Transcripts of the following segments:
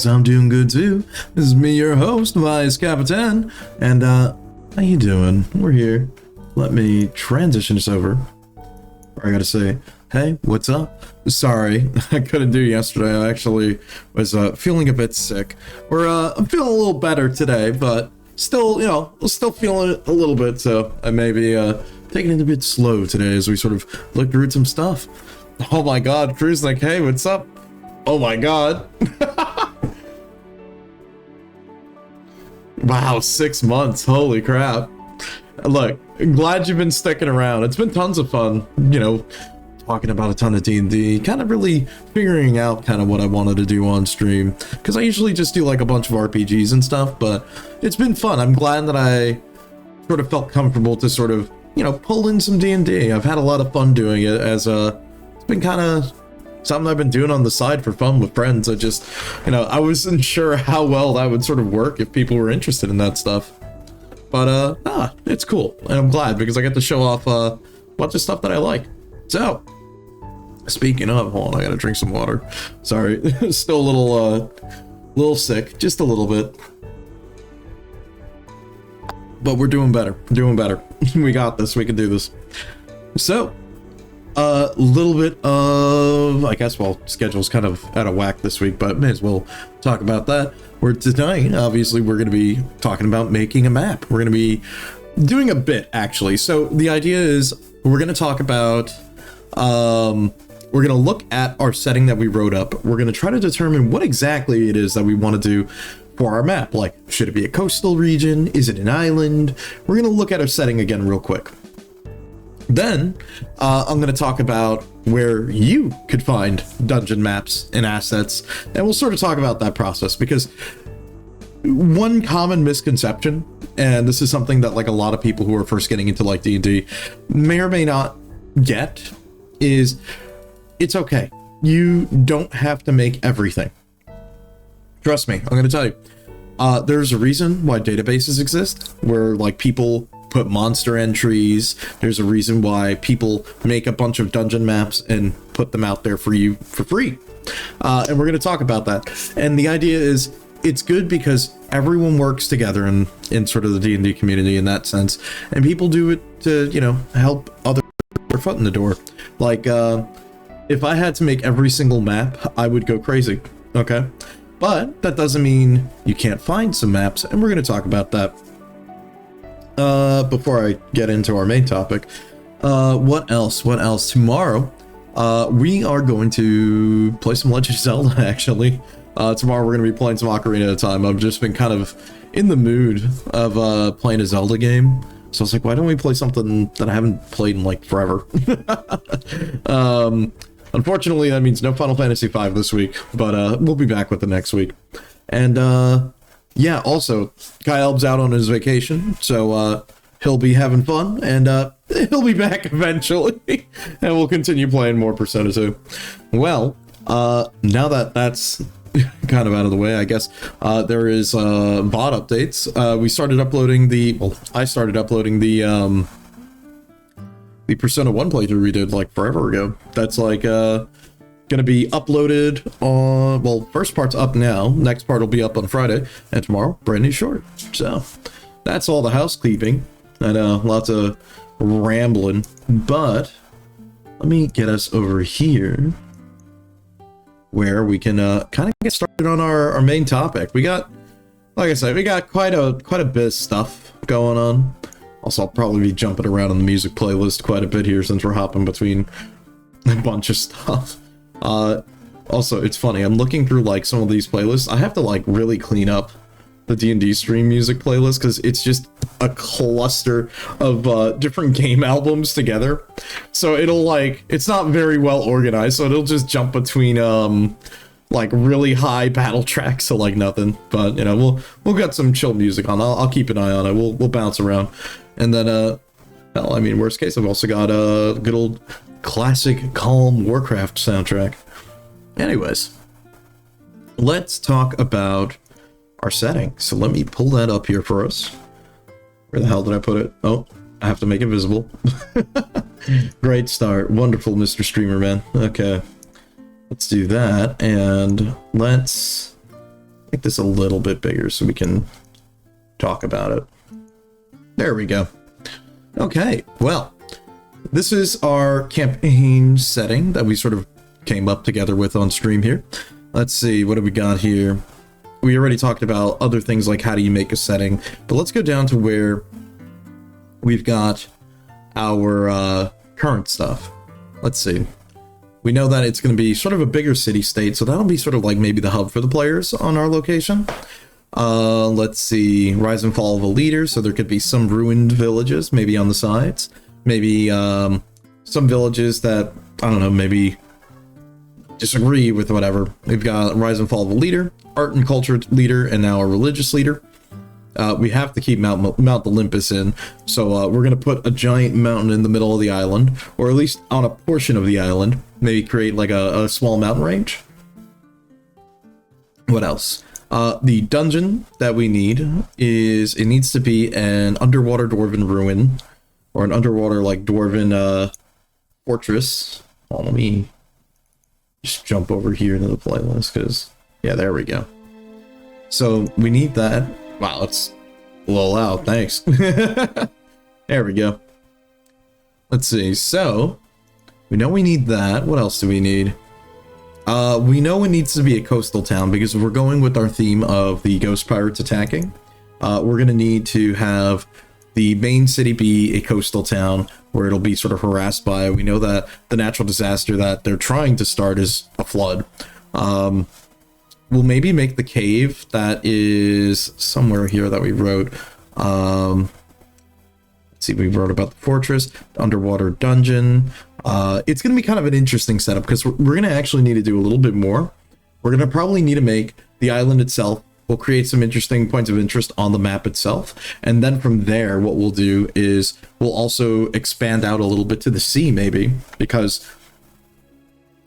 Cause I'm doing good too. This is me, your host, Vice Capitan. And how you doing? We're here. Let me transition this over. I gotta say, hey, what's up? Sorry, I couldn't do yesterday. I actually was feeling a bit sick. I'm feeling a little better today, but still, still feeling it a little bit. So I may be taking it a bit slow today as we sort of look through some stuff. Oh my God, Crew's like, hey, what's up? Oh my God. Wow, 6 months. Holy crap. Look, I'm glad you've been sticking around. It's been tons of fun, talking about a ton of D&D, kind of really figuring out kind of what I wanted to do on stream. Because I usually just do like a bunch of RPGs and stuff, but it's been fun. I'm glad that I sort of felt comfortable to sort of, pull in some D&D. I've had a lot of fun doing it as it's been kind of something I've been doing on the side for fun with friends. I just, I wasn't sure how well that would sort of work if people were interested in that stuff. But, it's cool. And I'm glad because I get to show off a bunch of stuff that I like. So, speaking of, hold on, I gotta drink some water. Sorry, still a little sick, just a little bit. But we're doing better, We got this, we can do this. So, a little bit of, I guess, well, schedule's kind of out of whack this week, but may as well talk about that. Where tonight, obviously, we're going to be talking about making a map. We're going to be doing a bit, actually. So the idea is we're going to talk about, we're going to look at our setting that we wrote up. We're going to try to determine what exactly it is that we want to do for our map. Like, should it be a coastal region? Is it an island? We're going to look at our setting again real quick. Then I'm going to talk about where you could find dungeon maps and assets, and we'll sort of talk about that process, because one common misconception, and this is something that like a lot of people who are first getting into like D&D may or may not get, is it's okay. You don't have to make everything. Trust me, I'm going to tell you. There's a reason why databases exist, where like people put monster entries. There's a reason why people make a bunch of dungeon maps and put them out there for you for free. And we're going to talk about that. And the idea is it's good because everyone works together in sort of the D&D community in that sense. And people do it to, help other their foot in the door. Like, if I had to make every single map, I would go crazy. Okay. But that doesn't mean you can't find some maps. And we're going to talk about that. Before I get into our main topic, what else? Tomorrow, we are going to play some Legend of Zelda, actually. Tomorrow we're going to be playing some Ocarina of Time. I've just been kind of in the mood of, playing a Zelda game. So I was like, why don't we play something that I haven't played in, like, forever? Unfortunately, that means no Final Fantasy V this week, but, we'll be back with it next week. And, yeah, also, Kyle's out on his vacation, so he'll be having fun, and he'll be back eventually, and we'll continue playing more Persona 2. Well, now that that's kind of out of the way, I guess, there is VOD updates. We started uploading I started uploading the Persona 1 playthrough we did, like, forever ago. That's, like, gonna be uploaded on, well, first part's up now, next part will be up on Friday, and tomorrow brand new short. So that's all the housekeeping. I know, lots of rambling, but let me get us over here where we can kind of get started on our main topic. We got, like I said, we got quite a bit of stuff going on. Also, I'll probably be jumping around on the music playlist quite a bit here since we're hopping between a bunch of stuff. Also, it's funny, I'm looking through, like, some of these playlists. I have to, like, really clean up the D&D stream music playlist, because it's just a cluster of, different game albums together. So it'll, like, it's not very well organized, so it'll just jump between, like, really high battle tracks to, like, nothing. But, we'll get some chill music on. I'll keep an eye on it. We'll bounce around. And then, hell, I mean, worst case, I've also got a good old classic calm Warcraft soundtrack. Anyways, let's talk about our setting. So let me pull that up here for us. Where the hell did I put it? Oh, I have to make it visible. Great start. Wonderful, Mr. Streamer Man. Okay. Let's do that, and let's make this a little bit bigger so we can talk about it. There we go. Okay, well, this is our campaign setting that we sort of came up together with on stream here. Let's see, what do we got here? We already talked about other things like how do you make a setting, but let's go down to where we've got our current stuff. Let's see. We know that it's going to be sort of a bigger city state, so that'll be sort of like maybe the hub for the players on our location. Let's see, rise and fall of a leader, so there could be some ruined villages maybe on the sides. Maybe some villages that, I don't know, maybe disagree with whatever. We've got rise and fall of a leader, art and culture leader, and now a religious leader. We have to keep Mount Olympus in, so we're going to put a giant mountain in the middle of the island, or at least on a portion of the island. Maybe create like a small mountain range. What else? The dungeon that we need is, it needs to be an underwater dwarven ruin, or an underwater like dwarven fortress. Oh, let me just jump over here into the playlist, because, yeah, there we go. So we need that. Wow, it's a little loud, thanks. There we go. Let's see, so we know we need that. What else do we need? We know it needs to be a coastal town, because we're going with our theme of the ghost pirates attacking. We're going to need to have the main city be a coastal town where it'll be sort of harassed by, we know that the natural disaster that they're trying to start is a flood. We'll maybe make the cave that is somewhere here that we wrote. Let's see, we wrote about the fortress, the underwater dungeon. It's going to be kind of an interesting setup, because we're going to actually need to do a little bit more. We're going to probably need to make the island itself. We'll create some interesting points of interest on the map itself. And then from there, what we'll do is we'll also expand out a little bit to the sea, maybe, because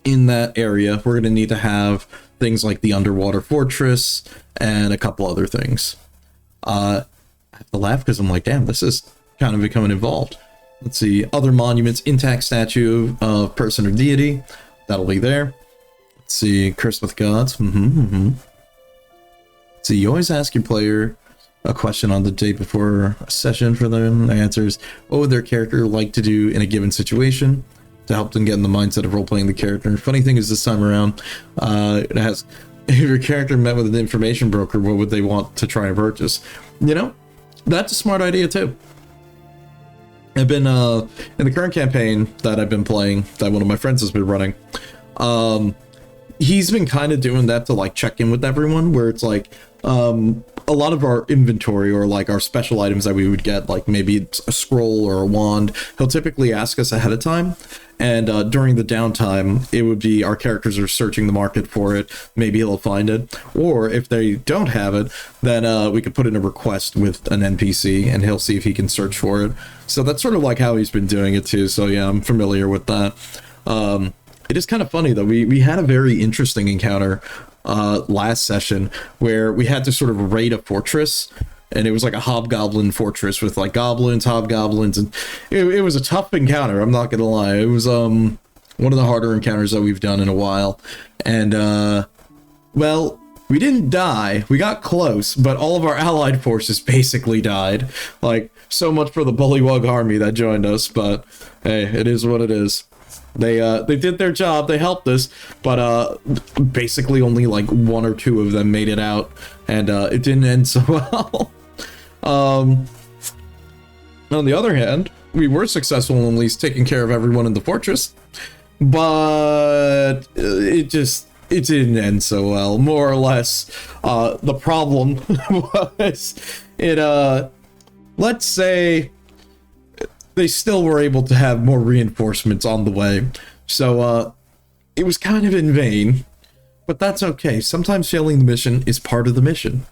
in that area, we're going to need to have things like the underwater fortress and a couple other things. I have to laugh because I'm like, damn, this is kind of becoming involved. Let's see, other monuments, intact statue of person or deity. That'll be there. Let's see, curse with gods. Let's see, you always ask your player a question on the day before a session for them. The answer is, what would their character like to do in a given situation to help them get in the mindset of role-playing the character. Funny thing is, this time around, it has, if your character met with an information broker, what would they want to try and purchase? You know, that's a smart idea too. I've been, in the current campaign that I've been playing, that one of my friends has been running, he's been kind of doing that to like check in with everyone, where it's like, a lot of our inventory, or like our special items that we would get, like maybe it's a scroll or a wand, he'll typically ask us ahead of time. And during the downtime, it would be our characters are searching the market for it. Maybe he'll find it. Or if they don't have it, then we could put in a request with an NPC and he'll see if he can search for it. So that's sort of like how he's been doing it too. So yeah, I'm familiar with that. It is kind of funny though. We had a very interesting encounter last session where we had to sort of raid a fortress. And it was like a hobgoblin fortress with like goblins, hobgoblins, and it was a tough encounter, I'm not gonna lie. It was one of the harder encounters that we've done in a while. And well, we didn't die, we got close, but all of our allied forces basically died. Like, so much for the Bullywug army that joined us, but hey, it is what it is. They did their job, they helped us, but basically only like one or two of them made it out, and it didn't end so well. On the other hand, we were successful in at least taking care of everyone in the fortress, but it didn't end so well. More or less, the problem was let's say they still were able to have more reinforcements on the way, so it was kind of in vain, but that's okay. Sometimes failing the mission is part of the mission.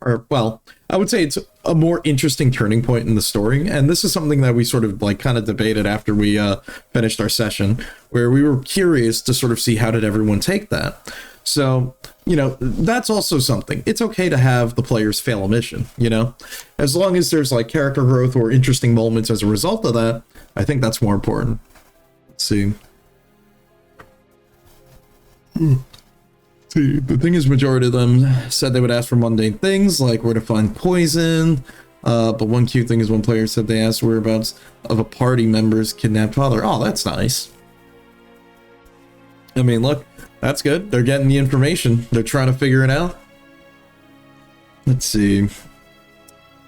Or, well, I would say it's a more interesting turning point in the story, and this is something that we sort of like kind of debated after we finished our session, where we were curious to sort of see how did everyone take that. So, you know, that's also something. It's okay to have the players fail a mission, you know? As long as there's like character growth or interesting moments as a result of that, I think that's more important. Let's see. See, the thing is, majority of them said they would ask for mundane things like where to find poison. But one cute thing is one player said they asked whereabouts of a party member's kidnapped father. Oh, that's nice. I mean, look, that's good. They're getting the information. They're trying to figure it out. Let's see.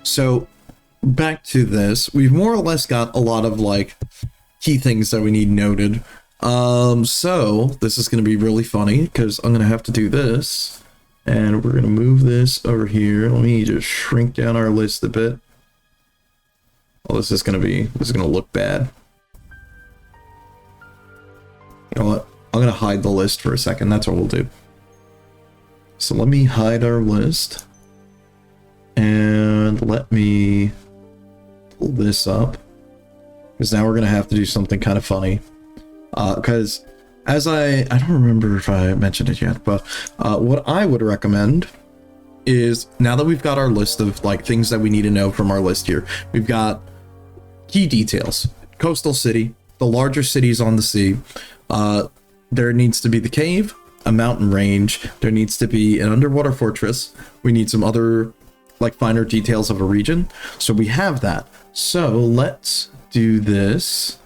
So, back to this. We've more or less got a lot of, like, key things that we need noted. So, this is going to be really funny, because I'm going to have to do this. And we're going to move this over here. Let me just shrink down our list a bit. Oh, this is going to look bad. You know what? I'm going to hide the list for a second. That's what we'll do. So let me hide our list. And let me pull this up. Because now we're going to have to do something kind of funny. Because as I don't remember if I mentioned it yet, but what I would recommend is, now that we've got our list of like things that we need to know from our list here, we've got key details. Coastal city, the larger cities on the sea. There needs to be the cave, a mountain range. There needs to be an underwater fortress. We need some other like finer details of a region. So we have that. So let's do this.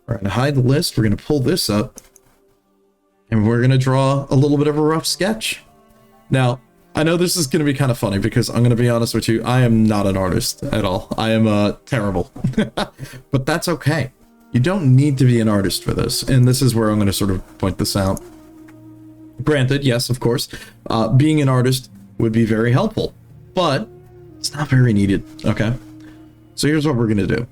We're going to hide the list. We're going to pull this up. And we're going to draw a little bit of a rough sketch. Now, I know this is going to be kind of funny because I'm going to be honest with you. I am not an artist at all. I am terrible. But that's okay. You don't need to be an artist for this. And this is where I'm going to sort of point this out. Granted, yes, of course, being an artist would be very helpful. But it's not very needed, okay? So here's what we're going to do.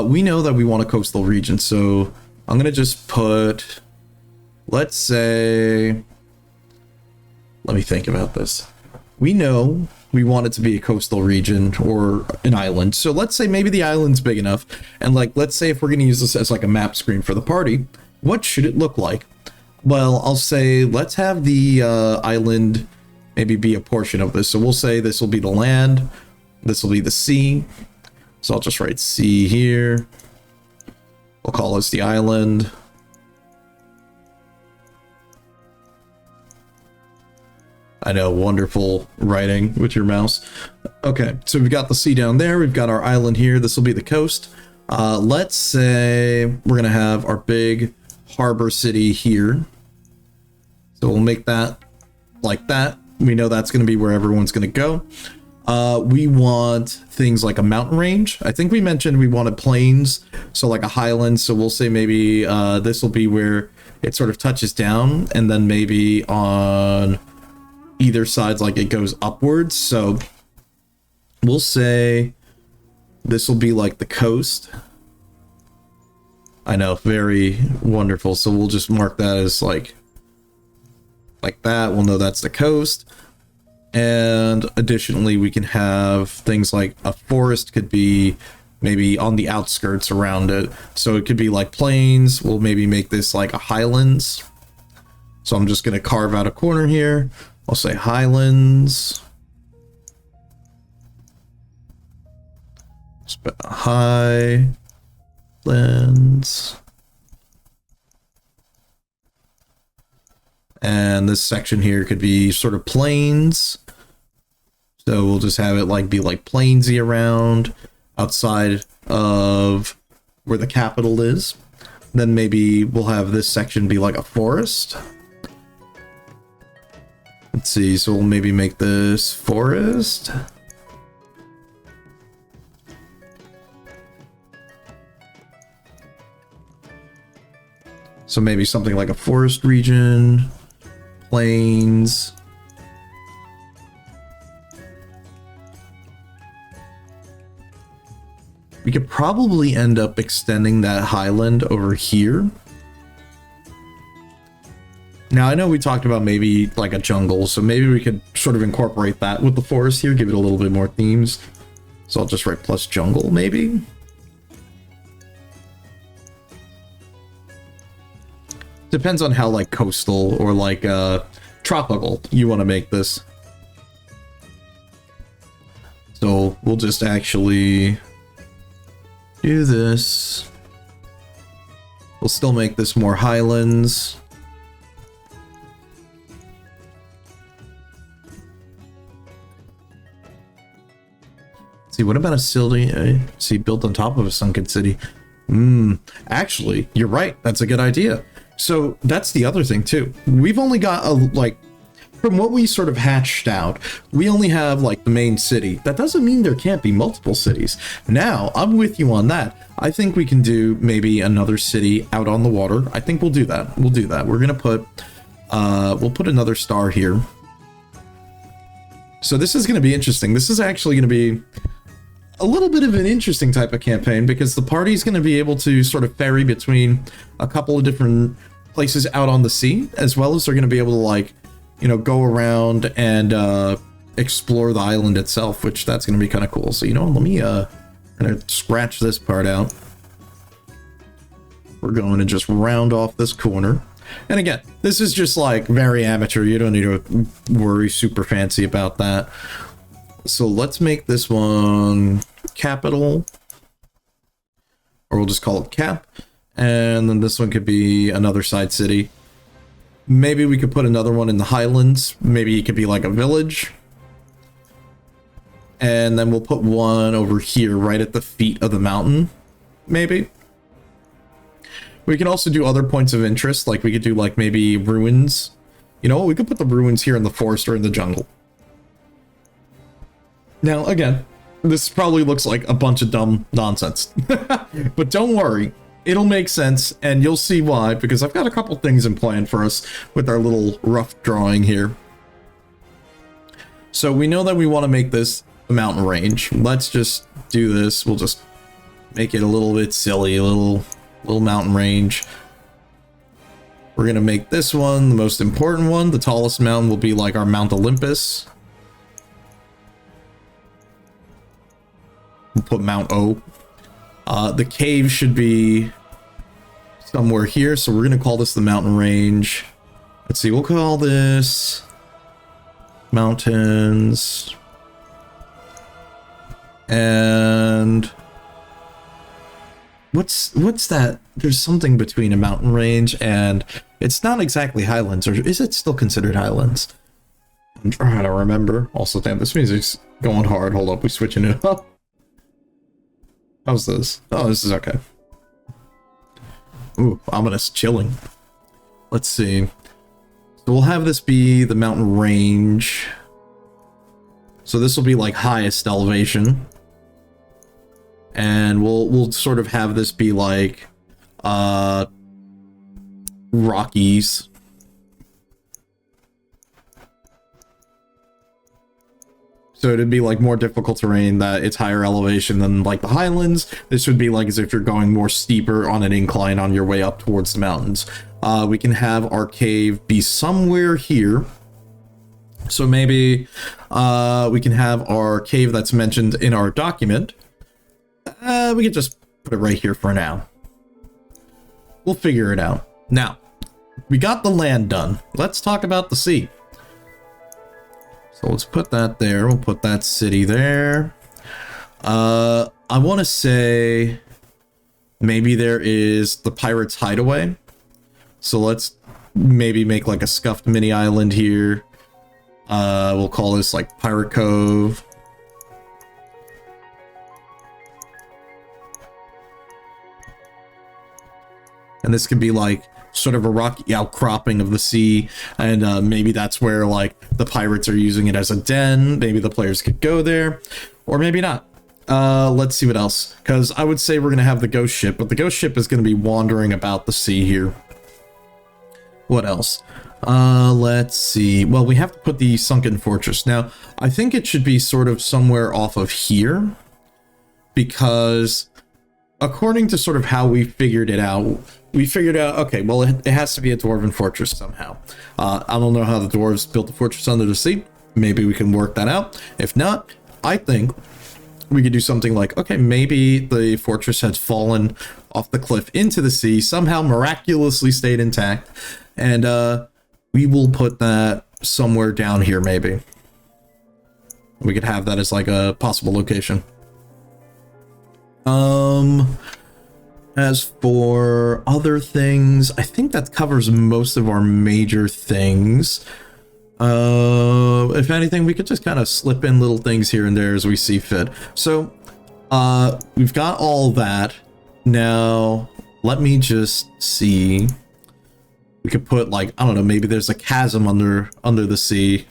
We know that we want a coastal region. So I'm going to just put... Let's say, let me think about this. We know we want it to be a coastal region or an island. So let's say maybe the island's big enough. And like, let's say if we're going to use this as like a map screen for the party, what should it look like? Well, I'll say, let's have the island maybe be a portion of this. So we'll say this will be the land. This will be the sea. So I'll just write sea here. We'll call this the island. I know, wonderful writing with your mouse. Okay, so we've got the sea down there. We've got our island here. This will be the coast. Let's say we're going to have our big harbor city here. So we'll make that like that. We know that's going to be where everyone's going to go. We want things like a mountain range. I think we mentioned we wanted plains, so like a highland. So we'll say maybe this will be where it sort of touches down, and then maybe on... either side's like it goes upwards. So we'll say this will be like the coast. I know, very wonderful. So we'll just mark that as like that. We'll know that's the coast. And additionally, we can have things like a forest could be maybe on the outskirts around it. So it could be like plains. We'll maybe make this like a highlands. So I'm just going to carve out a corner here. I'll say highlands. Highlands. And this section here could be sort of plains. So we'll just have it like be like plainsy around outside of where the capital is. Then maybe we'll have this section be like a forest. Let's see, so we'll maybe make this forest. So maybe something like a forest region, plains. We could probably end up extending that highland over here. Now, I know we talked about maybe like a jungle, so maybe we could sort of incorporate that with the forest here, give it a little bit more themes. So I'll just write plus jungle, maybe. Depends on how like coastal or like tropical you want to make this. So we'll just actually do this. We'll still make this more highlands. See, what about a city? See, built on top of a sunken city. Actually, you're right. That's a good idea. So that's the other thing too. We've only got from what we sort of hatched out, we only have like the main city. That doesn't mean there can't be multiple cities. Now, I'm with you on that. I think we can do maybe another city out on the water. I think we'll do that. We'll do that. We're gonna put, we'll put another star here. So this is gonna be interesting. This is actually gonna be a little bit of an interesting type of campaign because the party's going to be able to sort of ferry between a couple of different places out on the sea, as well as they're going to be able to, like, you know, go around and explore the island itself, which that's going to be kind of cool. So, you know, let me kind of scratch this part out. We're going to just round off this corner. And again, this is just like very amateur. You don't need to worry super fancy about that. So let's make this one capital, or we'll just call it cap. And then this one could be another side city. Maybe we could put another one in the Highlands. Maybe it could be like a village. And then we'll put one over here right at the feet of the mountain, maybe. We can also do other points of interest, like we could do like maybe ruins. You know, we could put the ruins here in the forest or in the jungle. Now, again, this probably looks like a bunch of dumb nonsense, but don't worry, it'll make sense, and you'll see why, because I've got a couple things in plan for us with our little rough drawing here. So we know that we want to make this a mountain range. Let's just do this. We'll just make it a little bit silly, a little mountain range. We're going to make this one the most important one. The tallest mountain will be like our Mount Olympus. We'll put Mount O. The cave should be somewhere here, so we're going to call this the mountain range. Let's see, we'll call this mountains. And what's that? There's something between a mountain range and it's not exactly highlands, or is it still considered highlands? I'm trying to remember. Also, damn, this music's going hard. Hold up, we're switching it up. How's this? Oh, this is okay. Ooh, ominous chilling. Let's see. So we'll have this be the mountain range. So this will be like highest elevation. And we'll sort of have this be like Rockies. So it'd be like more difficult terrain, that it's higher elevation than like the Highlands. This would be like as if you're going more steeper on an incline on your way up towards the mountains. We can have our cave be somewhere here. So maybe we can have our cave that's mentioned in our document. We could just put it right here for now. We'll figure it out. Now, we got the land done. Let's talk about the sea. So let's put that there. We'll put that city there. I want to say maybe there is the Pirates Hideaway. So let's maybe make like a scuffed mini island here. We'll call this like Pirate Cove. And this could be like sort of a rocky outcropping of the sea, and maybe that's where like the pirates are using it as a den. Maybe the players could go there, or maybe not. Let's see what else, because I would say we're gonna have the ghost ship, but the ghost ship is gonna be wandering about the sea here. What else? Let's see. Well, we have to put the sunken fortress. Now, I think it should be sort of somewhere off of here, because according to sort of how we figured it out, okay, well, it has to be a dwarven fortress somehow. I don't know how the dwarves built the fortress under the sea. Maybe we can work that out. If not, I think we could do something like, okay, maybe the fortress had fallen off the cliff into the sea, somehow miraculously stayed intact, and we will put that somewhere down here, maybe. We could have that as like a possible location. As for other things, I think that covers most of our major things. If anything, we could just kind of slip in little things here and there as we see fit. So, we've got all that. Now, let me just see. We could put, like, I don't know, maybe there's a chasm under the sea.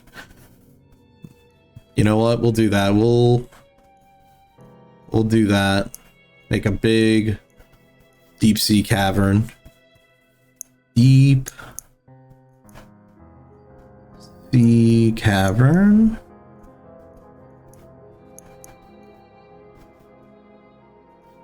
You know what? We'll do that. We'll do that. Make a big deep sea cavern. Deep sea cavern.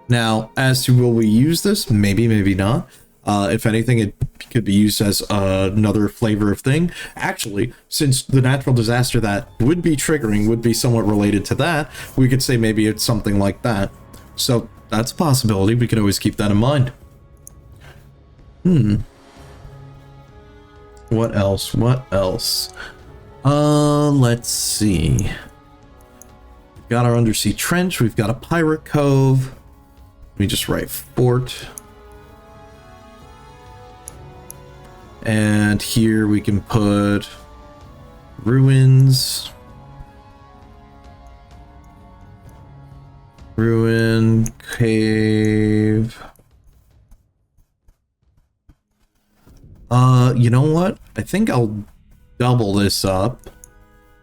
Now, as to will we use this? Maybe, maybe not. If anything, it could be used as another flavor of thing. Actually, since the natural disaster that would be triggering would be somewhat related to that, we could say maybe it's something like that. So that's a possibility. We could always keep that in mind. What else? What else? Let's see. We've got our undersea trench. We've got a pirate cove. Let me just write fort. And here we can put ruins. Ruin cave. You know what? I think I'll double this up.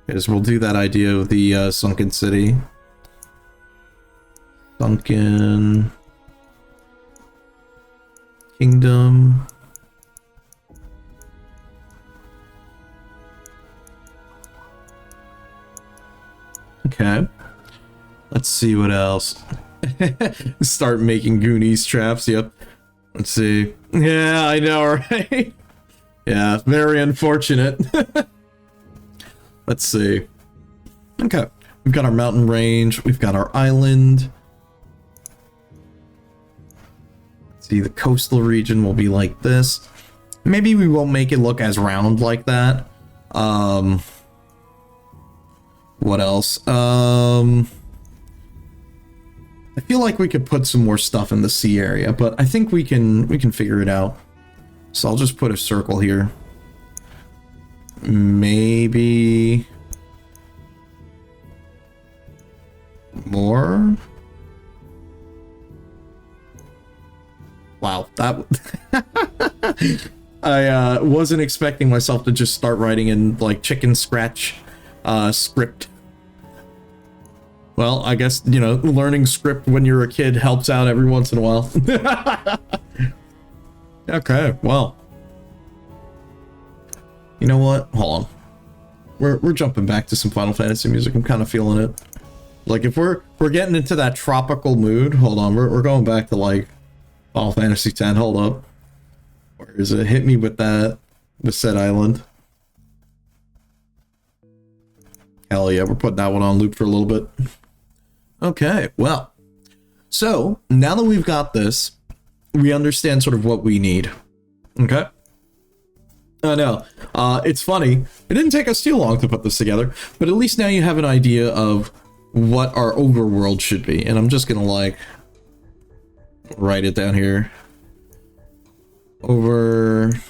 Because we'll do that idea of the sunken city. Sunken kingdom. Okay. Let's see what else. Start making Goonies traps. Yep. Let's see. Yeah, I know, right? Yeah, very unfortunate. Let's see. Okay. We've got our mountain range. We've got our island. Let's see, the coastal region will be like this. Maybe we won't make it look as round like that. What else? I feel like we could put some more stuff in the sea area, but I think we can figure it out. So I'll just put a circle here. Maybe more. Wow, that I wasn't expecting myself to just start writing in like chicken scratch script. Well, I guess, you know, learning script when you're a kid helps out every once in a while. Okay, well. You know what? Hold on. We're jumping back to some Final Fantasy music. I'm kind of feeling it. Like, if we're getting into that tropical mood, hold on. We're going back to, like, Final Fantasy X. Hold up. Where is it? Hit me with that. With said island. Hell yeah, we're putting that one on loop for a little bit. Okay, well. So, now that we've got this, we understand sort of what we need. Okay? I know. It's funny. It didn't take us too long to put this together, but at least now you have an idea of what our overworld should be. And I'm just gonna, like, write it down here. Overworld.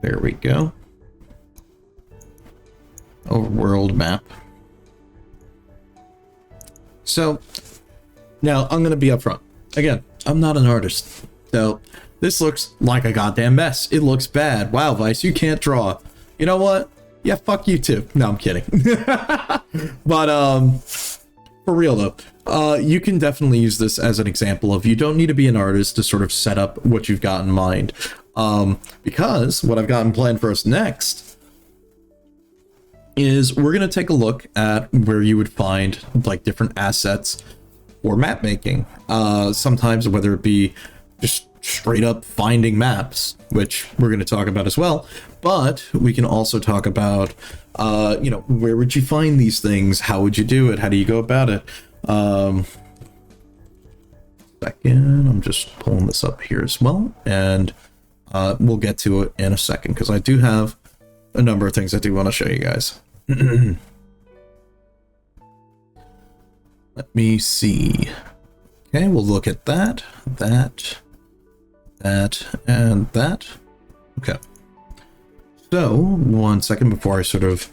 There we go. Overworld map. So, now I'm gonna be upfront. Again, I'm not an artist, so this looks like a goddamn mess. It looks bad. Wow, Vice, you can't draw. You know what? Yeah, fuck you too. No, I'm kidding. But, for real though, you can definitely use this as an example of you don't need to be an artist to sort of set up what you've got in mind. Because what I've got in plan for us next is we're going to take a look at where you would find like different assets or map making. Sometimes whether it be just straight up finding maps, which we're going to talk about as well, but we can also talk about, you know, where would you find these things? How would you do it? How do you go about it? Second, I'm just pulling this up here as well, and we'll get to it in a second because I do have a number of things I do want to show you guys. Let me see. Okay, we'll look at that. that, and that. Okay. So, one second before I sort of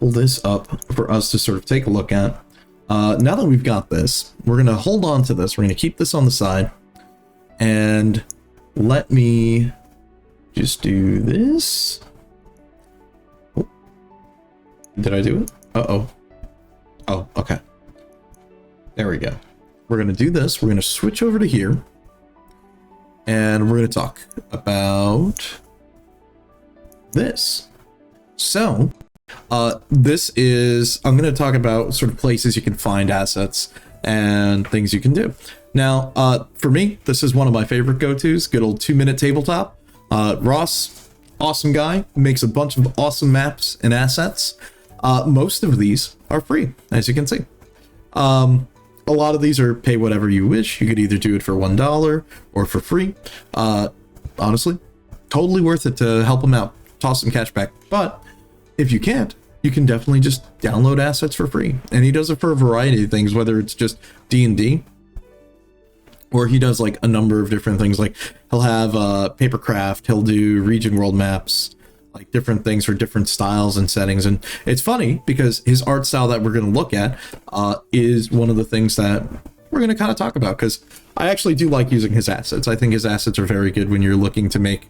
pull this up for us to sort of take a look at. Now that we've got this, we're going to hold on to this. We're going to keep this on the side. And let me just do this. Oh. Did I do it? Uh-oh. Oh, okay. There we go. We're going to do this. We're going to switch over to here. And we're going to talk about this. So, this is, I'm going to talk about sort of places you can find assets and things you can do. Now, for me, this is one of my favorite go-tos, good old 2-minute tabletop. Ross, awesome guy, makes a bunch of awesome maps and assets. Most of these are free, as you can see. A lot of these are pay whatever you wish. You could either do it for $1 or for free. Honestly, totally worth it to help him out. Toss some cash back. But if you can't, you can definitely just download assets for free. And he does it for a variety of things, whether it's just D&D, or he does like a number of different things. Like he'll have papercraft, he'll do region world maps, like different things for different styles and settings. And it's funny because his art style that we're going to look at is one of the things that we're going to kind of talk about, because I actually do like using his assets. I think his assets are very good when you're looking to make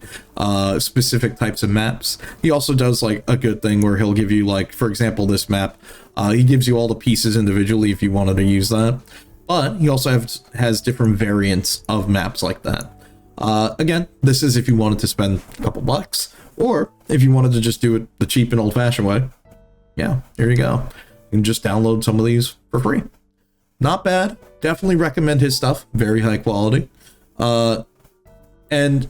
specific types of maps. He also does like a good thing where he'll give you, like, for example, this map, he gives you all the pieces individually if you wanted to use that. But he also has different variants of maps like that. Again, this is if you wanted to spend a couple bucks, or if you wanted to just do it the cheap and old-fashioned way. Yeah, here you go. You can just download some of these for free. Not bad. Definitely recommend his stuff. Very high quality. And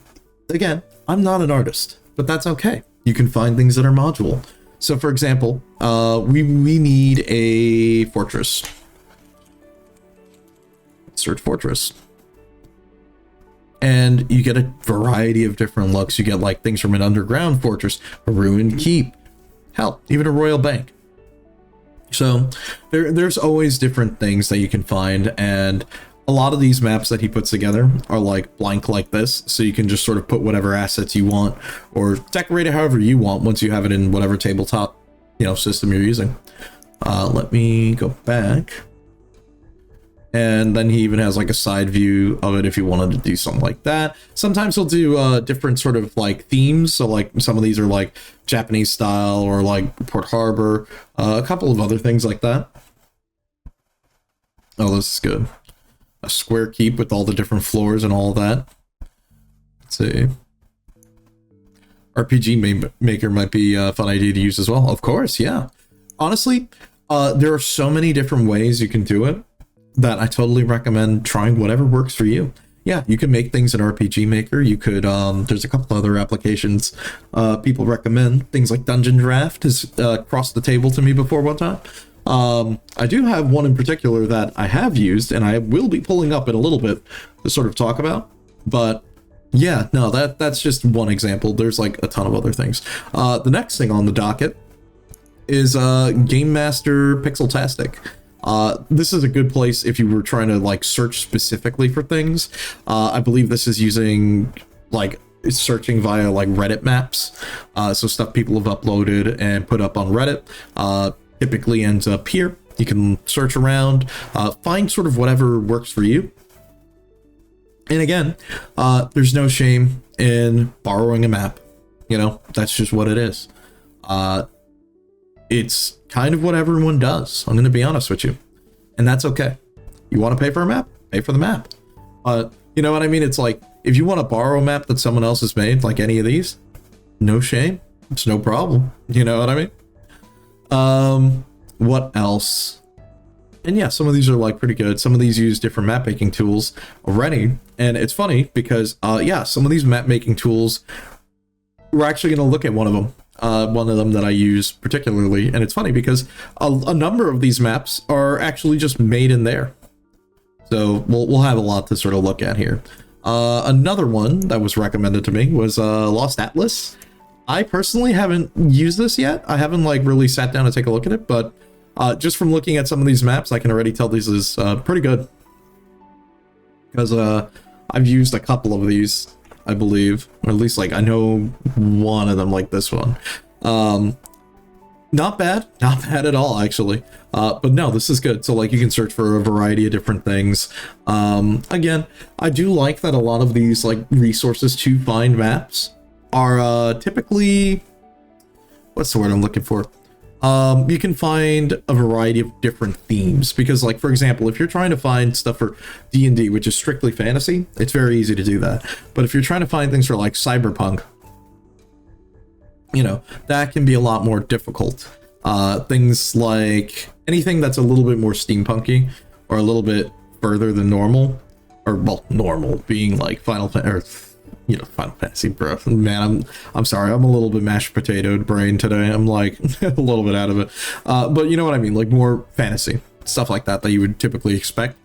again, I'm not an artist, but that's okay. You can find things that are modular. So for example, we need a fortress. Search fortress. And you get a variety of different looks. You get like things from an underground fortress, a ruined keep, hell, even a royal bank. So there's always different things that you can find, and a lot of these maps that he puts together are like blank like this, so you can just sort of put whatever assets you want or decorate it however you want once you have it in whatever tabletop, system you're using. Let me go back. And then he even has like a side view of it if you wanted to do something like that. Sometimes he'll do different sort of like themes. So like some of these are like Japanese style or like Port Harbor, a couple of other things like that. Oh, this is good. A square keep with all the different floors and all of that. Let's see. RPG Maker might be a fun idea to use as well. Of course, yeah. Honestly, there are so many different ways you can do it that I totally recommend trying whatever works for you. Yeah, you can make things in RPG Maker. You could, there's a couple other applications people recommend. Things like Dungeon Draft has crossed the table to me before one time. I do have one in particular that I have used, and I will be pulling up in a little bit to sort of talk about. But yeah, no, that's just one example. There's like a ton of other things. The next thing on the docket is Game Master Pixeltastic. This is a good place if you were trying to like search specifically for things. I believe this is using like searching via like Reddit maps. So stuff people have uploaded and put up on Reddit typically ends up here. You can search around, find sort of whatever works for you. And again, there's no shame in borrowing a map. That's just what it is. It's kind of what everyone does. I'm going to be honest with you. And that's okay. You want to pay for a map? Pay for the map. You know what I mean? It's like, if you want to borrow a map that someone else has made, like any of these, no shame. It's no problem. You know what I mean? What else? And yeah, some of these are like pretty good. Some of these use different map making tools already. And it's funny because, yeah, some of these map making tools, we're actually going to look at one of them. One of them that I use particularly, and it's funny because a number of these maps are actually just made in there. So we'll have a lot to sort of look at here. Another one that was recommended to me was Lost Atlas. I personally haven't used this yet. I haven't like really sat down to take a look at it, but just from looking at some of these maps, I can already tell this is pretty good. Because I've used a couple of these I believe, or at least like I know one of them like this one. Not bad at all actually. But no, this is good. So like you can search for a variety of different things. Again, I do like that a lot of these like resources to find maps are typically, what's the word I'm looking for? You can find a variety of different themes, because like, for example, if you're trying to find stuff for D&D, which is strictly fantasy, it's very easy to do that. But if you're trying to find things for like cyberpunk, you know, that can be a lot more difficult. Things like anything that's a little bit more steampunky or a little bit further than normal, or well, normal being like Final Fantasy, bro. Man, I'm sorry, I'm a little bit mashed potatoed brain today. I'm like a little bit out of it. But you know what I mean, like more fantasy stuff like that you would typically expect.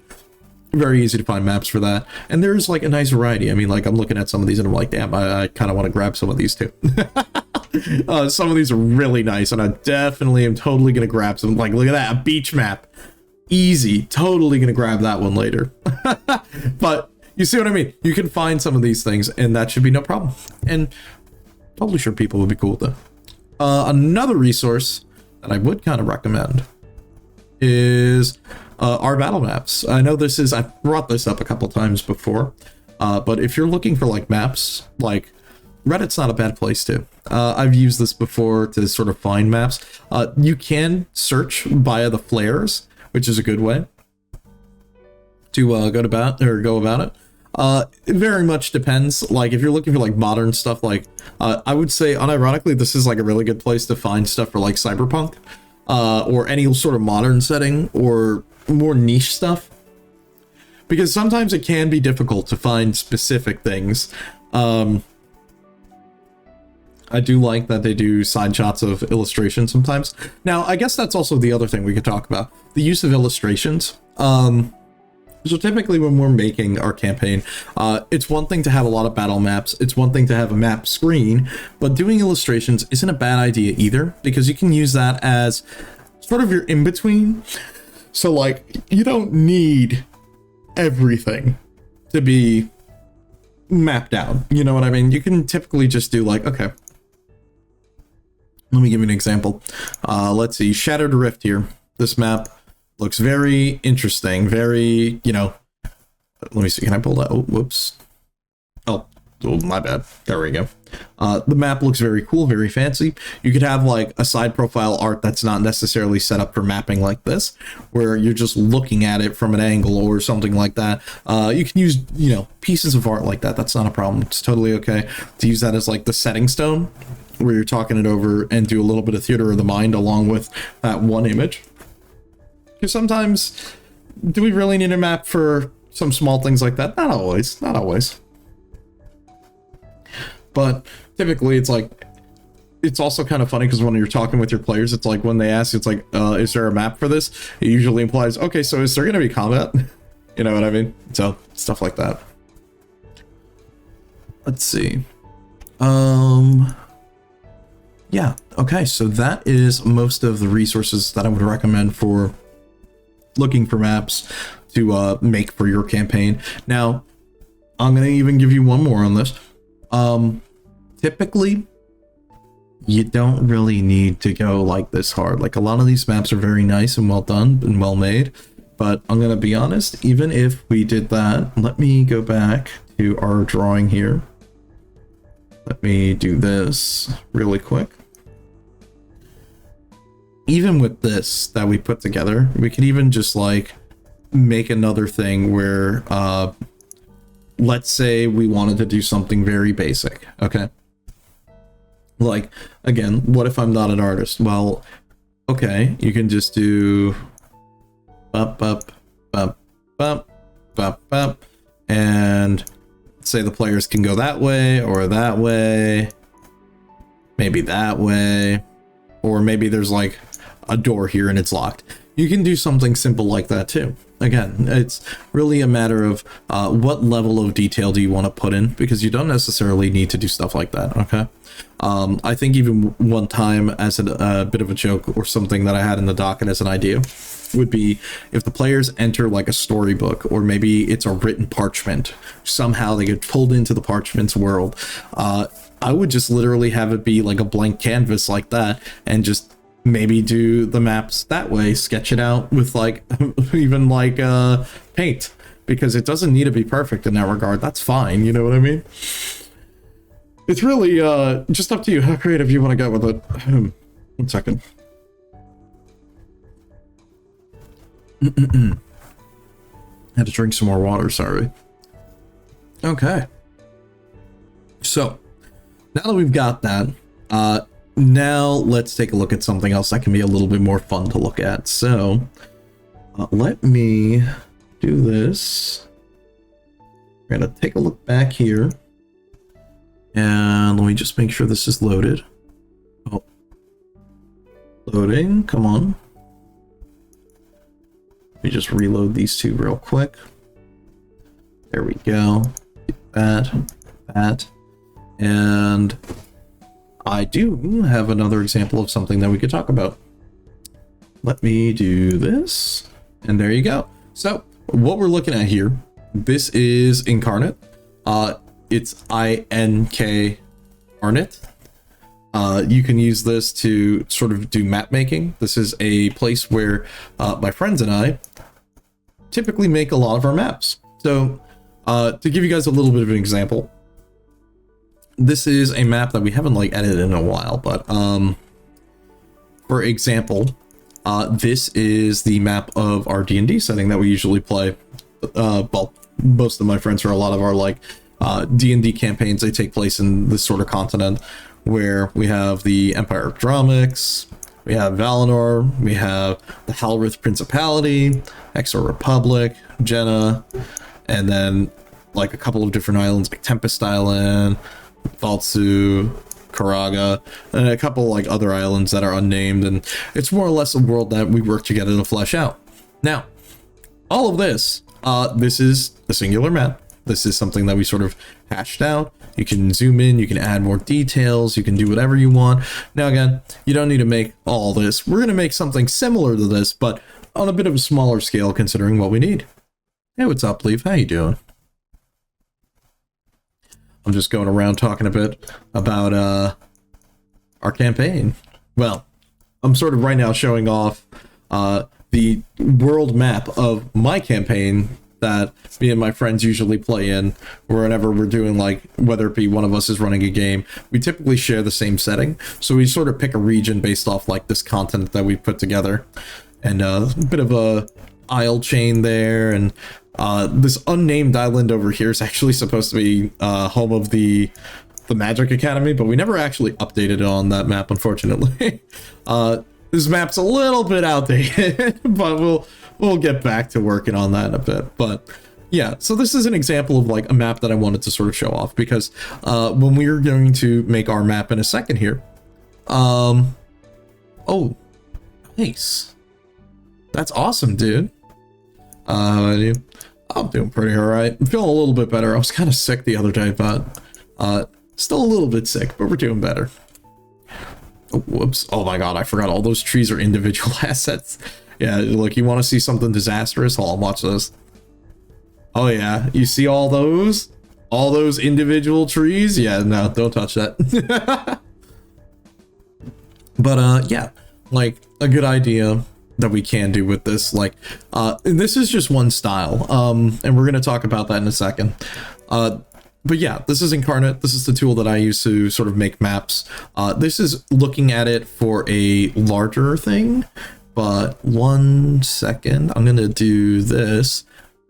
Very easy to find maps for that, and there's like a nice variety. I mean, like I'm looking at some of these and I'm like, damn, I kind of want to grab some of these too. Some of these are really nice, and I definitely am totally gonna grab some. Like, look at that, a beach map, easy, totally gonna grab that one later. But you see what I mean? You can find some of these things, and that should be no problem. And totally sure people would be cool with that. Another resource that I would kind of recommend is our battle maps. I know I've brought this up a couple times before, but if you're looking for like maps, like Reddit's not a bad place to. I've used this before to sort of find maps. You can search via the flares, which is a good way to go about it. It very much depends. Like if you're looking for like modern stuff, like I would say unironically, this is like a really good place to find stuff for like cyberpunk, or any sort of modern setting or more niche stuff, because sometimes it can be difficult to find specific things. I do like that they do side shots of illustrations sometimes. Now, I guess that's also the other thing we could talk about, the use of illustrations. So typically when we're making our campaign, it's one thing to have a lot of battle maps, it's one thing to have a map screen, but doing illustrations isn't a bad idea either, because you can use that as sort of your in-between. So like, you don't need everything to be mapped out, you know what I mean? You can typically just do like, okay, let me give you an example. Let's see, Shattered Rift here. This map looks very interesting, very, you know, let me see, can I pull that? Oh, whoops. Oh, my bad. There we go. The map looks very cool, very fancy. You could have like a side profile art that's not necessarily set up for mapping like this, where you're just looking at it from an angle or something like that. You can use, you know, pieces of art like that. That's not a problem. It's totally okay to use that as like the setting stone, where you're talking it over and do a little bit of theater of the mind along with that one image. Because sometimes, do we really need a map for some small things like that? Not always, not always. But typically it's like, it's also kind of funny because when you're talking with your players, it's like when they ask, it's like, is there a map for this? It usually implies, okay, so is there going to be combat? You know what I mean? So stuff like that. Let's see. Yeah, okay, so that is most of the resources that I would recommend for looking for maps to make for your campaign. Now, I'm going to even give you one more on this. Typically, you don't really need to go like this hard. Like, a lot of these maps are very nice and well done and well made, but I'm going to be honest, even if we did that, let me go back to our drawing here. Let me do this really quick. Even with this that we put together, we could even just like make another thing where, let's say we wanted to do something very basic, okay? Like, again, what if I'm not an artist? Well, okay, you can just do up, up, up, up, up, up, and say the players can go that way or that way, maybe that way, or maybe there's like a door here and it's locked. you can do something simple like that too. Again, it's really a matter of what level of detail do you want to put in, because you don't necessarily need to do stuff like that, okay? I think even one time, as a bit of a joke or something that I had in the docket as an idea, would be if the players enter like a storybook, or maybe it's a written parchment, somehow they get pulled into the parchment's world. I would just literally have it be like a blank canvas like that, and just maybe do the maps that way, sketch it out with like even like paint, because it doesn't need to be perfect in that regard. That's fine, you know what I mean? It's really just up to you how creative you want to get with it. 1 second. Had to drink some more water, sorry. Okay. So, now that we've got that, now let's take a look at something else that can be a little bit more fun to look at. So, let me do this. We're gonna take a look back here. And let me just make sure this is loaded. Oh. Loading, come on. Let me just reload these two real quick. There we go. That. And I do have another example of something that we could talk about. Let me do this. And there you go. So what we're looking at here, this is Incarnate. It's INK Arnit. You can use this to sort of do map making. This is a place where my friends and I typically make a lot of our maps. So to give you guys a little bit of an example, this is a map that we haven't like edited in a while, but for example, this is the map of our D&D setting that we usually play. Well, most of my friends, or a lot of our like D&D campaigns, they take place in this sort of continent where we have the Empire of Dramix, we have Valinor, we have the Halrith Principality, Exar Republic, Jenna, and then like a couple of different islands like Tempest Island, Valtsu, Karaga, and a couple like other islands that are unnamed, and it's more or less a world that we work together to flesh out. Now, all of this, this is a singular map. This is something that we sort of hashed out. You can zoom in, you can add more details, you can do whatever you want. Now again, you don't need to make all this. We're going to make something similar to this, but on a bit of a smaller scale considering what we need. Hey, what's up, Leaf? How you doing? I'm just going around talking a bit about our campaign. Well, I'm sort of right now showing off the world map of my campaign that me and my friends usually play in whenever we're doing, like, whether it be one of us is running a game. We typically share the same setting, so we sort of pick a region based off like this continent that we put together, and a bit of a isle chain there, and this unnamed island over here is actually supposed to be home of the Magic Academy, but we never actually updated it on that map, unfortunately. This map's a little bit outdated, but we'll get back to working on that in a bit. But yeah, so this is an example of like a map that I wanted to sort of show off, because when we are going to make our map in a second here, oh, nice, that's awesome, dude. I'm doing pretty all right. I'm feeling a little bit better. I was kind of sick the other day, but still a little bit sick, but we're doing better. Oh, whoops. Oh my god, I forgot all those trees are individual assets. Yeah, look, you want to see something disastrous? Hold on, watch this. Oh yeah, you see all those? All those individual trees? Yeah, no, don't touch that. But yeah, like a good idea that we can do with this, like this is just one style, and we're going to talk about that in a second. But yeah, this is Incarnate. This is the tool that I use to sort of make maps. This is looking at it for a larger thing, but 1 second, I'm going to do this,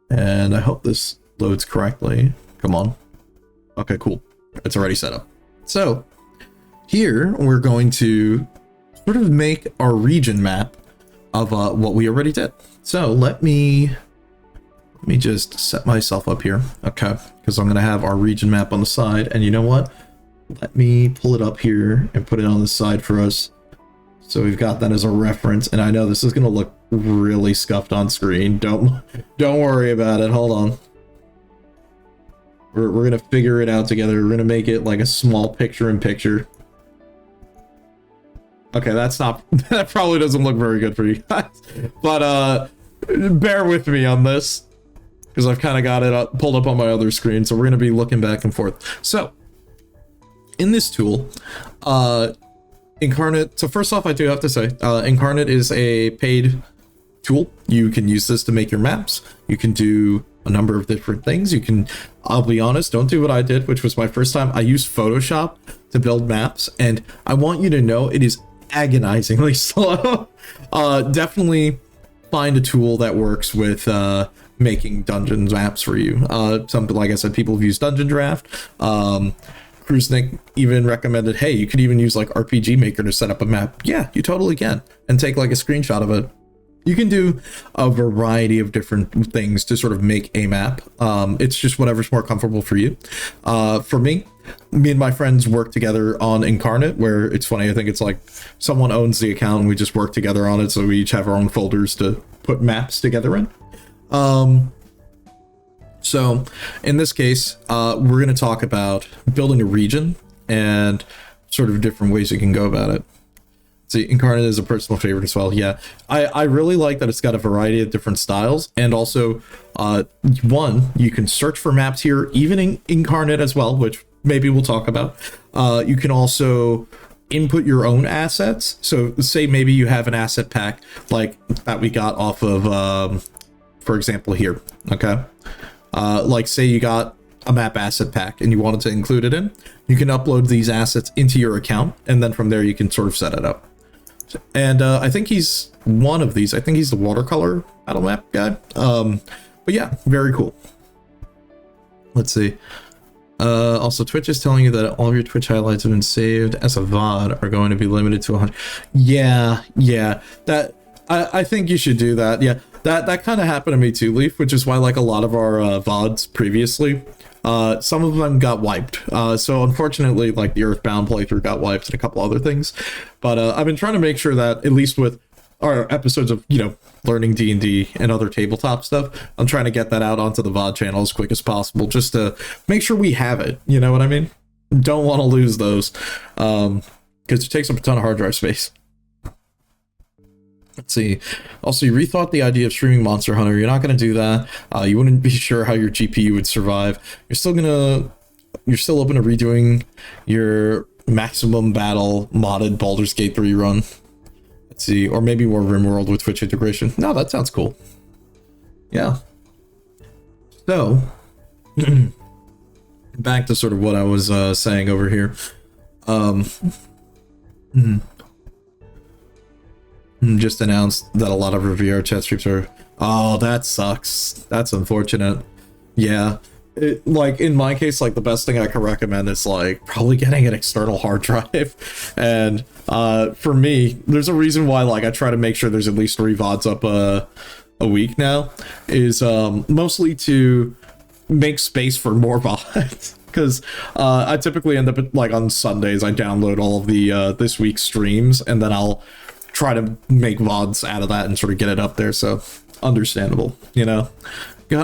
and I hope this loads correctly. Come on. Okay, cool. It's already set up. So here we're going to sort of make our region map of what we already did. So let me just set myself up here. Okay, because I'm going to have our region map on the side, and you know what? Let me pull it up here and put it on the side for us So we've got that as a reference, and I know this is going to look really scuffed on screen. Don't worry about it. Hold on. We're going to figure it out together. We're going to make it like a small picture-in-picture. Okay, that's not... that probably doesn't look very good for you guys. But bear with me on this, because I've kind of got it pulled up on my other screen, so we're going to be looking back and forth. So, in this tool, Incarnate... So first off, I do have to say, Incarnate is a paid tool. You can use this to make your maps. You can do a number of different things. You can... I'll be honest, don't do what I did, which was my first time. I used Photoshop to build maps, and I want you to know it is agonizingly slow. Definitely find a tool that works with making dungeons maps for you. Something like I said, people have used Dungeon Draft. Kruznik even recommended, hey, you could even use like RPG Maker to set up a map. Yeah, you totally can, and take like a screenshot of it. You can do a variety of different things to sort of make a map. It's just whatever's more comfortable for you. For me and my friends work together on Incarnate, where it's funny, I think it's like someone owns the account and we just work together on it, so we each have our own folders to put maps together in. So in this case, we're going to talk about building a region and sort of different ways you can go about it. See, Incarnate is a personal favorite as well. Yeah, I really like that it's got a variety of different styles, and also one, you can search for maps here, even in Incarnate as well, which maybe we'll talk about. You can also input your own assets. So say maybe you have an asset pack like that we got off of, for example, here. Okay, like say you got a map asset pack and you wanted to include it in, you can upload these assets into your account, and then from there you can sort of set it up. And I think he's one of these. I think he's the watercolor battle map guy. But yeah, very cool. Let's see. Also, Twitch is telling you that all of your Twitch highlights have been saved as a VOD are going to be limited to 100. Yeah. That I think you should do that. Yeah, that kind of happened to me too, Leaf, which is why like a lot of our VODs previously, some of them got wiped. So unfortunately, like the Earthbound playthrough got wiped and a couple other things. But I've been trying to make sure that at least with our episodes of, Learning D&D and other tabletop stuff, I'm trying to get that out onto the VOD channel as quick as possible, just to make sure we have it. You know what I mean? Don't want to lose those, because it takes up a ton of hard drive space. Let's see. Also, you rethought the idea of streaming Monster Hunter. You're not going to do that. You wouldn't be sure how your GPU would survive. You're still open to redoing your Maximum Battle modded Baldur's Gate 3 run. Let's see. Or maybe more RimWorld with Twitch integration. No, that sounds cool. Yeah. So, back to sort of what I was saying over here. Just announced that a lot of our VR chat streams are... Oh, that sucks. That's unfortunate. Yeah. Like, in my case, like, the best thing I can recommend is, like, probably getting an external hard drive. And for me, there's a reason why, like, I try to make sure there's at least 3 VODs up a week now, is mostly to make space for more VODs. Because I typically end up, like, on Sundays, I download all of the this week's streams, and then I'll try to make VODs out of that and sort of get it up there. So understandable,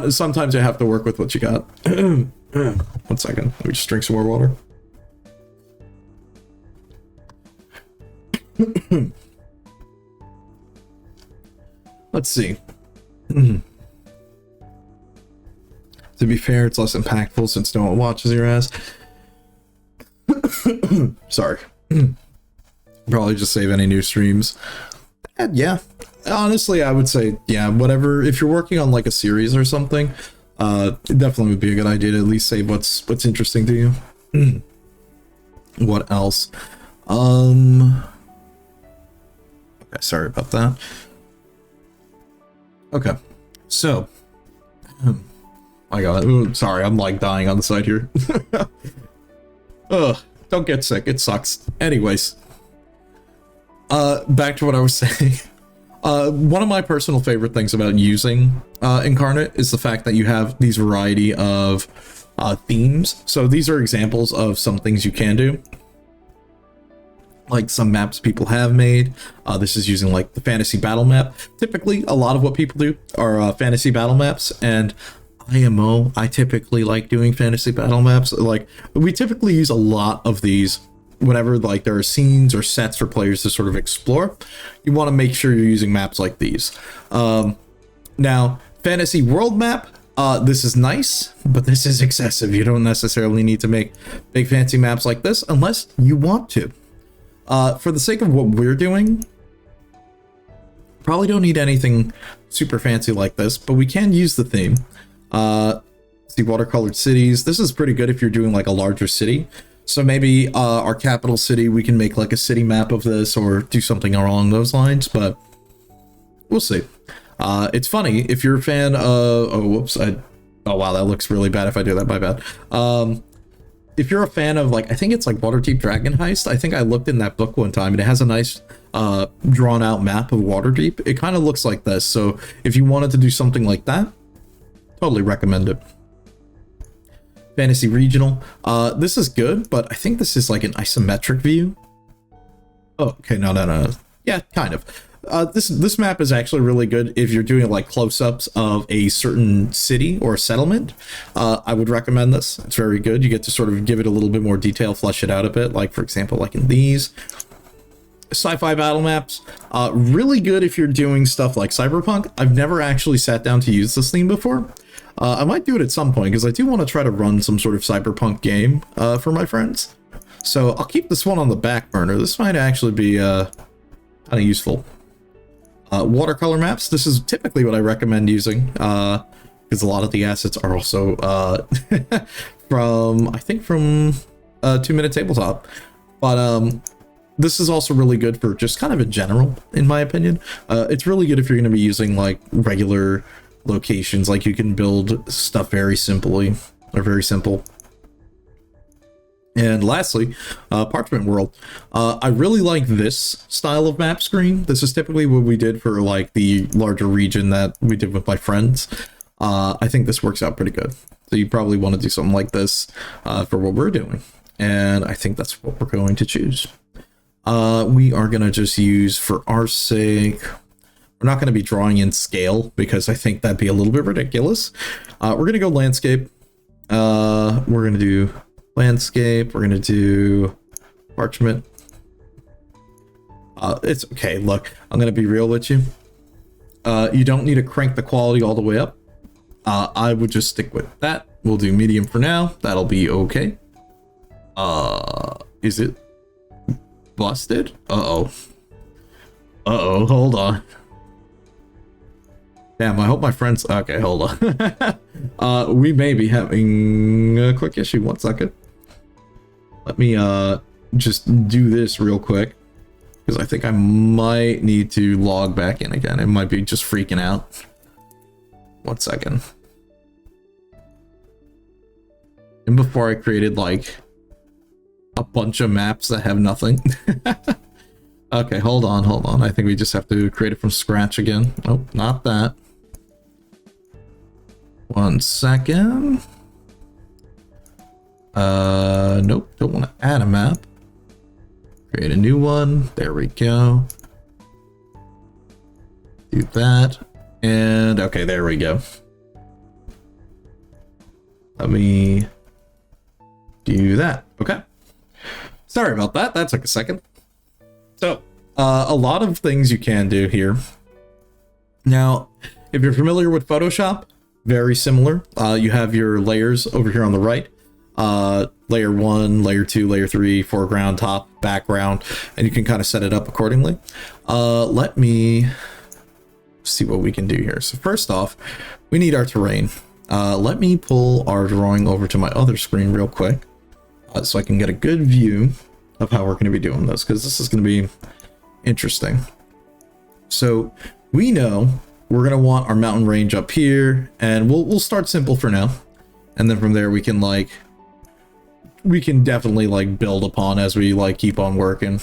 sometimes you have to work with what you got. 1 second, let me just drink some more water. Let's see. To be fair, it's less impactful since no one watches your ass. Sorry. Probably just save any new streams. And yeah, honestly, I would say, yeah, whatever. If you're working on like a series or something, it definitely would be a good idea to at least save what's interesting to you. What else? Okay, sorry about that. Okay, so I got it. Ooh, sorry, I'm like dying on the side here. Ugh, don't get sick. It sucks. Anyways. Back to what I was saying. One of my personal favorite things about using Incarnate is the fact that you have these variety of themes. So these are examples of some things you can do. like some maps people have made. This is using like the fantasy battle map. Typically, a lot of what people do are fantasy battle maps, and IMO, I typically like doing fantasy battle maps. Like, we typically use a lot of these whenever like there are scenes or sets for players to sort of explore. You want to make sure you're using maps like these. Now, fantasy world map, this is nice, but this is excessive. You don't necessarily need to make big fancy maps like this unless you want to. For the sake of what we're doing, probably don't need anything super fancy like this, but we can use the theme. See, watercolored cities. This is pretty good if you're doing like a larger city. So maybe our capital city, we can make like a city map of this or do something along those lines, but we'll see. It's funny if you're a fan of, oh, whoops. Oh, wow, that looks really bad if I do that, my bad. If you're a fan of like, I think it's like Waterdeep Dragon Heist. I think I looked in that book one time and it has a nice drawn out map of Waterdeep. It kind of looks like this. So if you wanted to do something like that, totally recommend it. Fantasy regional. This is good, but I think this is like an isometric view. Oh, okay, no. Yeah, kind of. This map is actually really good if you're doing like close-ups of a certain city or settlement. I would recommend this. It's very good. You get to sort of give it a little bit more detail, flesh it out a bit. Like, for example, like in these sci-fi battle maps. Really good if you're doing stuff like Cyberpunk. I've never actually sat down to use this theme before. I might do it at some point because I do want to try to run some sort of Cyberpunk game for my friends. So I'll keep this one on the back burner. This might actually be kind of useful. Watercolor maps. This is typically what I recommend using because a lot of the assets are also from 2 Minute Tabletop. But this is also really good for just kind of in general, in my opinion. It's really good if you're going to be using like regular locations, like you can build stuff very simply or very simple. And lastly, Parchment World. I really like this style of map screen. This is typically what we did for like the larger region that we did with my friends. I think this works out pretty good. So you probably want to do something like this for what we're doing. And I think that's what we're going to choose. We are going to just use, for our sake, we're not going to be drawing in scale because I think that'd be a little bit ridiculous. We're going to go landscape. We're going to do landscape. We're going to do parchment. It's okay. Look, I'm going to be real with you. You don't need to crank the quality all the way up. I would just stick with that. We'll do medium for now. That'll be okay. Is it busted? Uh-oh. Hold on. Damn, I hope my friends... Okay, hold on. We may be having a quick issue. 1 second. Let me just do this real quick. Because I think I might need to log back in again. It might be just freaking out. 1 second. And before I created like a bunch of maps that have nothing. Okay, hold on. I think we just have to create it from scratch again. Nope, not that. 1 second. Nope, don't want to add a map. Create a new one. There we go. Do that. And okay, there we go. Let me do that. Okay. Sorry about that. That took a second. So, a lot of things you can do here. Now, if you're familiar with Photoshop, very similar. You have your layers over here on the right. Layer 1, layer 2, layer 3, foreground, top, background, and you can kind of set it up accordingly. Let me see what we can do here. So first off, we need our terrain. Let me pull our drawing over to my other screen real quick so I can get a good view of how we're going to be doing this, because this is going to be interesting. So we know we're going to want our mountain range up here, and we'll start simple for now, and then from there we can definitely like build upon as we like keep on working.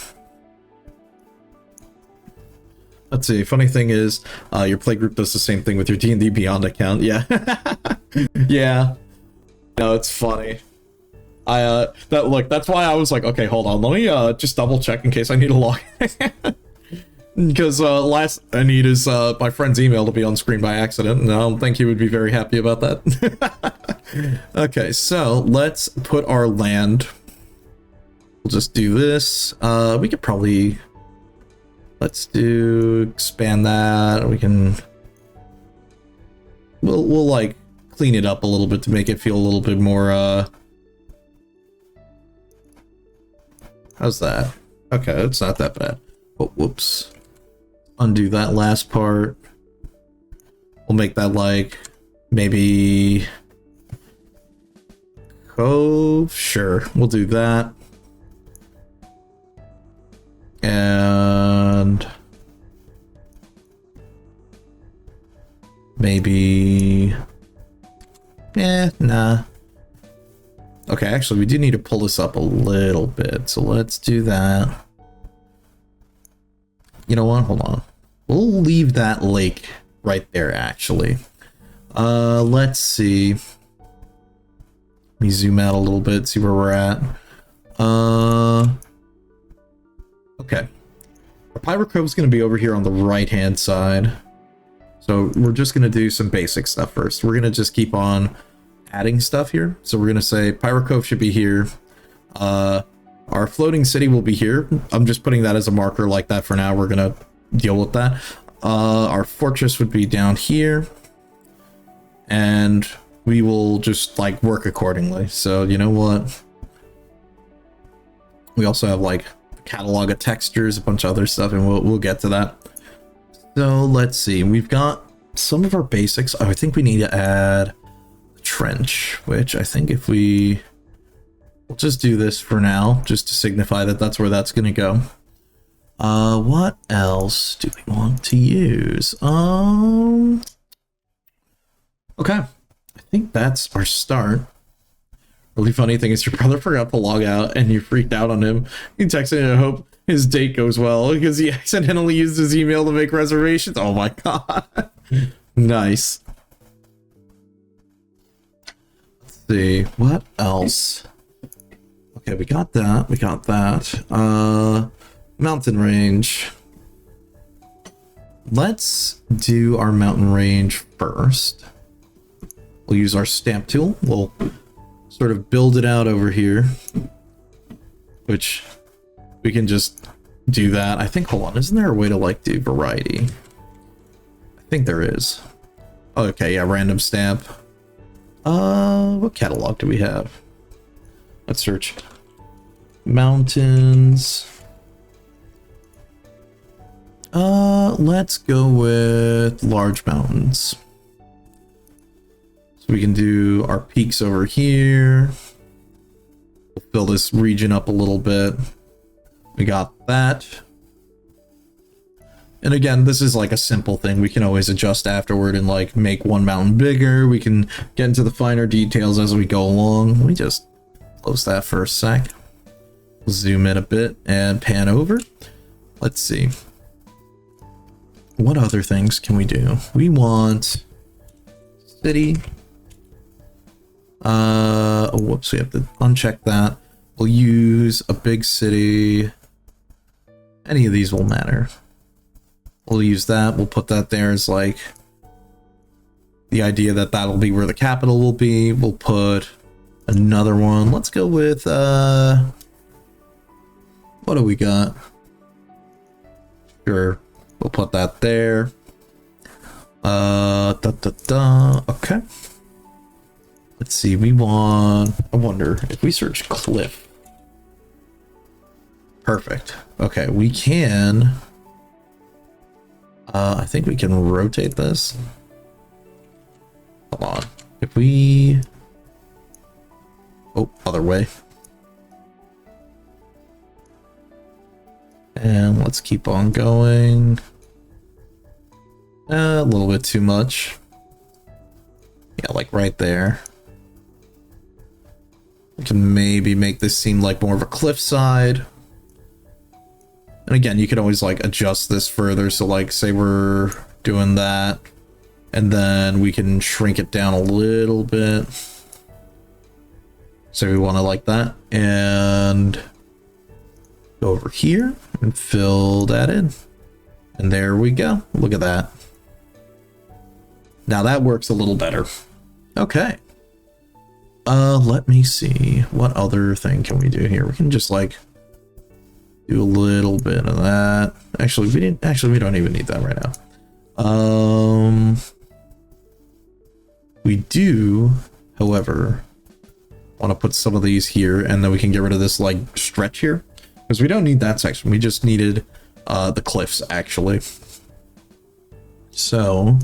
Let's see. Funny thing is, your playgroup does the same thing with your D&D Beyond account. Yeah. Yeah. No, it's funny. That's why I was like, okay, hold on, let me just double check in case I need to log in. Because I need his my friend's email to be on screen by accident, and I don't think he would be very happy about that. Okay, so let's put our land. We'll just do this. We could probably expand that. We can we'll like clean it up a little bit to make it feel a little bit more how's that? Okay, it's not that bad. Oh, whoops. Undo that last part. We'll make that like maybe cove. Sure, we'll do that. And maybe nah. Okay, actually we do need to pull this up a little bit, so let's do that. You know what? Hold on. We'll leave that lake right there, actually. Let's see. Let me zoom out a little bit, see where we're at. Okay. Our Pirate Cove's going to be over here on the right-hand side. So we're just going to do some basic stuff first. We're going to just keep on adding stuff here. So we're going to say Pirate Cove should be here. Our floating city will be here. I'm just putting that as a marker like that for now. We're going to deal with that. Our fortress would be down here. And we will just like work accordingly. So you know what? We also have like a catalog of textures, a bunch of other stuff, and we'll get to that. So let's see. We've got some of our basics. Oh, I think we need to add a trench, which I think if we'll just do this for now, just to signify that that's where that's going to go. What else do we want to use? Okay. I think that's our start. Really funny thing is your brother forgot to log out and you freaked out on him. You texted him, I hope his date goes well because he accidentally used his email to make reservations. Oh my god. Nice. Let's see. What else? Okay, we got that. We got that. Mountain range. Let's do our mountain range first. We'll use our stamp tool. We'll sort of build it out over here, which we can just do that. I think, hold on, isn't there a way to like do variety? I think there is. Okay, yeah, random stamp. What catalog do we have? Let's search. Mountains. Let's go with large mountains. So we can do our peaks over here. We'll fill this region up a little bit. We got that. And again, this is like a simple thing. We can always adjust afterward and like make one mountain bigger. We can get into the finer details as we go along. Let me just close that for a sec. Zoom in a bit and pan over. Let's see. What other things can we do? We want city. Oh, whoops, we have to uncheck that. We'll use a big city. Any of these will matter. We'll use that. We'll put that there as like the idea that that'll be where the capital will be. We'll put another one. Let's go with what do we got? Sure. We'll put that there. Okay. Let's see, we want, I wonder if we search cliff. Perfect. Okay, we can, I think we can rotate this. Hold on. If we, oh, other way. And let's keep on going. A little bit too much. Yeah, like right there. We can maybe make this seem like more of a cliffside. And again, you can always like adjust this further. So like say we're doing that and then we can shrink it down a little bit. So we want to like that, and go over here and fill that in. And there we go. Look at that. Now that works a little better. Okay. Let me see. What other thing can we do here? We can just like do a little bit of that. Actually, we don't even need that right now. We do, however, want to put some of these here, and then we can get rid of this like stretch here, because we don't need that section. We just needed the cliffs actually. So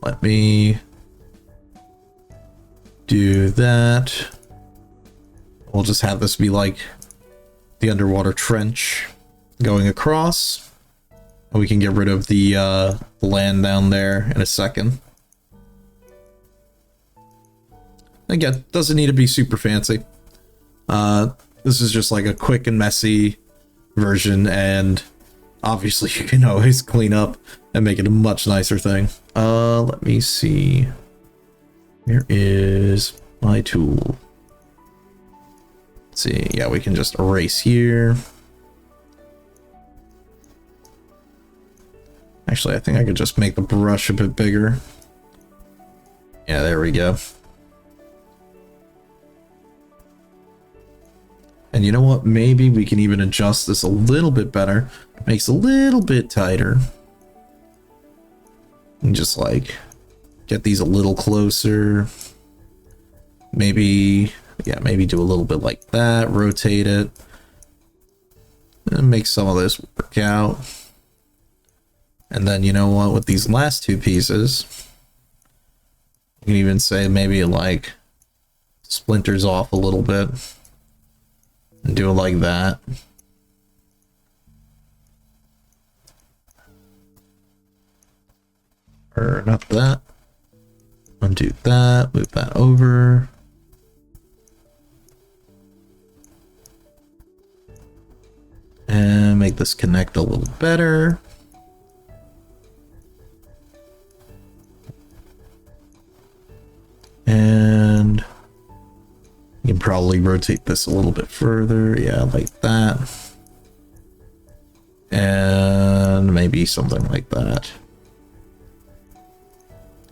let me do that. We'll just have this be like the underwater trench going across, and we can get rid of the land down there in a second. Again, doesn't need to be super fancy. This is just like a quick and messy version, and obviously you can always clean up and make it a much nicer thing. Let me see. Where is my tool? Let's see. Yeah, we can just erase here. Actually, I think I could just make the brush a bit bigger. Yeah, there we go. And you know what? Maybe we can even adjust this a little bit better. Makes a little bit tighter. And just like get these a little closer. Maybe, yeah, maybe do a little bit like that. Rotate it. And make some of this work out. And then you know what? With these last two pieces, you can even say maybe it like splinters off a little bit. And do it like that. Or not that. Undo that. Move that over. And make this connect a little better. And you can probably rotate this a little bit further. Yeah, like that. And maybe something like that.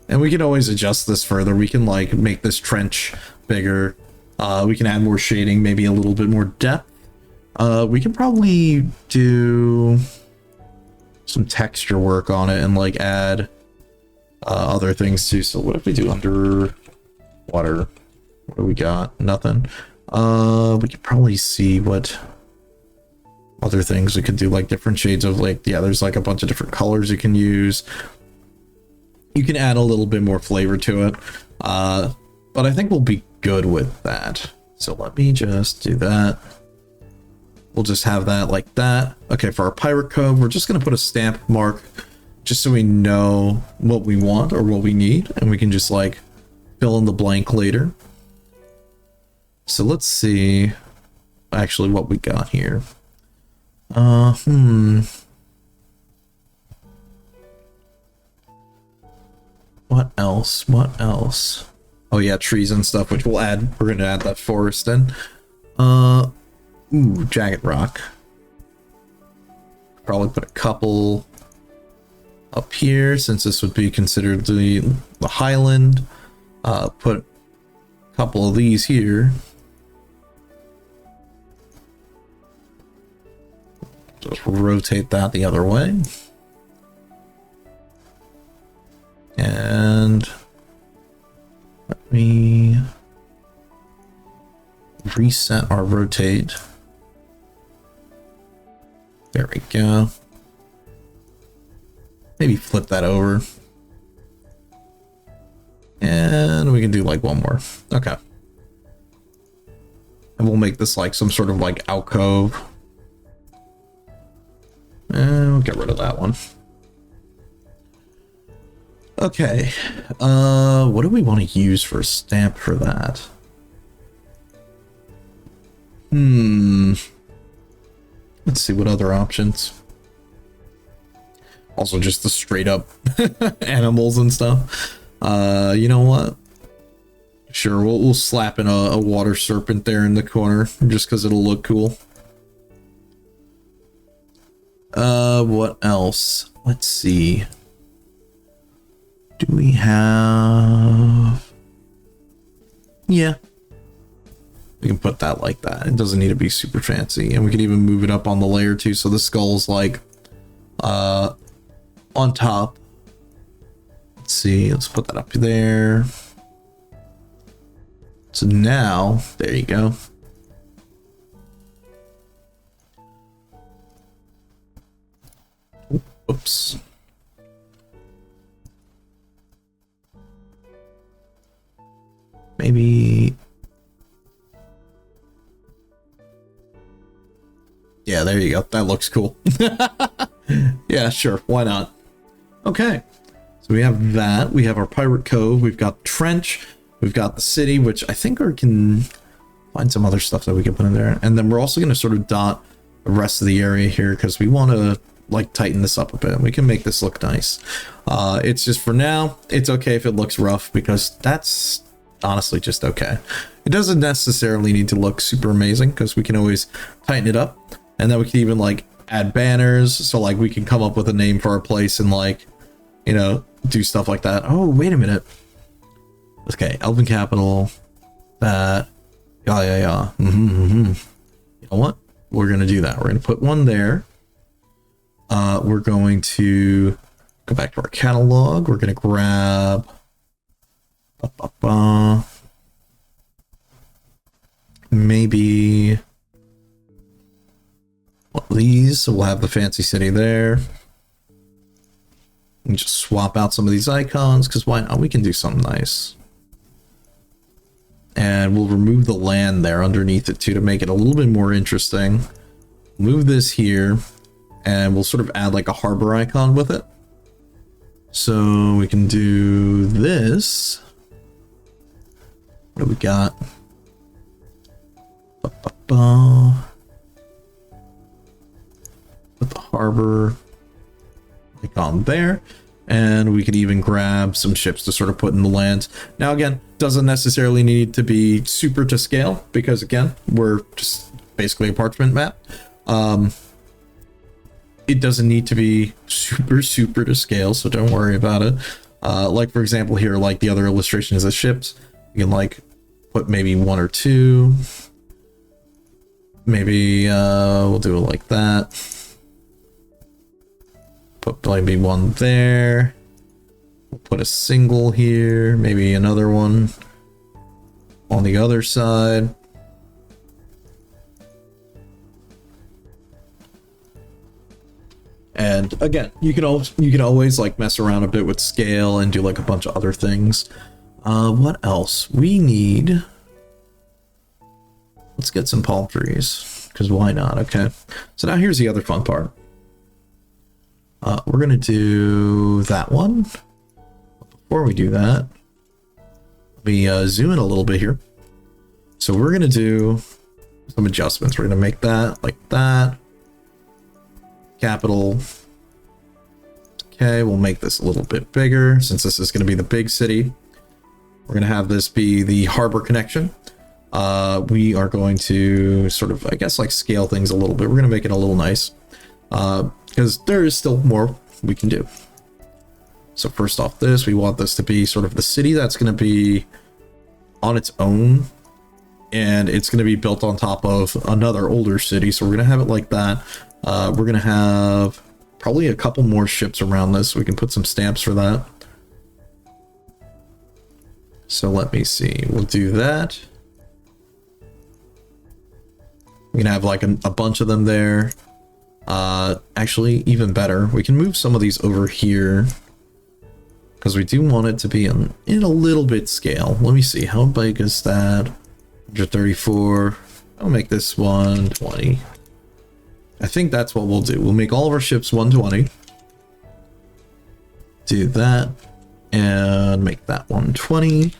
And we can always adjust this further. We can like make this trench bigger. We can add more shading, maybe a little bit more depth. We can probably do some texture work on it and like add other things too. So what if we do underwater? What do we got? Nothing. We could probably see what other things we could do, like different shades of like, yeah, there's like a bunch of different colors you can use. You can add a little bit more flavor to it. But I think we'll be good with that. So let me just do that. We'll just have that like that. Okay, for our pirate code, we're just going to put a stamp mark just so we know what we want or what we need. And we can just like fill in the blank later. So let's see actually what we got here. What else? What else? Oh yeah, trees and stuff, which we'll add. We're gonna add that forest in. Ooh, jagged rock. Probably put a couple up here, since this would be considered the highland. Put a couple of these here. Just rotate that the other way. And let me reset our rotate. There we go. Maybe flip that over. And we can do like one more. Okay. And we'll make this like some sort of like alcove. And we'll get rid of that one. Okay. What do we want to use for a stamp for that? Let's see what other options. Also just the straight up animals and stuff. You know what? Sure, we'll slap in a water serpent there in the corner just because it'll look cool. What else? Let's see. Do we have... Yeah. We can put that like that. It doesn't need to be super fancy. And we can even move it up on the layer too. So the skull's like on top. Let's see. Let's put that up there. So now, there you go. Oops. Maybe... Yeah, there you go. That looks cool. Yeah, sure. Why not? Okay. So we have that. We have our Pirate Cove. We've got Trench. We've got the city, which I think we can find some other stuff that we can put in there. And then we're also going to sort of dot the rest of the area here because we want to like tighten this up a bit. We can make this look nice. It's just for now, it's okay if it looks rough because that's honestly just okay. It doesn't necessarily need to look super amazing because we can always tighten it up. And then we can even like add banners. So like we can come up with a name for our place and like, you know, do stuff like that. Oh, wait a minute. Okay, Elven Capital. That. Yeah. You know what? We're going to do that. We're going to put one there. We're going to go back to our catalog. We're going to grab... maybe... these. So we'll have the fancy city there. And just swap out some of these icons, because why not? We can do something nice. And we'll remove the land there underneath it too to make it a little bit more interesting. Move this here, and we'll sort of add like a harbor icon with it. So we can do this. What do we got? Put the harbor icon there. And we could even grab some ships to sort of put in the land. Now, again, doesn't necessarily need to be super to scale because, again, we're just basically a parchment map. It doesn't need to be super to scale, so don't worry about it. Like, for example, here, like the other illustration is the ships. You can, like, put maybe one or two. Maybe we'll do it like that. Put maybe one there. We'll put a single here. Maybe another one on the other side. And again, you can always like mess around a bit with scale and do like a bunch of other things. What else? We need... Let's get some palm trees, because why not? Okay. So now here's the other fun part. We're going to do that one. Before we do that, let me zoom in a little bit here. So we're going to do some adjustments. We're going to make that like that. Capital. Okay, we'll make this a little bit bigger since this is going to be the big city. We're going to have this be the harbor connection. We are going to sort of, I guess, like scale things a little bit. We're going to make it a little nice. Because there is still more we can do. So first off this, we want this to be sort of the city that's going to be on its own. And it's going to be built on top of another older city. So we're going to have it like that. We're going to have probably a couple more ships around this. We can put some stamps for that. So let me see. We'll do that. We can have like a bunch of them there. Actually, even better, we can move some of these over here because we do want it to be in a little bit scale. Let me see, how big is that? 134. I'll make this 120. I think that's what we'll do. We'll make all of our ships 120. Do that and make that 120.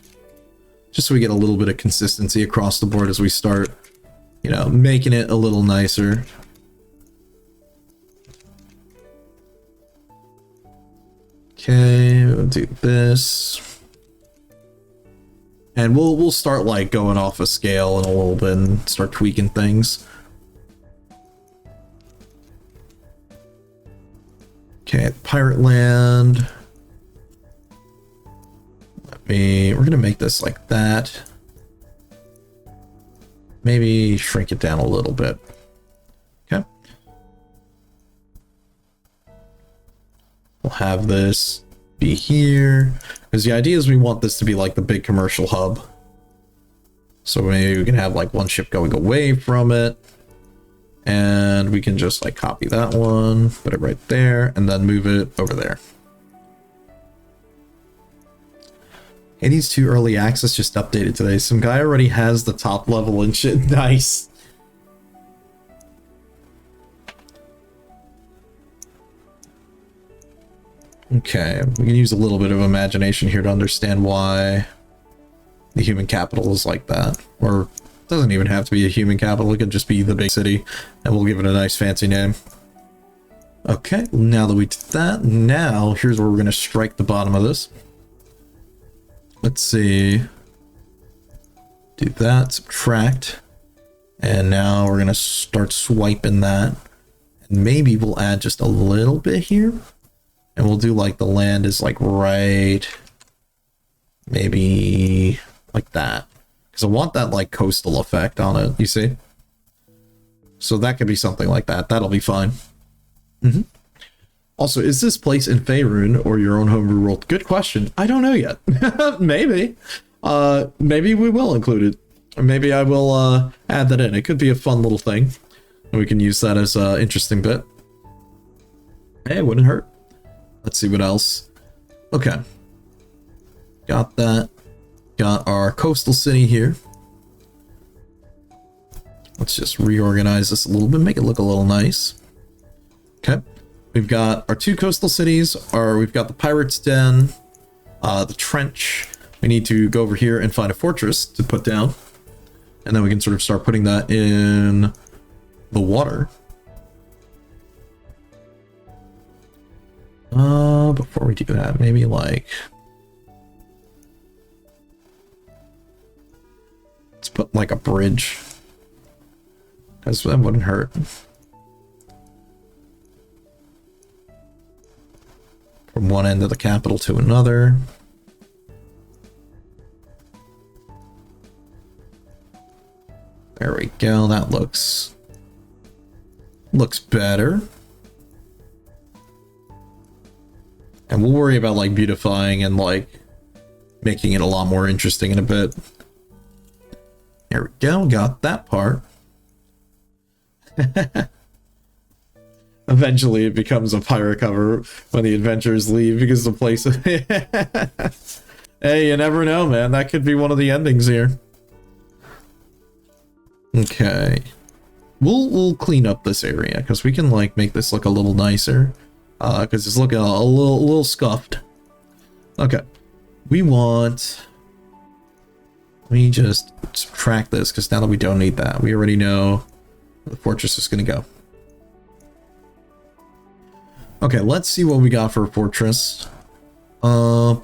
Just so we get a little bit of consistency across the board as we start, you know, making it a little nicer. Okay, we'll do this. And we'll start like going off a scale in a little bit and start tweaking things. Okay, Pirate Land. We're gonna make this like that. Maybe shrink it down a little bit. Okay. We'll have this be here. Because the idea is we want this to be like the big commercial hub. So maybe we can have like one ship going away from it. And we can just like copy that one, put it right there, and then move it over there. Hades 2 early access just updated today. Some guy already has the top level and shit. Nice. Okay, we can use a little bit of imagination here to understand why the human capital is like that. Or it doesn't even have to be a human capital, it could just be the big city, and we'll give it a nice fancy name. Okay, now that we did that, now here's where we're going to strike the bottom of this. Let's see. Do that, subtract. And now we're going to start swiping that. And maybe we'll add just a little bit here. And we'll do like the land is like right. Maybe like that. Because I want that like coastal effect on it, you see? So that could be something like that. That'll be fine. Mm-hmm. Also, is this place in Faerun or your own homebrew world? Good question. I don't know yet. Maybe. Maybe we will include it. Or maybe I will add that in. It could be a fun little thing. We can use that as an interesting bit. Hey, it wouldn't hurt. Let's see what else. Okay. Got that. Got our coastal city here. Let's just reorganize this a little bit, make it look a little nice. Okay. We've got our two coastal cities, we've got the Pirate's Den, the Trench. We need to go over here and find a fortress to put down. And then we can sort of start putting that in the water. Before we do that, maybe like... let's put like a bridge. Because that wouldn't hurt. From one end of the capital to another. There we go, that looks better. And we'll worry about like beautifying and like making it a lot more interesting in a bit. There we go, got that part. Eventually it becomes a pirate cover when the adventurers leave because the place... Hey, you never know, man. That could be one of the endings here. Okay. We'll clean up this area because we can like make this look a little nicer. Because it's looking a little scuffed. Okay. We want... let me just subtract this because now that we don't need that, we already know where the fortress is going to go. Okay, let's see what we got for a fortress. What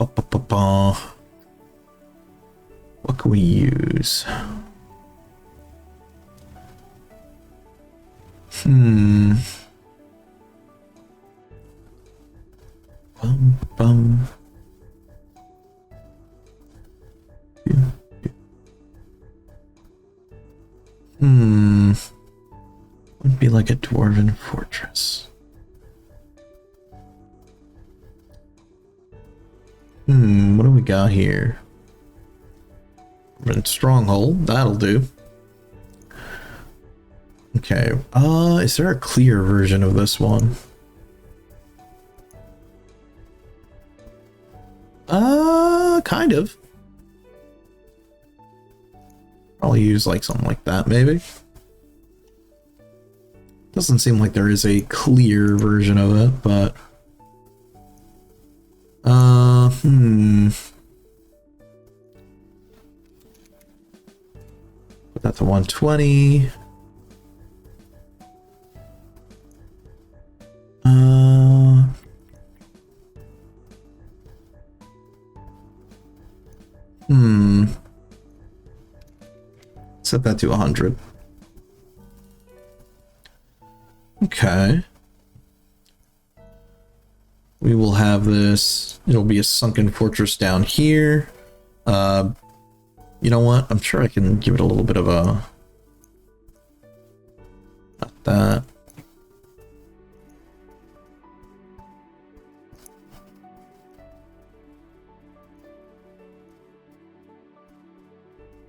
can we use? Bum. Would be like a dwarven fortress. What do we got here? Stronghold, that'll do. Okay, is there a clear version of this one? Kind of. Probably use like something like that, maybe. Doesn't seem like there is a clear version of it, but... Put that to 120. Set that to 100. Okay. We will have this. It'll be a sunken fortress down here. You know what? I'm sure I can give it a little bit of a... Not that.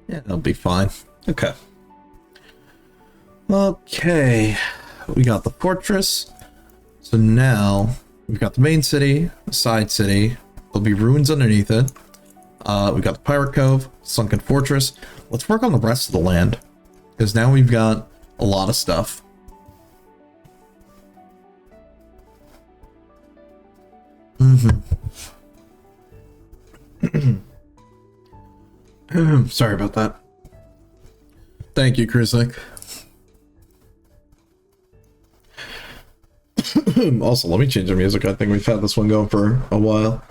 Yeah, that'll be fine. Okay. Okay. We got the fortress. So now we've got the main city, the side city. There'll be ruins underneath it. We got the pirate cove, sunken fortress. Let's work on the rest of the land, because now we've got a lot of stuff. Sorry about that. Thank you, Krisnik. Also, let me change the music. I think we've had this one going for a while.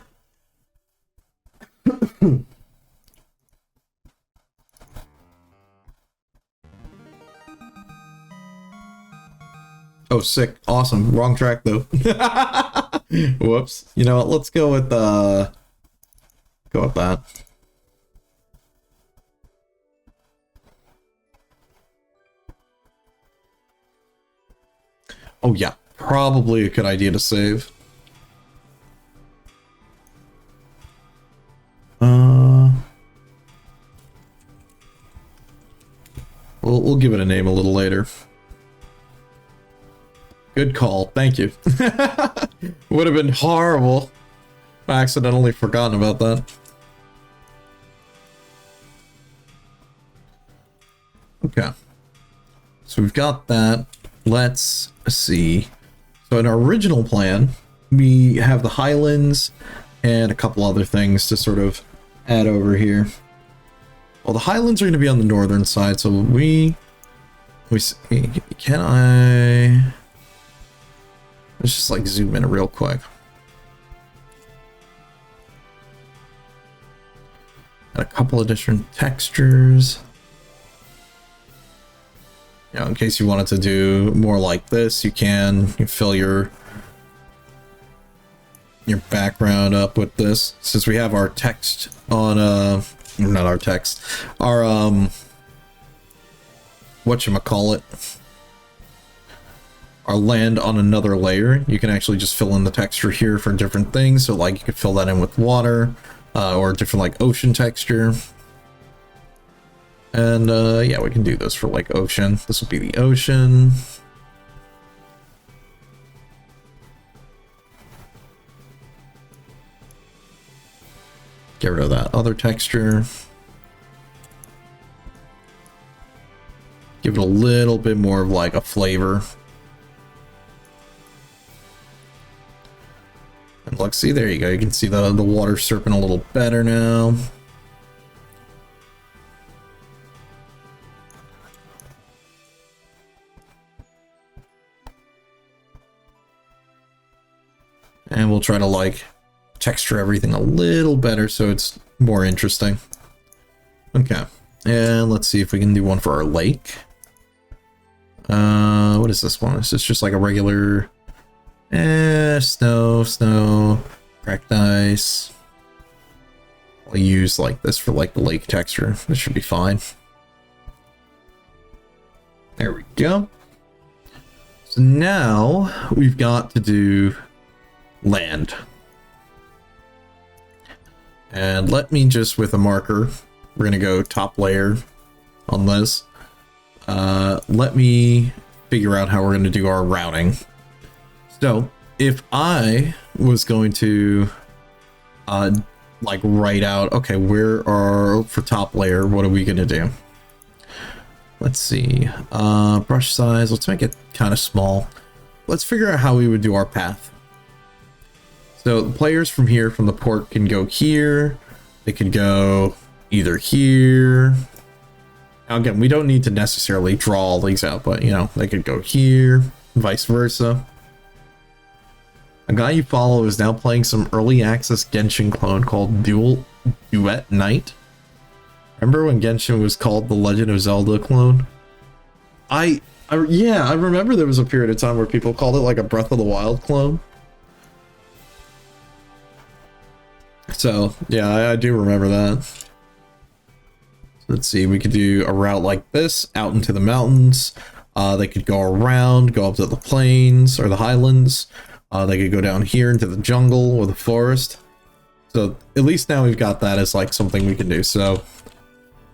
Oh, sick. Awesome. Wrong track, though. Whoops. You know what? Let's go with that. Oh, yeah. Probably a good idea to save. We'll give it a name a little later. Good call. Thank you. Would have been horrible. I accidentally forgotten about that. Okay. So we've got that. Let's see. So in our original plan, we have the Highlands and a couple other things to sort of add over here. Well, the Highlands are going to be on the northern side, so we see, can I... Let's just like zoom in real quick. Got a couple of different textures. You know, in case you wanted to do more like this, you can. You fill your background up with this. Since we have our text on not our text, our whatchamacallit, our land on another layer, you can actually just fill in the texture here for different things. So like you could fill that in with water, or a different like ocean texture. And yeah, we can do this for like ocean. This will be the ocean. Get rid of that other texture. Give it a little bit more of like a flavor. And look, see, there you go. You can see the water surfing a little better now. And we'll try to like texture everything a little better so it's more interesting. Okay, and let's see if we can do one for our lake. What is this one? Is this just like a regular snow, cracked ice? I'll use like this for like the lake texture. This should be fine. There we go. So now we've got to do land. And let me just, with a marker, we're gonna go top layer on this. Let me figure out how we're gonna do our routing. So if I was going to like write out, okay, where are, for top layer, what are we gonna do? Let's see, brush size, let's make it kind of small. Let's figure out how we would do our path. So the players from here, from the port, can go here. They could go either here. Now again, we don't need to necessarily draw all these out, but you know, they could go here, vice versa. A guy you follow is now playing some early access Genshin clone called Duet Knight. Remember when Genshin was called the Legend of Zelda clone? Yeah, I remember there was a period of time where people called it like a Breath of the Wild clone. So, yeah, I do remember that. Let's see, we could do a route like this, out into the mountains. They could go around, go up to the plains or the highlands. They could go down here into the jungle or the forest. So at least now we've got that as like something we can do. So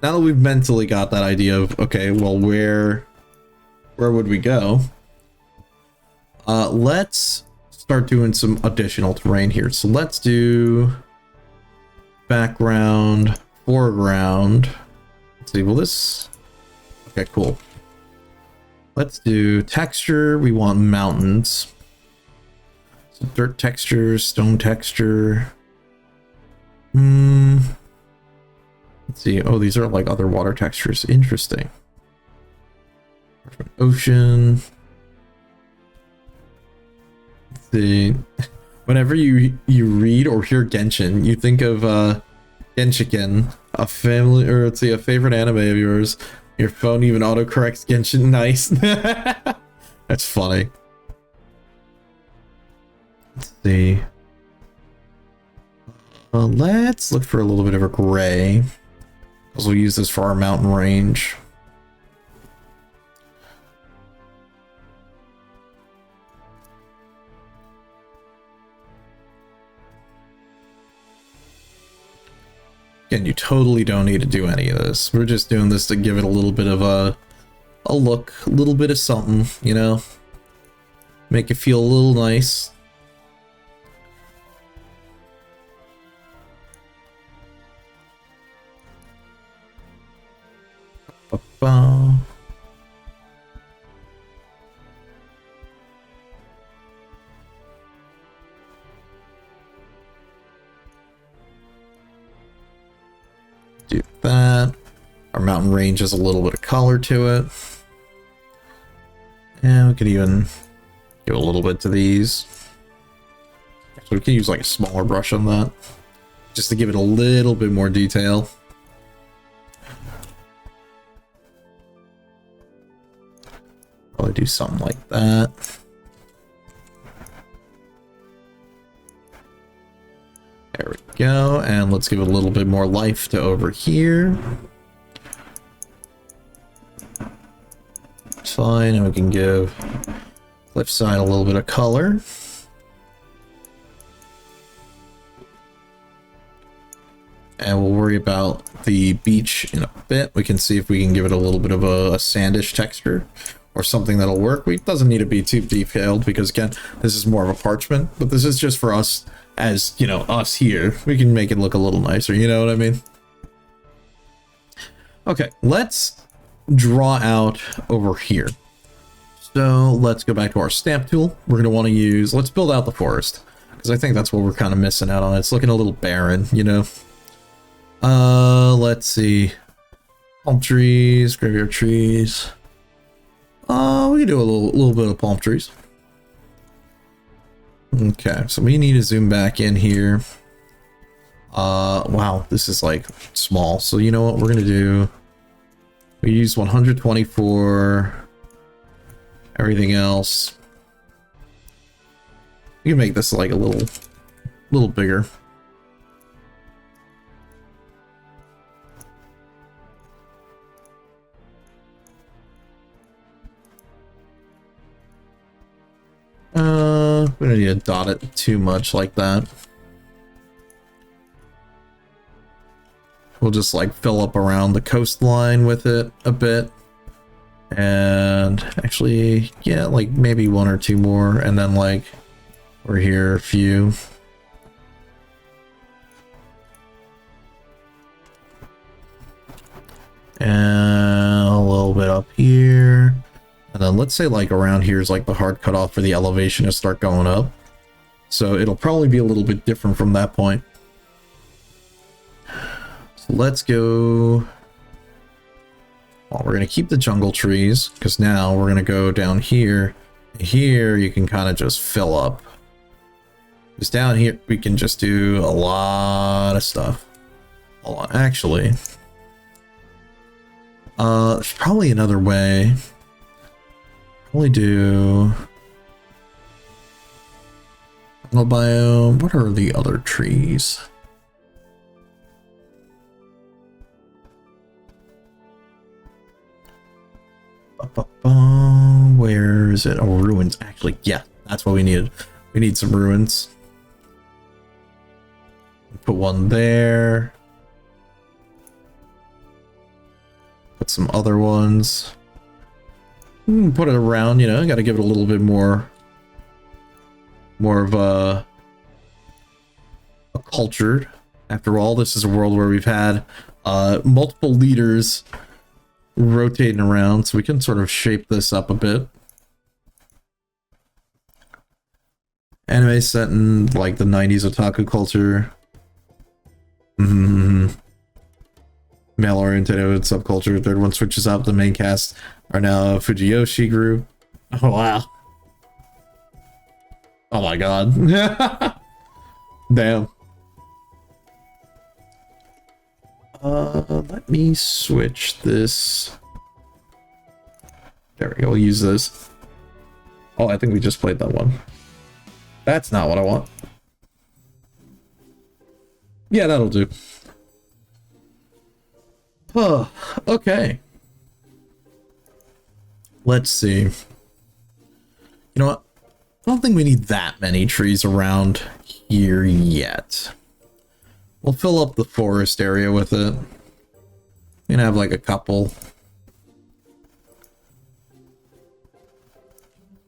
now that we've mentally got that idea of, okay, well, where would we go? Let's start doing some additional terrain here. So let's do background, foreground. Let's see, will this... Okay, cool. Let's do texture. We want mountains. So dirt texture, stone texture. Let's see. Oh, these are like other water textures. Interesting. Ocean. Let's see. Whenever you read or hear Genshin, you think of Genshiken, a family, or let's see, a favorite anime of yours. Your phone even autocorrects Genshin. Nice. That's funny. Let's see. Let's look for a little bit of a gray, because we'll use this for our mountain range. Again, you totally don't need to do any of this. We're just doing this to give it a little bit of a look, a little bit of something, you know? Make it feel a little nice. Ba-ba. Do that. Our mountain range has a little bit of color to it. And we could even give a little bit to these. So we can use like a smaller brush on that, just to give it a little bit more detail. Probably do something like that. There we go, and let's give it a little bit more life to over here. It's fine, and we can give cliffside a little bit of color. And we'll worry about the beach in a bit. We can see if we can give it a little bit of a sandish texture or something that'll work. It doesn't need to be too detailed because, again, this is more of a parchment, but this is just for us as, you know, us here. We can make it look a little nicer, you know what I mean? Okay, let's draw out over here. So let's go back to our stamp tool. We're going to want to use, let's build out the forest, because I think that's what we're kind of missing out on. It's looking a little barren, you know? Let's see. Palm trees, graveyard trees. We can do a little bit of palm trees. Okay, so we need to zoom back in here. Wow, this is like small. So you know what we're gonna do? We use 120 for everything else. We can make this like a little bigger. We don't need to dot it too much like that. We'll just like fill up around the coastline with it a bit. And actually, yeah, like maybe one or two more, and then like we're here a few. And a little bit up here. And then let's say like around here is like the hard cutoff for the elevation to start going up. So it'll probably be a little bit different from that point. So let's go. Well, we're going to keep the jungle trees because now we're going to go down here. Here you can kind of just fill up. Because down here we can just do a lot of stuff. Hold on, actually. There's probably another way. Probably do... Jungle biome. What are the other trees? Where is it? Oh, ruins. Actually, yeah, that's what we needed. We need some ruins. Put one there. Put some other ones. Put it around, you know, gotta give it a little bit more of a cultured. After all, this is a world where we've had multiple leaders rotating around, so we can sort of shape this up a bit. Anime set in like the 90s otaku culture. Male-oriented subculture. Third one switches up. The main cast are now Fujiyoshi group. Oh wow. Oh my god. Damn. Let me switch this. There we go, we'll use this. Oh, I think we just played that one. That's not what I want. Yeah, that'll do. Oh, okay. Let's see. You know what? I don't think we need that many trees around here yet. We'll fill up the forest area with it. We can have like a couple.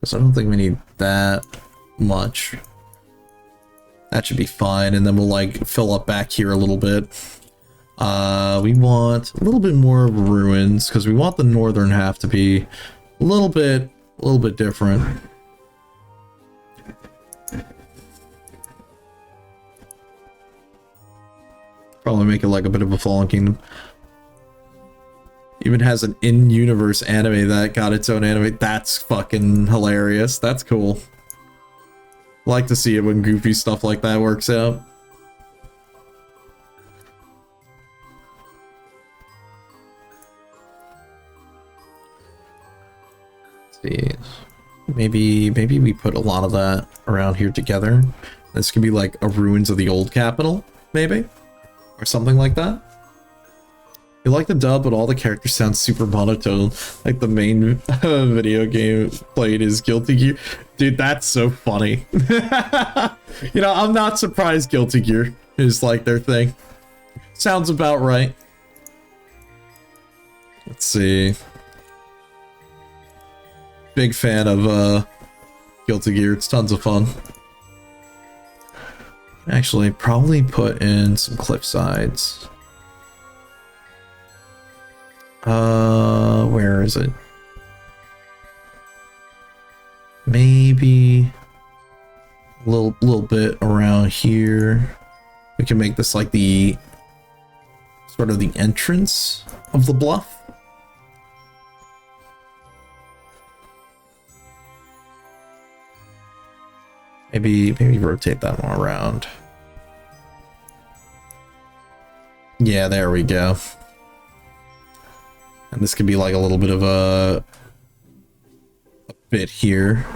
Because I don't think we need that much. That should be fine, and then we'll like fill up back here a little bit. We want a little bit more ruins because we want the northern half to be a little bit different. Probably make it like a bit of a Fallen Kingdom. Even has an in-universe anime that got its own anime. That's fucking hilarious. That's cool. Like to see it when goofy stuff like that works out. Let's see. Maybe we put a lot of that around here together. This could be like a ruins of the old capital, maybe? Or something like that. You like the dub, but all the characters sound super monotone. Like the main video game played is Guilty Gear. Dude, that's so funny. You know, I'm not surprised Guilty Gear is like their thing. Sounds about right. Let's see. Big fan of Guilty Gear. It's tons of fun. Actually, probably put in some cliff sides. Where is it? Maybe a little bit around here. We can make this like the sort of the entrance of the bluff. Maybe rotate that one around. Yeah, there we go. And this could be like a little bit of a bit here.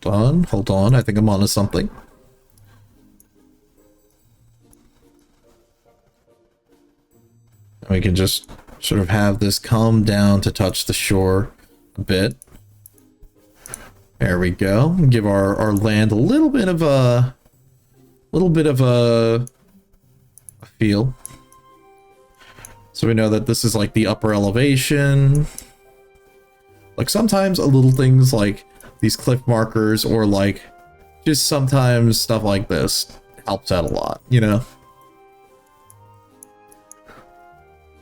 Hold on. I think I'm onto something. And we can just sort of have this come down to touch the shore a bit. There we go. Give our land a little bit of a feel. So we know that this is like the upper elevation. Like sometimes a little things like these cliff markers or like just sometimes stuff like this helps out a lot, you know?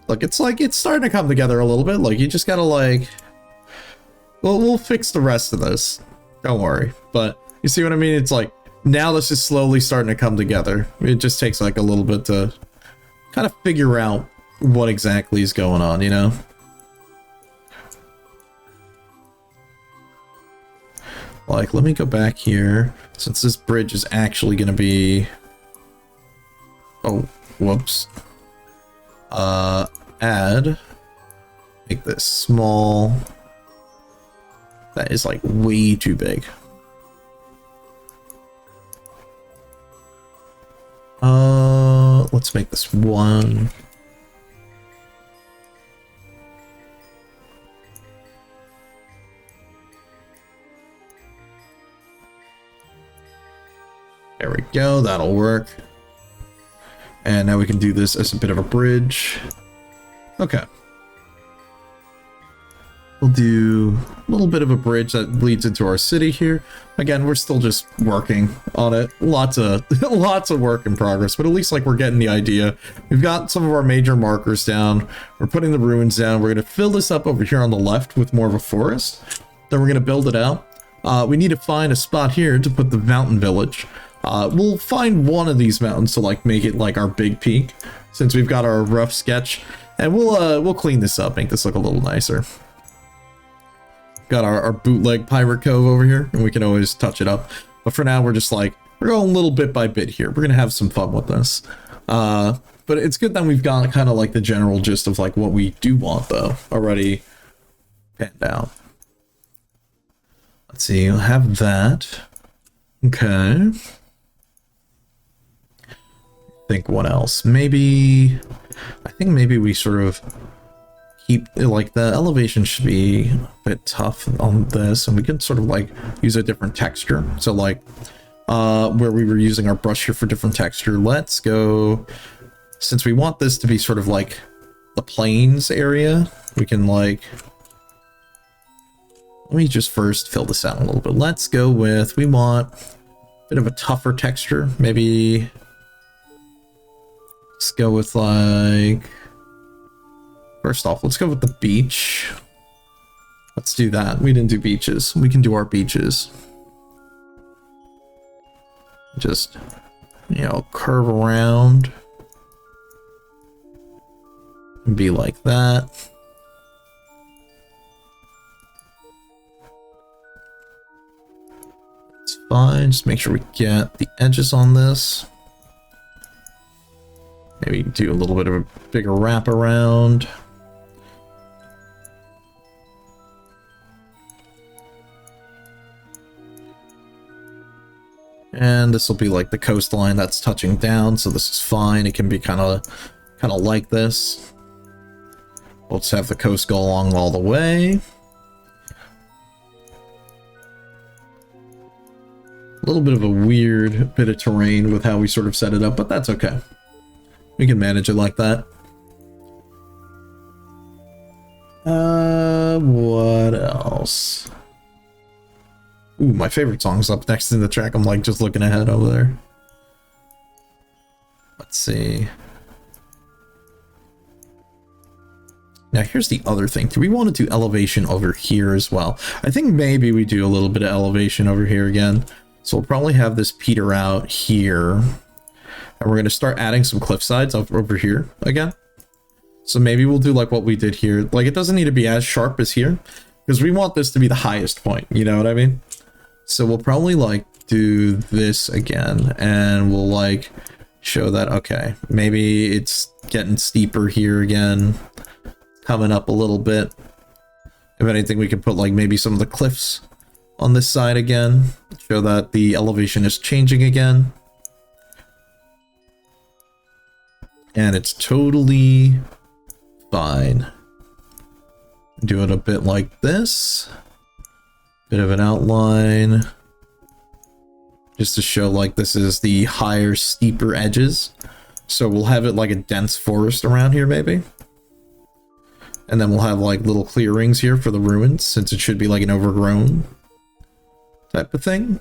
Like it's starting to come together a little bit. Like you just gotta like, well, we'll fix the rest of this. Don't worry. But you see what I mean? It's like now this is slowly starting to come together. It just takes like a little bit to kind of figure out what exactly is going on, you know? Like, let me go back here, since this bridge is actually gonna be... Oh, whoops. Add, make this small. That is like way too big. Let's make this 1. There we go, that'll work. And now we can do this as a bit of a bridge. Okay. We'll do a little bit of a bridge that leads into our city here. Again, we're still just working on it. Lots of work in progress, but at least like we're getting the idea. We've got some of our major markers down. We're putting the ruins down. We're going to fill this up over here on the left with more of a forest. Then we're going to build it out. We need to find a spot here to put the mountain village. We'll find one of these mountains to like make it like our big peak, since we've got our rough sketch, and we'll clean this up, make this look a little nicer. Got our bootleg pirate cove over here, and we can always touch it up. But for now, we're just like, we're going a little bit by bit here. We're gonna have some fun with this. But it's good that we've got kind of like the general gist of like what we do want though already panned out. Let's see, I'll have that. Okay. Think what else? Maybe, I think maybe we sort of keep like the elevation should be a bit tough on this, and we can sort of like use a different texture. So like where we were using our brush here for different texture, let's go, since we want this to be sort of like the plains area, we can like, let me just first fill this out a little bit. Let's go with, we want a bit of a tougher texture. Maybe let's go with like, first off, let's go with the beach. Let's do that. We didn't do beaches. We can do our beaches. Just, you know, curve around and be like that. It's fine. Just make sure we get the edges on this. Maybe do a little bit of a bigger wrap around. And this will be like the coastline that's touching down, so this is fine. It can be kind of like this. We'll just have the coast go along all the way. A little bit of a weird bit of terrain with how we sort of set it up, but that's okay. We can manage it like that. What else? Ooh, my favorite song's up next in the track. I'm like just looking ahead over there. Let's see. Now here's the other thing. Do we want to do elevation over here as well? I think maybe we do a little bit of elevation over here again. So we'll probably have this peter out here. And we're going to start adding some cliff sides over here again. So maybe we'll do like what we did here. Like it doesn't need to be as sharp as here, because we want this to be the highest point. You know what I mean? So we'll probably like do this again, and we'll like show that, okay, maybe it's getting steeper here again, coming up a little bit. If anything, we can put like maybe some of the cliffs on this side again, show that the elevation is changing again. And it's totally fine. Do it a bit like this. Bit of an outline. Just to show like this is the higher, steeper edges. So we'll have it like a dense forest around here maybe. And then we'll have like little clearings here for the ruins, since it should be like an overgrown type of thing.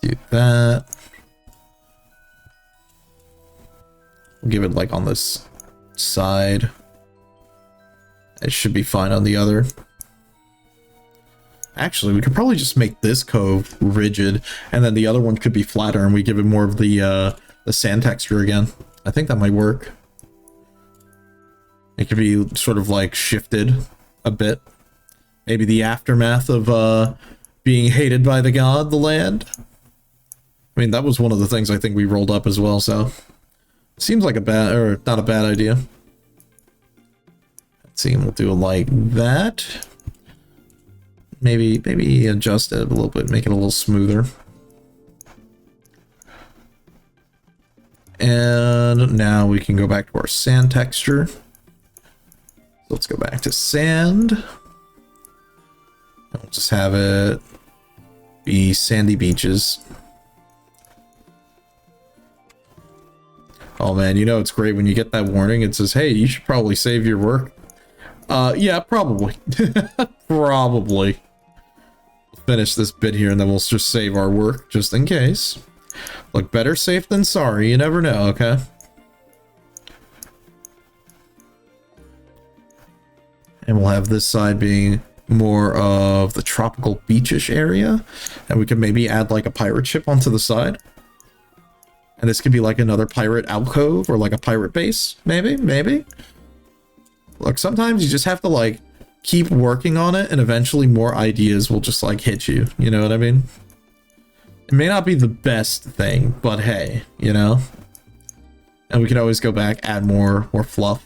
Do that. We'll give it like on this side. It should be fine on the other. Actually, we could probably just make this cove rigid, and then the other one could be flatter, and we give it more of the sand texture again. I think that might work. It could be sort of like shifted a bit. Maybe the aftermath of being hated by the god, the land. I mean, that was one of the things I think we rolled up as well, so Seems like a bad, or not a bad idea. Let's see, we'll do it like that. Maybe adjust it a little bit, make it a little smoother. And now we can go back to our sand texture. So let's go back to sand. We'll just have it be sandy beaches. Oh man, you know it's great when you get that warning. It says, hey, you should probably save your work. Yeah, probably. Probably. Finish this bit here and then we'll just save our work just in case. Look, better safe than sorry, you never know, okay? And we'll have this side being more of the tropical beachish area. And we could maybe add like a pirate ship onto the side. And this could be like another pirate alcove or like a pirate base, maybe. Look, sometimes you just have to like keep working on it and eventually more ideas will just like hit you. You know what I mean? It may not be the best thing, but hey, you know? And we can always go back, add more fluff.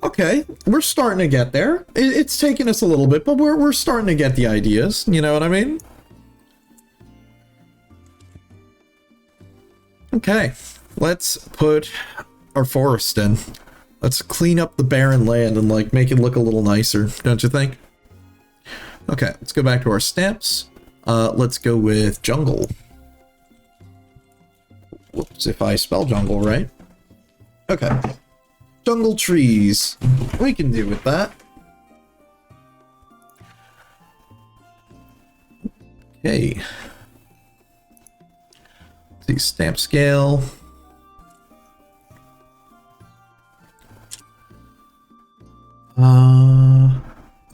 Okay, we're starting to get there. It's taking us a little bit, but we're starting to get the ideas. You know what I mean? Okay, let's put our forest in. Let's clean up the barren land and like make it look a little nicer, don't you think? Okay, let's go back to our stamps. Let's go with jungle. Whoops, if I spell jungle right. Okay. Jungle trees. We can do with that. Okay. Let's see, stamp scale.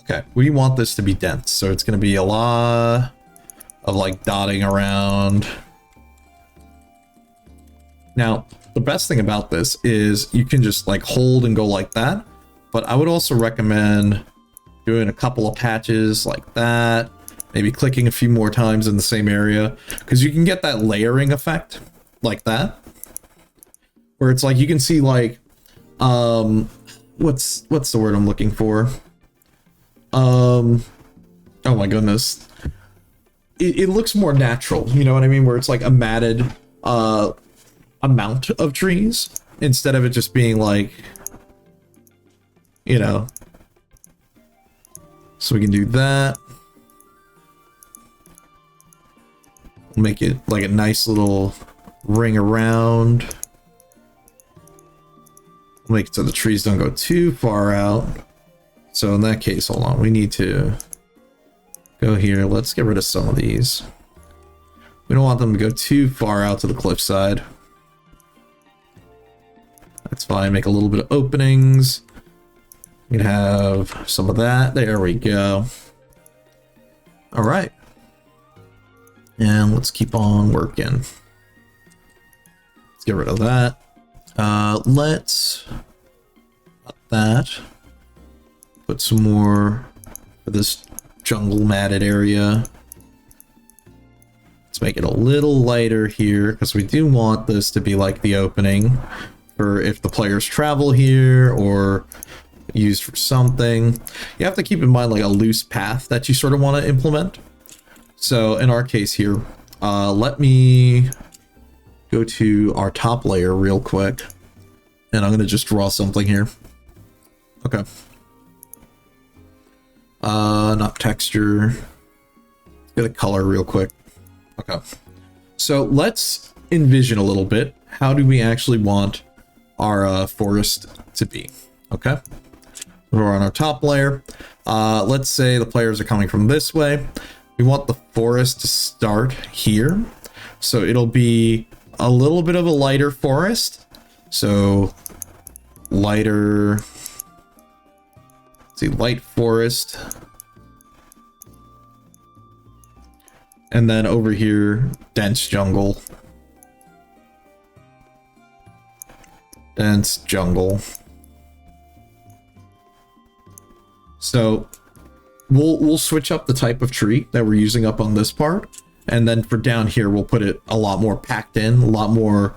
Okay, we want this to be dense, so it's going to be a lot of like dotting around. Now, the best thing about this is you can just like hold and go like that, but I would also recommend doing a couple of patches like that, maybe clicking a few more times in the same area, because you can get that layering effect like that, where it's like you can see like, what's the word I'm looking for? Oh my goodness. It looks more natural, you know what I mean? Where it's like a matted amount of trees instead of it just being like, you know. So we can do that. Make it like a nice little ring around. Make it so the trees don't go too far out. So in that case, hold on, we need to go here. Let's get rid of some of these. We don't want them to go too far out to the cliffside. That's fine. Make a little bit of openings. We can have some of that. There we go. All right. And let's keep on working. Let's get rid of that. Let's put that. Put some more for this jungle matted area. Let's make it a little lighter here because we do want this to be like the opening for if the players travel here or used for something. You have to keep in mind like a loose path that you sort of want to implement. So in our case here, let me go to our top layer real quick, and I'm going to just draw something here. Okay. Not texture. Let's get a color real quick. Okay. So let's envision a little bit. How do we actually want our forest to be? Okay. We're on our top layer. Let's say the players are coming from this way. We want the forest to start here. So it'll be a little bit of a lighter forest. So lighter, let's see, light forest. And then over here, dense jungle. Dense jungle. So we'll switch up the type of tree that we're using up on this part, And then for down here, we'll put it a lot more packed in, a lot more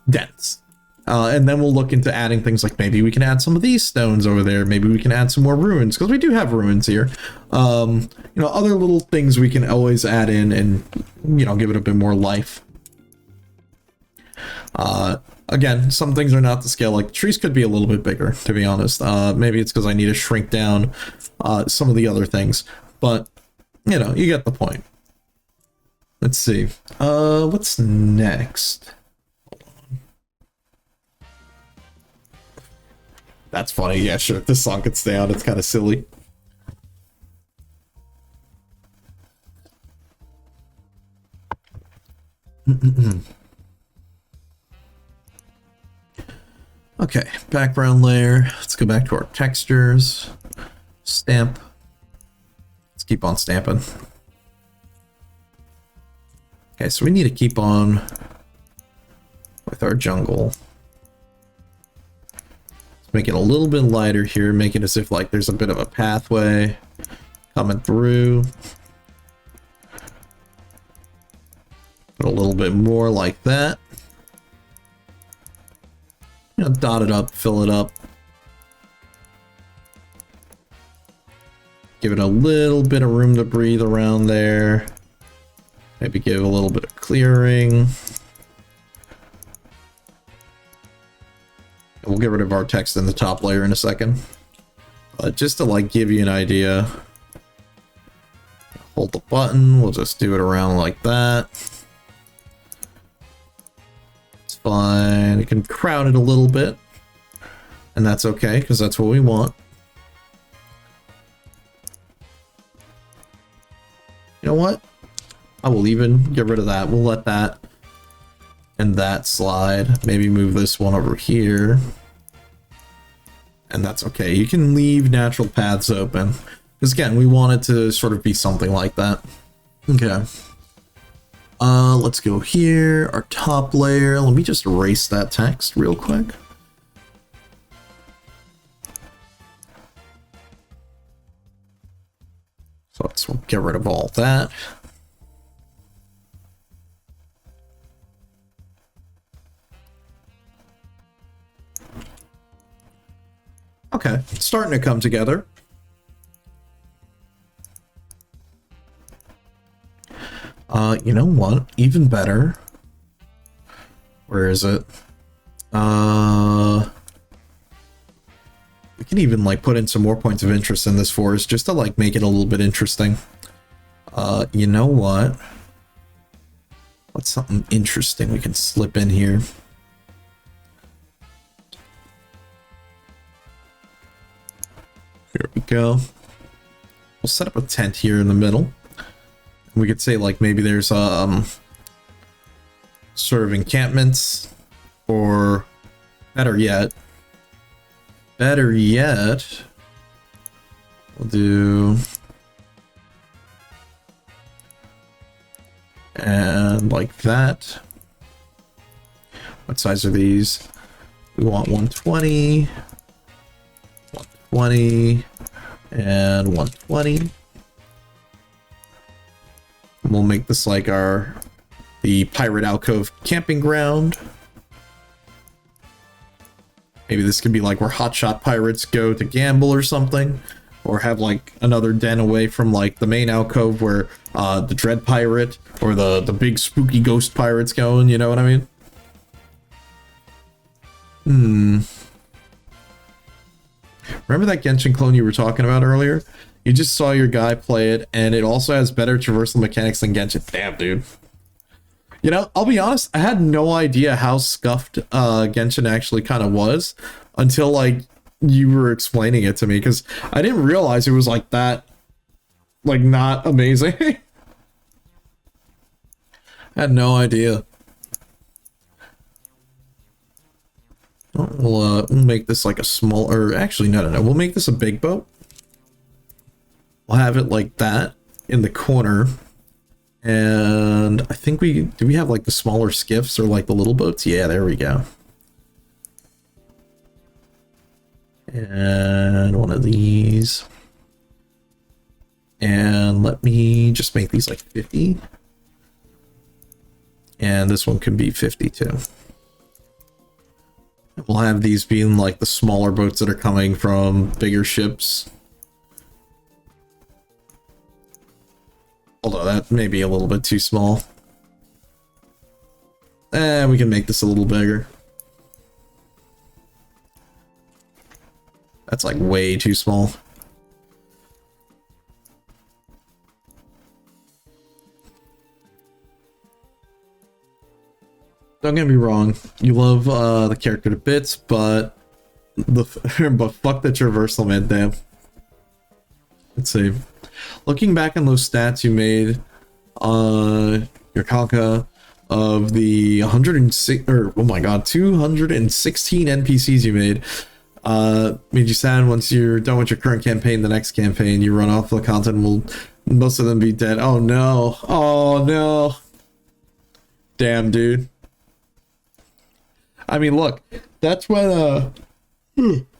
dense. And then we'll look into adding things like maybe we can add some of these stones over there. Maybe we can add some more ruins, because we do have ruins here. You know, other little things we can always add in and, you know, give it a bit more life. Again, some things are not to scale. Like the trees could be a little bit bigger, to be honest. Maybe it's because I need to shrink down some of the other things. But, you know, you get the point. Let's see. What's next? That's funny. Yeah, sure. This song could stay on. It's kind of silly. Okay, background layer. Let's go back to our textures. Stamp. Let's keep on stamping. Okay, so we need to keep on with our jungle. Let's make it a little bit lighter here, make it as if like there's a bit of a pathway coming through. Put a little bit more like that. You know, dot it up, fill it up. Give it a little bit of room to breathe around there. Maybe give a little bit of clearing. We'll get rid of our text in the top layer in a second. Just to like give you an idea. Hold the button, we'll just do it around like that. It's fine, you can crowd it a little bit. And that's okay, because that's what we want. You know what? I will even get rid of that. We'll let that and that slide. Maybe move this one over here. And that's okay. You can leave natural paths open. Because again, we want it to sort of be something like that. Okay. Let's go here. Our top layer. Let me just erase that text real quick. So let's get rid of all that. Okay, it's starting to come together. You know what? Even better. Where is it? We can even like put in some more points of interest in this forest just to like make it a little bit interesting. You know what? What's something interesting we can slip in here? Here we go. We'll set up a tent here in the middle. We could say like maybe there's sort of encampments, or better yet, we'll do and like that. What size are these? We want 120, 120, and 120. We'll make this like the pirate alcove camping ground. Maybe this could be like where hotshot pirates go to gamble or something, or have like another den away from like the main alcove where the dread pirate or the big spooky ghost pirates go, and you know what I mean? Remember that Genshin clone you were talking about earlier? You just saw your guy play it, and it also has better traversal mechanics than Genshin. Damn, dude. You know, I'll be honest, I had no idea how scuffed Genshin actually kind of was until, like, you were explaining it to me, because I didn't realize it was, like, that, like, not amazing. I had no idea. We'll make this, like, a small, or actually, no. We'll make this a big boat. We'll have it like that in the corner. And I think do we have like the smaller skiffs or like the little boats? Yeah, there we go. And one of these. And let me just make these like 50. And this one can be 52. We'll have these being like the smaller boats that are coming from bigger ships. Although that may be a little bit too small. We can make this a little bigger. That's like way too small. Don't get me wrong, you love the character to bits, but but fuck the traversal, man, damn. Let's see. Looking back on those stats you made on your Kanka of the 106 or oh my god, 216 NPCs you made, made you sad once you're done with your current campaign, the next campaign you run off the content will most of them be dead. Oh no. Oh no. Damn, dude. I mean, look, that's when,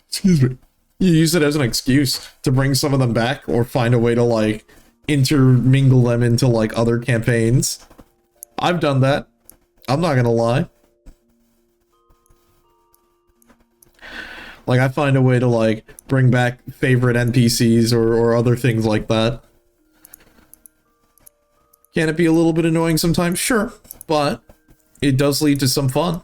excuse me, you use it as an excuse to bring some of them back or find a way to, like, intermingle them into, like, other campaigns. I've done that. I'm not gonna lie. Like, I find a way to, like, bring back favorite NPCs or other things like that. Can it be a little bit annoying sometimes? Sure, but it does lead to some fun.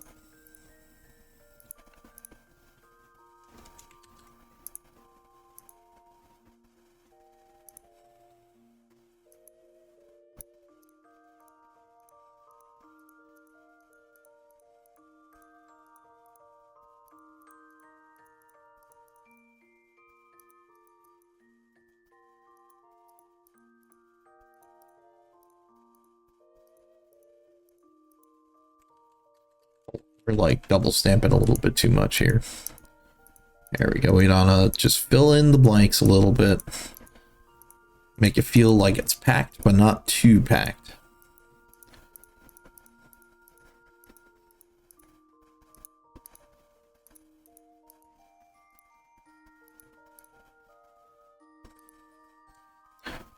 We're like double stamping a little bit too much here. There we go. Wait on just fill in the blanks a little bit. Make it feel like it's packed, but not too packed.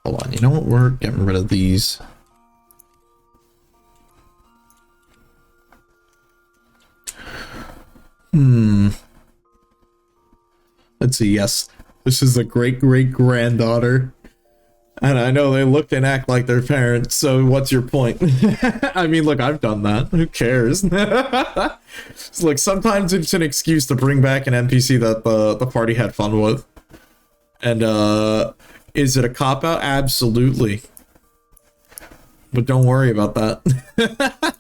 Hold on, you know what? We're getting rid of these. Let's see, yes. This is a great-great-granddaughter. And I know they look and act like their parents, so what's your point? I mean, look, I've done that. Who cares? Look, sometimes it's an excuse to bring back an NPC that the party had fun with. And, is it a cop-out? Absolutely. But don't worry about that.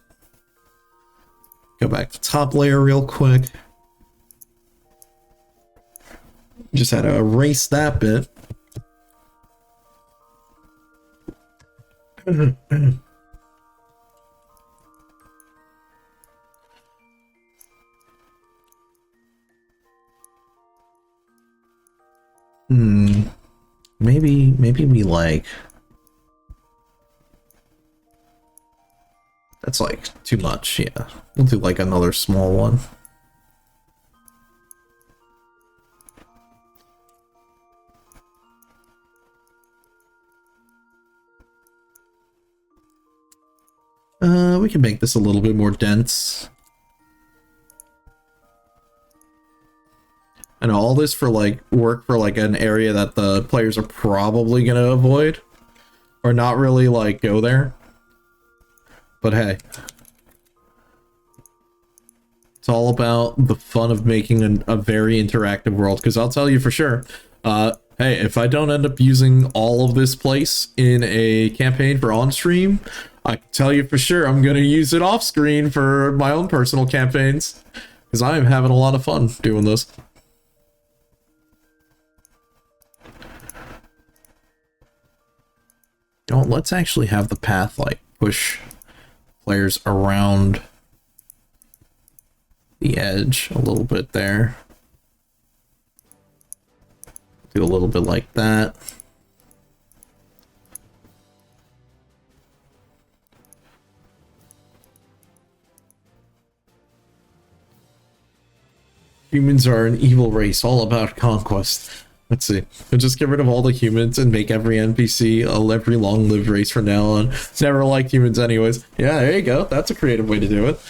Go back to top layer real quick. Just had to erase that bit. Maybe we like... That's like too much, yeah. We'll do like another small one. We can make this a little bit more dense. And all this for like work for like an area that the players are probably gonna avoid or not really like go there. But hey, it's all about the fun of making a very interactive world. Because I'll tell you for sure, hey, if I don't end up using all of this place in a campaign for on stream, I can tell you for sure I'm going to use it off screen for my own personal campaigns. Because I am having a lot of fun doing this. You know what, let's actually have the path like push players around the edge a little bit there. Do a little bit like that. Humans are an evil race, all about conquest. Let's see. We'll just get rid of all the humans and make every NPC every long-lived race from now on. Never liked humans anyways. Yeah, there you go. That's a creative way to do it.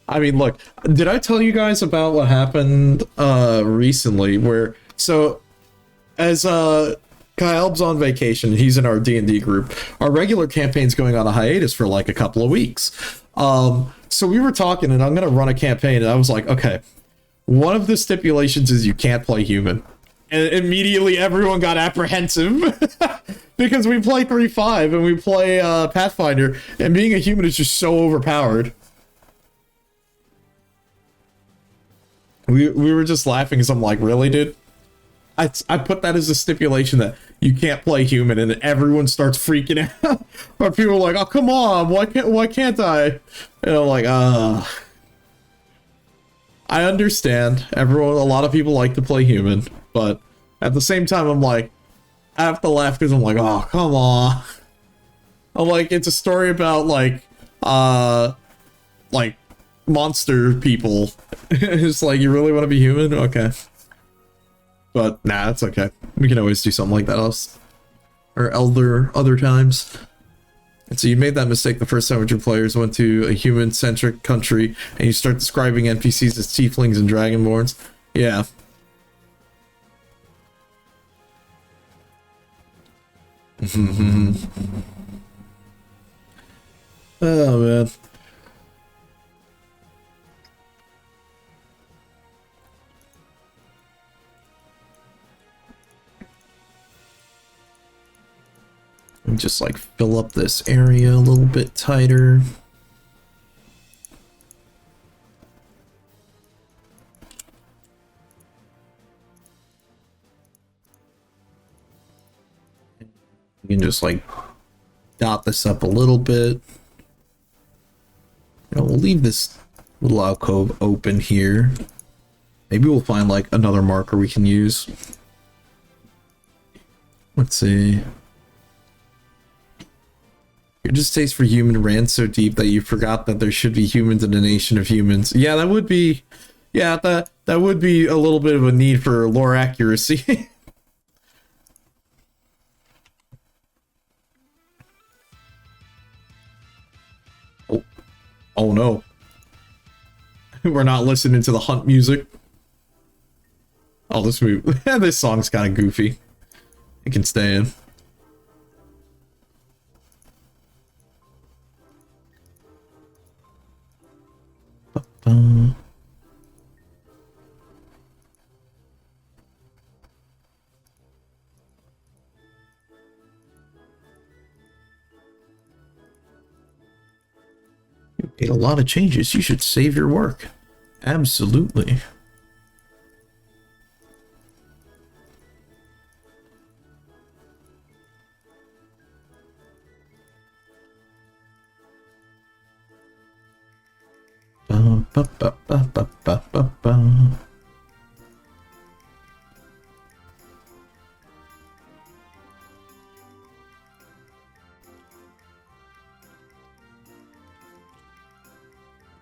I mean, look, did I tell you guys about what happened recently where so as Kyle's on vacation, he's in our D&D group. Our regular campaign's going on a hiatus for like a couple of weeks. So we were talking and I'm going to run a campaign and I was like, okay, one of the stipulations is you can't play human. And immediately everyone got apprehensive because we play 3.5 and we play Pathfinder and being a human is just so overpowered. We were just laughing because I'm like, really, dude? I put that as a stipulation that you can't play human, and everyone starts freaking out. Or people are like, oh, come on, why can't I? And I'm like, I understand. A lot of people like to play human, but at the same time, I'm like, I have to laugh because I'm like, oh, come on. I'm like, it's a story about like monster people. It's like, you really want to be human? Okay. But nah, it's okay. We can always do something like that else. Or other times. And so you made that mistake the first time with your players went to a human-centric country and you start describing NPCs as tieflings and dragonborns. Yeah. Oh, man. And just like fill up this area a little bit tighter. You can just like dot this up a little bit. We'll leave this little alcove open here. Maybe we'll find like another marker we can use. Let's see. Your distaste for human ran so deep that you forgot that there should be humans in a nation of humans. Yeah, that would be... Yeah, that would be a little bit of a need for lore accuracy. Oh no. We're not listening to the hunt music. Oh, this song's kind of goofy. It can stay in. You made a lot of changes. You should save your work. Absolutely.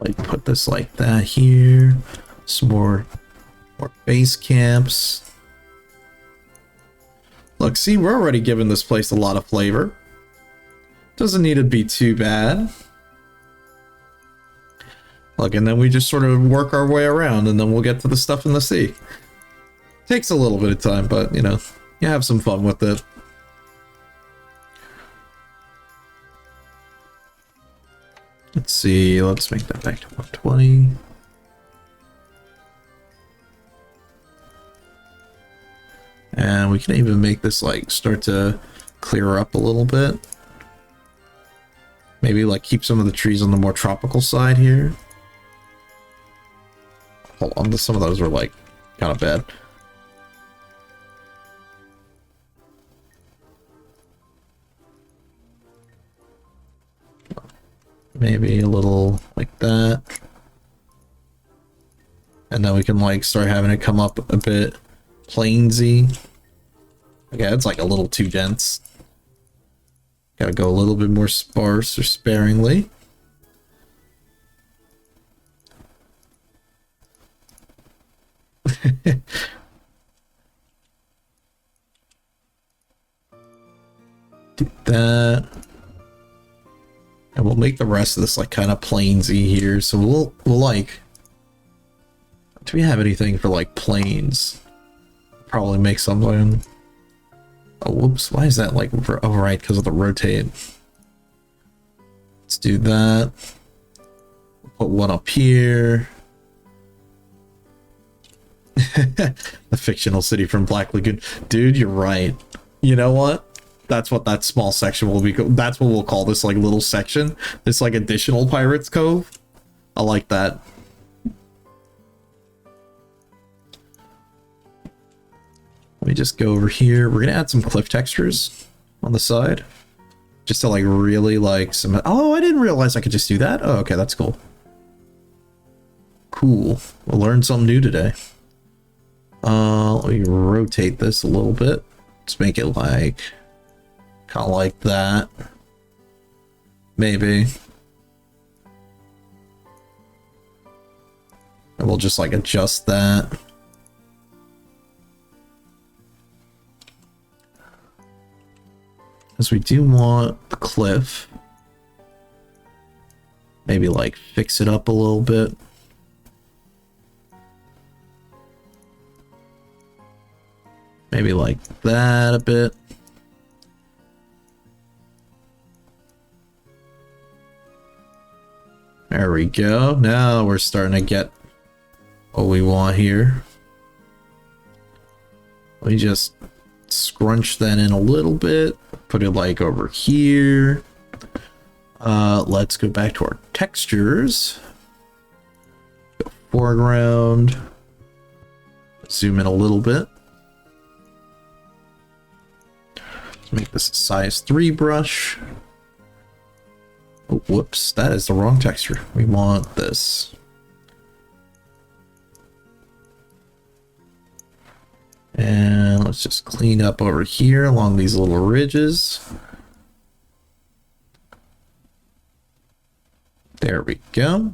Like put this like that here. Some more base camps. Look, see, we're already giving this place a lot of flavor. Doesn't need to be too bad. Look, and then we just sort of work our way around, and then we'll get to the stuff in the sea. Takes a little bit of time, but, you know, you have some fun with it. Let's see, let's make that back to 120. And we can even make this, like, start to clear up a little bit. Maybe, like, keep some of the trees on the more tropical side here. Hold on, some of those were, like, kind of bad. Maybe a little like that. And then we can, like, start having it come up a bit plainsy. Okay, it's like a little too dense. Gotta go a little bit more sparse or sparingly. That. And we'll make the rest of this like kind of plainsy here. So we'll like, do we have anything for like plains? Probably make something. Oh, whoops. Why is that like, oh, right, because of the rotate. Let's do that. Put one up here. The fictional city from Black Lagoon. Dude, you're right. You know what? That's what that small section will be. That's what we'll call this like little section. This like additional Pirates Cove. I like that. Let me just go over here. We're gonna add some cliff textures on the side. Just to like really like some... Oh, I didn't realize I could just do that. Oh, okay, that's cool. Cool. We'll learn something new today. Let me rotate this a little bit. Let's make it like... kind of like that. Maybe. And we'll just like adjust that. Because we do want the cliff. Maybe like fix it up a little bit. Maybe like that a bit. There we go. Now we're starting to get what we want here. Let me just scrunch that in a little bit. Put it like over here. Let's go back to our textures. Go foreground. Zoom in a little bit. Let's make this a size 3 brush. Oh, whoops, that is the wrong texture. We want this. And let's just clean up over here along these little ridges. There we go.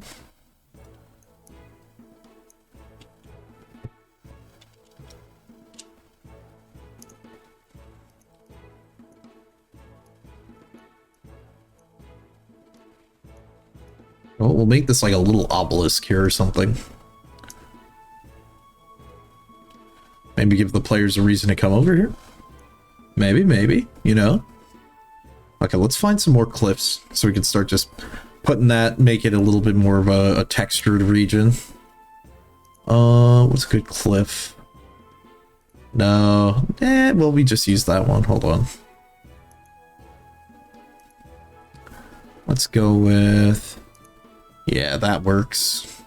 Well, we'll make this like a little obelisk here or something. Maybe give the players a reason to come over here. Maybe, you know. Okay, let's find some more cliffs so we can start just putting that, make it a little bit more of a textured region. What's a good cliff? No, well, we just use that one. Hold on. Let's go with, yeah, that works.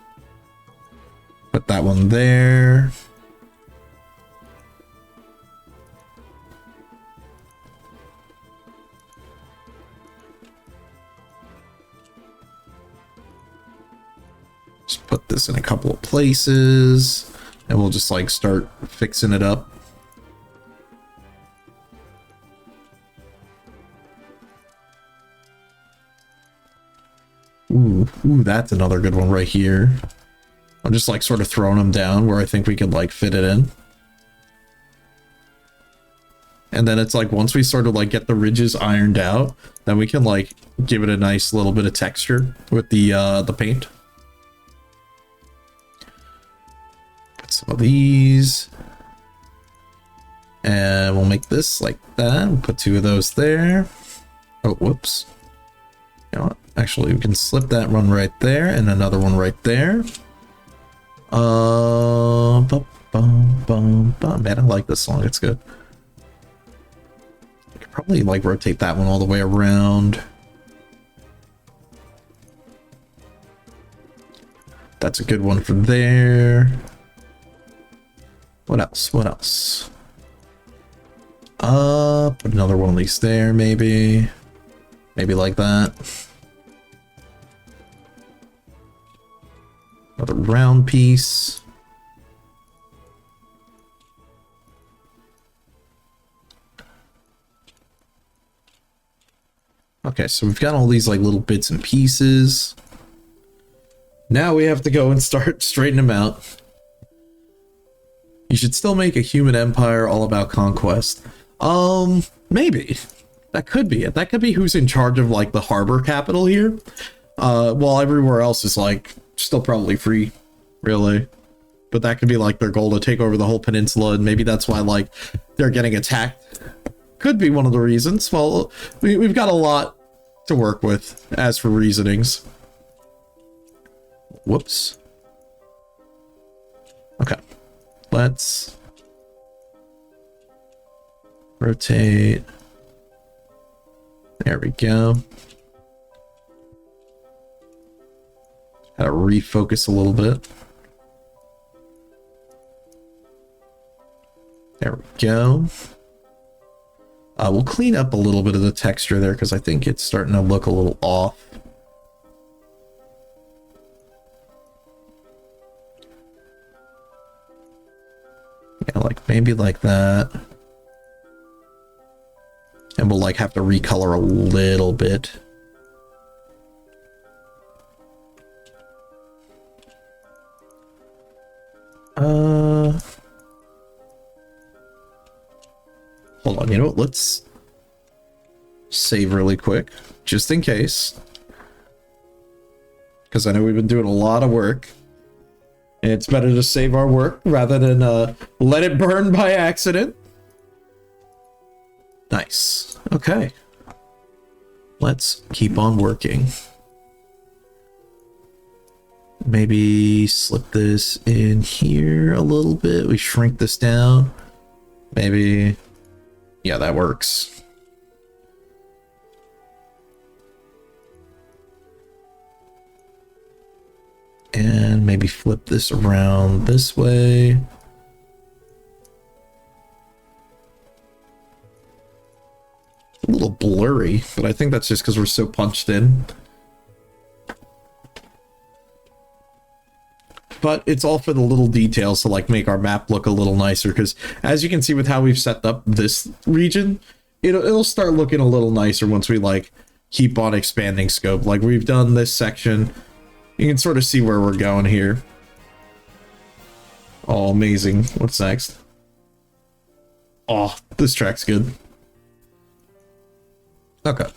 Put that one there. Just put this in a couple of places and we'll just like start fixing it up. Ooh, that's another good one right here. I'm just like sort of throwing them down where I think we could like fit it in. And then it's like once we sort of like get the ridges ironed out, then we can like give it a nice little bit of texture with the paint. Put some of these. And we'll make this like that. We'll put 2 of those there. Oh, whoops. You know what? Actually, we can slip that one right there and another one right there. Man, I like this song. It's good. I could probably like rotate that one all the way around. That's a good one for there. What else? What else? Put another one of these there, maybe. Maybe like that. Another round piece. Okay, so we've got all these like little bits and pieces. Now we have to go and start straightening them out. You should still make a human empire all about conquest. Maybe. That could be it. That could be who's in charge of like the harbor capital here. While everywhere else is like still probably free, really. But that could be like their goal to take over the whole peninsula, and maybe that's why like they're getting attacked. Could be one of the reasons. Well, we've got a lot to work with as for reasonings. Whoops. Okay. Let's rotate. There we go. Gotta refocus a little bit. There we go. We'll clean up a little bit of the texture there because I think it's starting to look a little off. Yeah, like maybe like that. And we'll like have to recolor a little bit. Hold on, you know what? Let's save really quick, just in case. Because I know we've been doing a lot of work. And it's better to save our work rather than let it burn by accident. Nice. Okay. Let's keep on working. Maybe slip this in here a little bit. We shrink this down. Maybe. Yeah, that works. And maybe flip this around this way. A little blurry, but I think that's just because we're so punched in. But it's all for the little details to like make our map look a little nicer, because as you can see with how we've set up this region, it'll start looking a little nicer once we like keep on expanding scope. Like we've done this section, you can sort of see where we're going here. Oh, amazing. What's next? Oh, this track's good. Okay.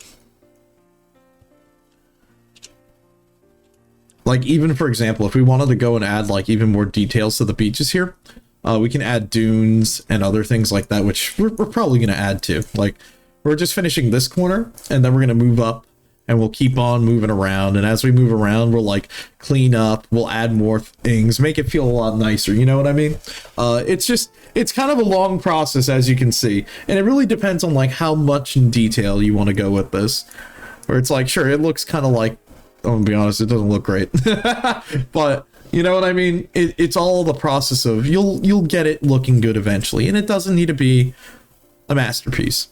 Like, even for example, if we wanted to go and add like even more details to the beaches here, we can add dunes and other things like that, which we're probably going to add to. Like, we're just finishing this corner, and then we're going to move up, and we'll keep on moving around. And as we move around, we'll like clean up, we'll add more things, make it feel a lot nicer. You know what I mean? It's kind of a long process, as you can see, and it really depends on like how much in detail you want to go with this. Where it's like, sure, it looks kind of like, I'm gonna be honest, it doesn't look great, but you know what I mean? It's all the process of you'll get it looking good eventually, and it doesn't need to be a masterpiece.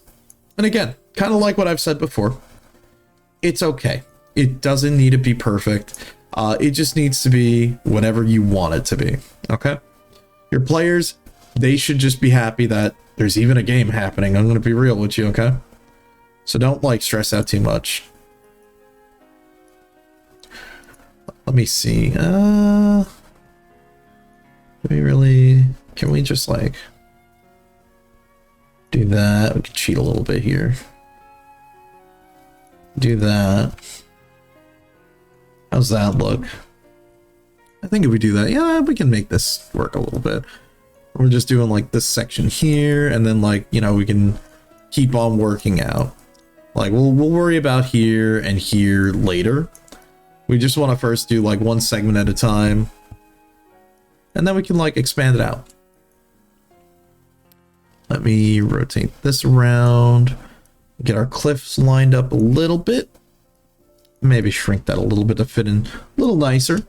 And again, kind of like what I've said before, it's okay. It doesn't need to be perfect. It just needs to be whatever you want it to be. Okay, your players, they should just be happy that there's even a game happening. I'm gonna be real with you, okay? So don't like stress out too much. Let me see. Do we really... Can we just, like... do that? We could cheat a little bit here. Do that. How's that look? I think if we do that, yeah, we can make this work a little bit. We're just doing, like, this section here, and then, like, you know, we can keep on working out. Like, we'll worry about here and here later. We just want to first do like one segment at a time, and then we can like expand it out. Let me rotate this around, get our cliffs lined up a little bit, maybe shrink that a little bit to fit in a little nicer.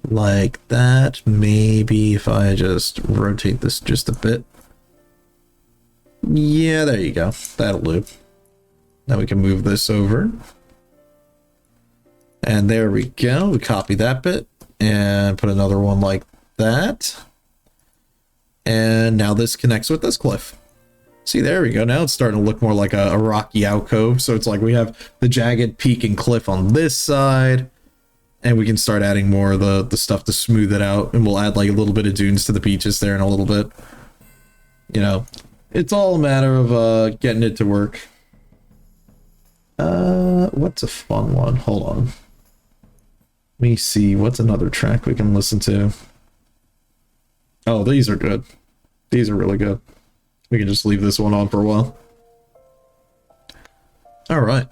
Like that. Maybe if I just rotate this just a bit. Yeah, there you go. That'll do. Now we can move this over. And there we go. We copy that bit and put another one like that. And now this connects with this cliff. See, there we go. Now it's starting to look more like a rocky alcove. So it's like we have the jagged peak and cliff on this side. And we can start adding more of the stuff to smooth it out. And we'll add like a little bit of dunes to the beaches there in a little bit. You know, It's all a matter of getting it to work. What's a fun one? Hold on. Let me see. What's another track we can listen to? Oh, these are good. These are really good. We can just leave this one on for a while. All right.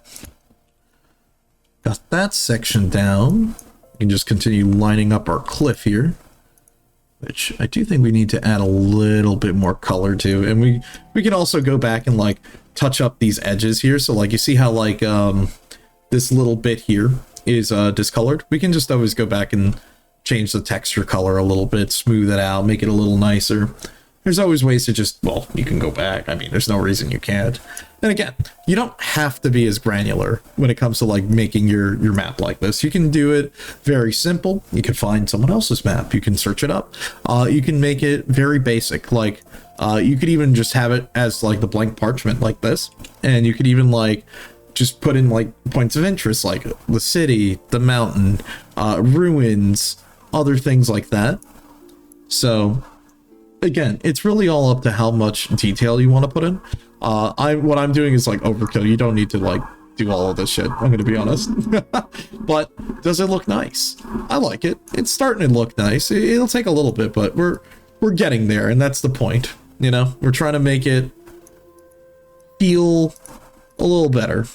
Got that section down. We can just continue lining up our cliff here, which I do think we need to add a little bit more color to. And we can also go back and like touch up these edges here. So like you see how like this little bit here is discolored. We can just always go back and change the texture color a little bit, smooth it out, make it a little nicer. There's always ways to just, well, you can go back. I mean, there's no reason you can't. And again, you don't have to be as granular when it comes to like making your map like this. You can do it very simple. You can find someone else's map. You can search it up. You can make it very basic. Like you could even just have it as like the blank parchment like this. And you could even like just put in like points of interest, like the city, the mountain, ruins, other things like that. So again, it's really all up to how much detail you want to put in. What I'm doing is like overkill. You don't need to like do all of this shit, I'm gonna be honest. But does it look nice? I like it. It's starting to look nice. It'll take a little bit, but we're getting there, and that's the point. You know, we're trying to make it feel a little better.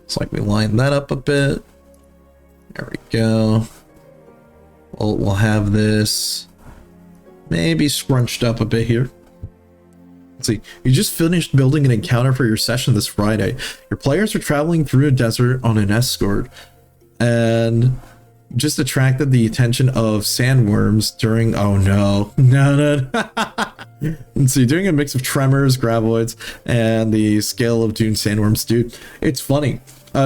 It's like we line that up a bit. There we go. We'll have this maybe scrunched up a bit here. Let's see. You just finished building an encounter for your session this Friday. Your players are traveling through a desert on an escort and just attracted the attention of sandworms during... Oh no. No. Let's see. Doing a mix of tremors, graboids, and the scale of dune sandworms. Dude, it's funny.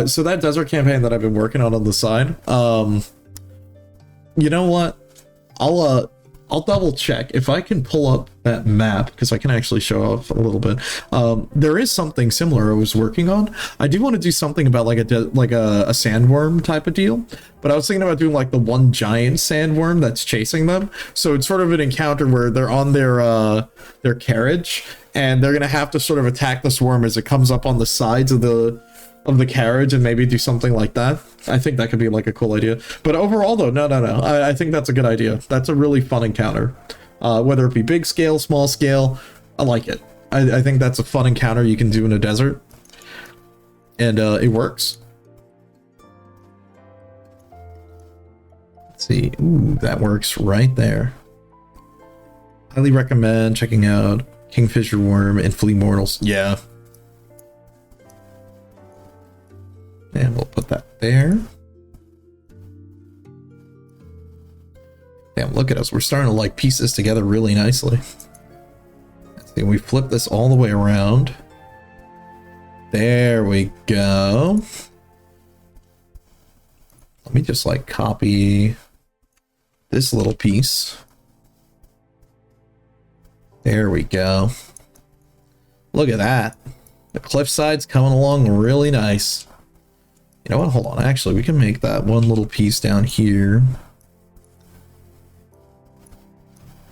So that desert campaign that I've been working on the side, you know what? I'll double check if I can pull up that map, because I can actually show off a little bit. There is something similar I was working on. I do want to do something about like a sandworm type of deal, but I was thinking about doing like the one giant sandworm that's chasing them. So it's sort of an encounter where they're on their carriage, and they're gonna have to sort of attack this worm as it comes up on the sides of the carriage, and maybe do something like that. I think that could be like a cool idea. But overall though, no. I think that's a good idea. That's a really fun encounter. Whether it be big scale, small scale, I like it. I think that's a fun encounter you can do in a desert. And it works. Let's see. Ooh, that works right there. Highly recommend checking out Kingfisher Worm and Flea Mortals. Yeah. And we'll put that there. Damn, look at us. We're starting to like piece this together really nicely. Let's see, we flip this all the way around. There we go. Let me just like copy this little piece. There we go. Look at that. The cliffside's coming along really nice. You know what? Hold on. Actually, we can make that one little piece down here.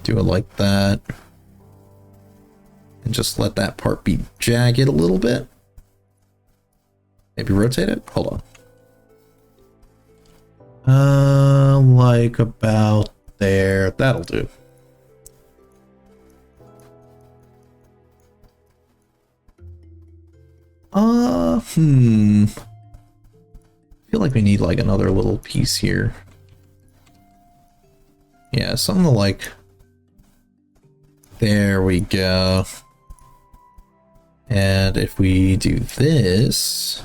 Do it like that. And just let that part be jagged a little bit. Maybe rotate it. Hold on. Like about there. That'll do. I feel like we need like another little piece here. Yeah, something like... There we go. And if we do this...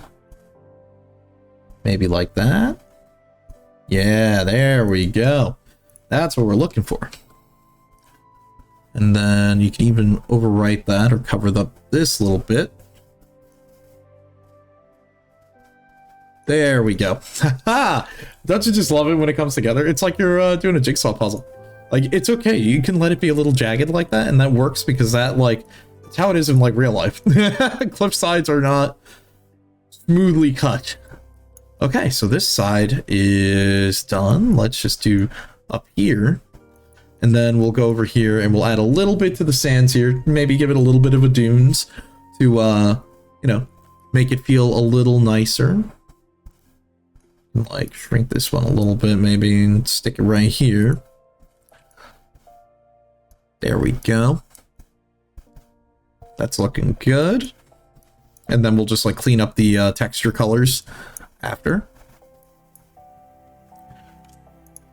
Maybe like that? Yeah, there we go. That's what we're looking for. And then you can even overwrite that or cover up this little bit. There we go. Haha! Don't you just love it when it comes together? It's like you're doing a jigsaw puzzle. Like, it's okay. You can let it be a little jagged like that, and that works because that, like, it's how it is in, like, real life. Cliff sides are not smoothly cut. Okay, so this side is done. Let's just do up here. And then we'll go over here and we'll add a little bit to the sands here. Maybe give it a little bit of a dunes to, you know, make it feel a little nicer. Like shrink this one a little bit maybe and stick it right here. There we go. That's looking good. And then we'll just like clean up the texture colors after.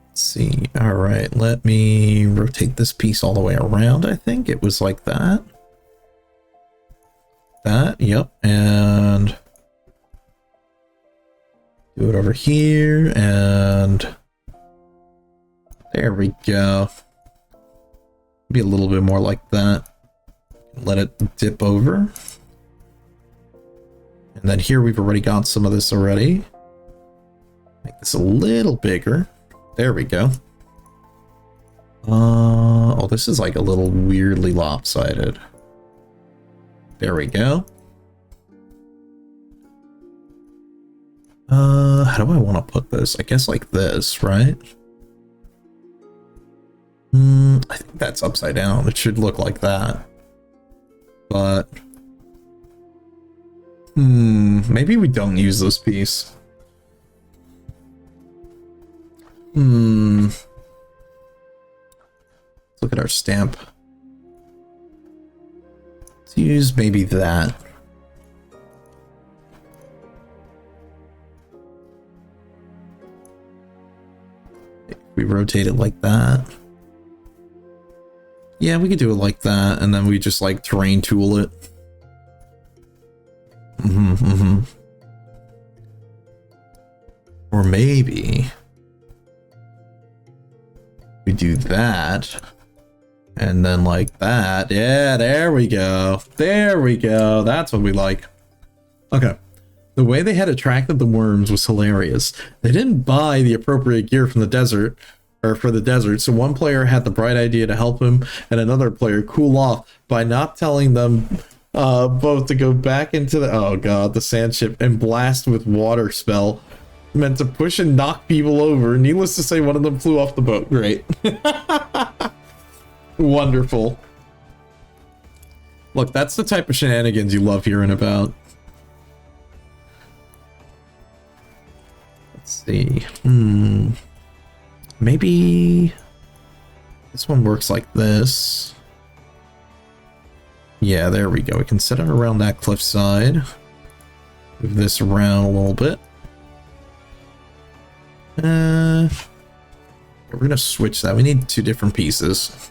Let's see. All right, let me rotate this piece all the way around. I think it was like that. That, yep. And do it over here and there we go. Be a little bit more like that. Let it dip over. And then here we've already got some of this already. Make this a little bigger. There we go. Oh, this is like a little weirdly lopsided. There we go. How do I want to put this? I guess like this, right? I think that's upside down. It should look like that. But maybe we don't use this piece. Let's look at our stamp. Let's use maybe that. We rotate it like that. Yeah, we could do it like that, and then we just like terrain tool it. Or maybe we do that, and then like that. Yeah, there we go. There we go. That's what we like. Okay. The way they had attracted the worms was hilarious. They didn't buy the appropriate gear from the desert, or for the desert, so one player had the bright idea to help him, and another player cool off by not telling them both to go back into the, oh god, the sand ship and blast with water spell meant to push and knock people over. Needless to say, one of them flew off the boat. Great. Wonderful. Look, that's the type of shenanigans you love hearing about. Let's see. Maybe this one works like this. Yeah, there we go. We can set it around that cliffside. Move this around a little bit. We're gonna switch that. We need two different pieces.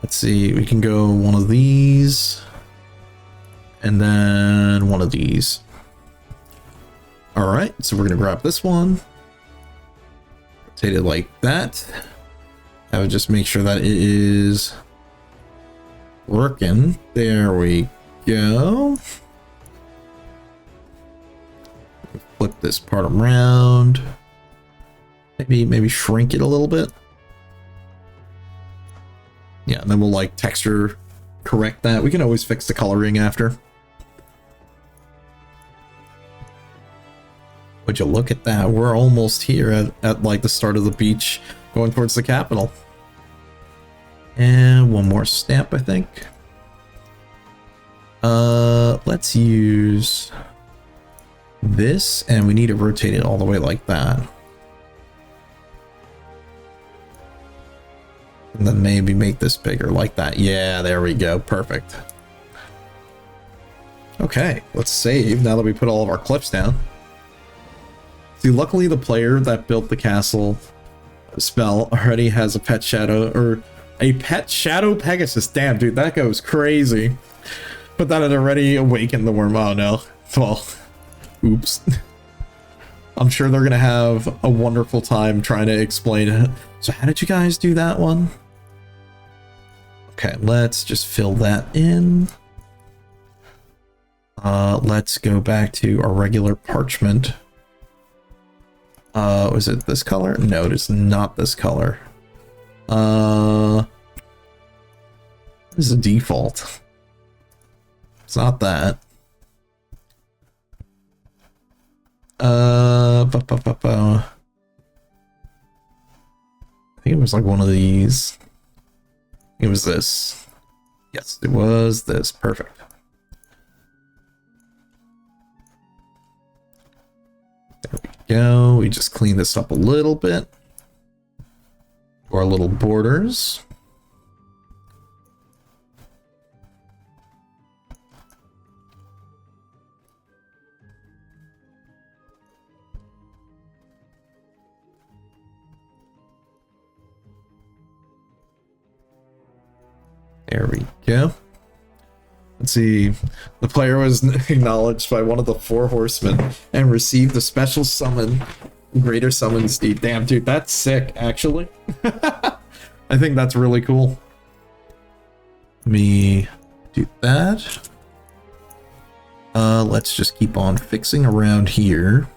Let's see. We can go one of these and then one of these. All right, so we're gonna grab this one, rotate it like that. I would just make sure that it is working. There we go. Flip this part around. Maybe shrink it a little bit. Yeah, and then we'll like texture correct that. We can always fix the coloring after. Would you look at that? We're almost here at like the start of the beach, going towards the capital. And one more stamp, I think. Let's use this, and we need to rotate it all the way like that. And then maybe make this bigger like that. Yeah, there we go. Perfect. Okay, let's save now that we put all of our clips down. See, luckily the player that built the castle spell already has a pet shadow, or a pet shadow Pegasus. Damn, dude, that goes crazy. But that had already awakened the worm. Oh no. Well, oops. I'm sure they're gonna have a wonderful time trying to explain it. So how did you guys do that one? Okay, let's just fill that in. Let's go back to our regular parchment. Was it this color? No, it is not this color. This is a default. It's not that. I think it was like one of these. It was this. Yes, it was this. Perfect. There we go. We just clean this up a little bit. Our little borders. There we go. Let's see. The player was acknowledged by one of the 4 horsemen and received a special summon, greater summon steed. Damn, dude, that's sick, actually. I think that's really cool. Let me do that. Let's just keep on fixing around here.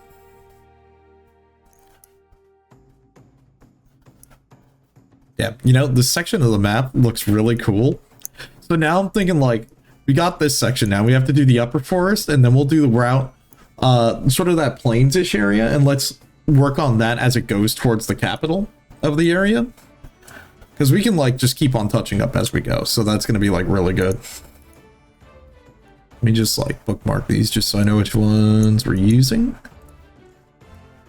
Yeah, you know, this section of the map looks really cool. So now I'm thinking, like, we got this section now. We have to do the upper forest, and then we'll do the route, sort of that plains-ish area, and let's work on that as it goes towards the capital of the area. Because we can, like, just keep on touching up as we go. So that's going to be, like, really good. Let me just, like, bookmark these just so I know which ones we're using.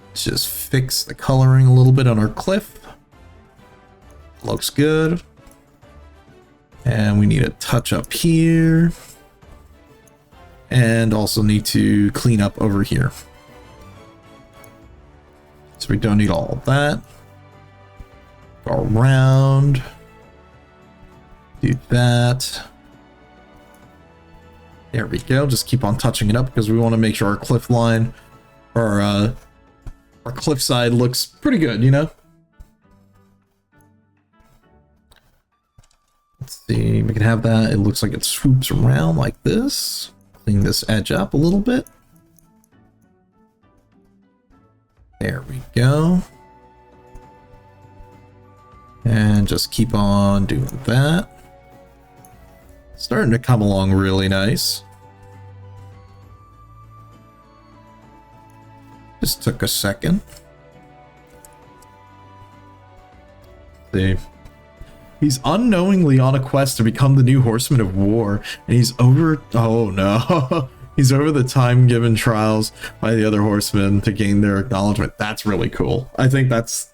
Let's just fix the coloring a little bit on our cliff. Looks good. And we need a touch up here. And also need to clean up over here. So we don't need all of that. Go around. Do that. There we go. Just keep on touching it up because we want to make sure our cliff line or our cliff side looks pretty good, you know? Let's see, we can have that. It looks like it swoops around like this. Clean this edge up a little bit. There we go. And just keep on doing that. Starting to come along really nice. Just took a second. See. He's unknowingly on a quest to become the new Horseman of War, and he's over... Oh no. He's over the time given trials by the other horsemen to gain their acknowledgement. That's really cool. I think that's...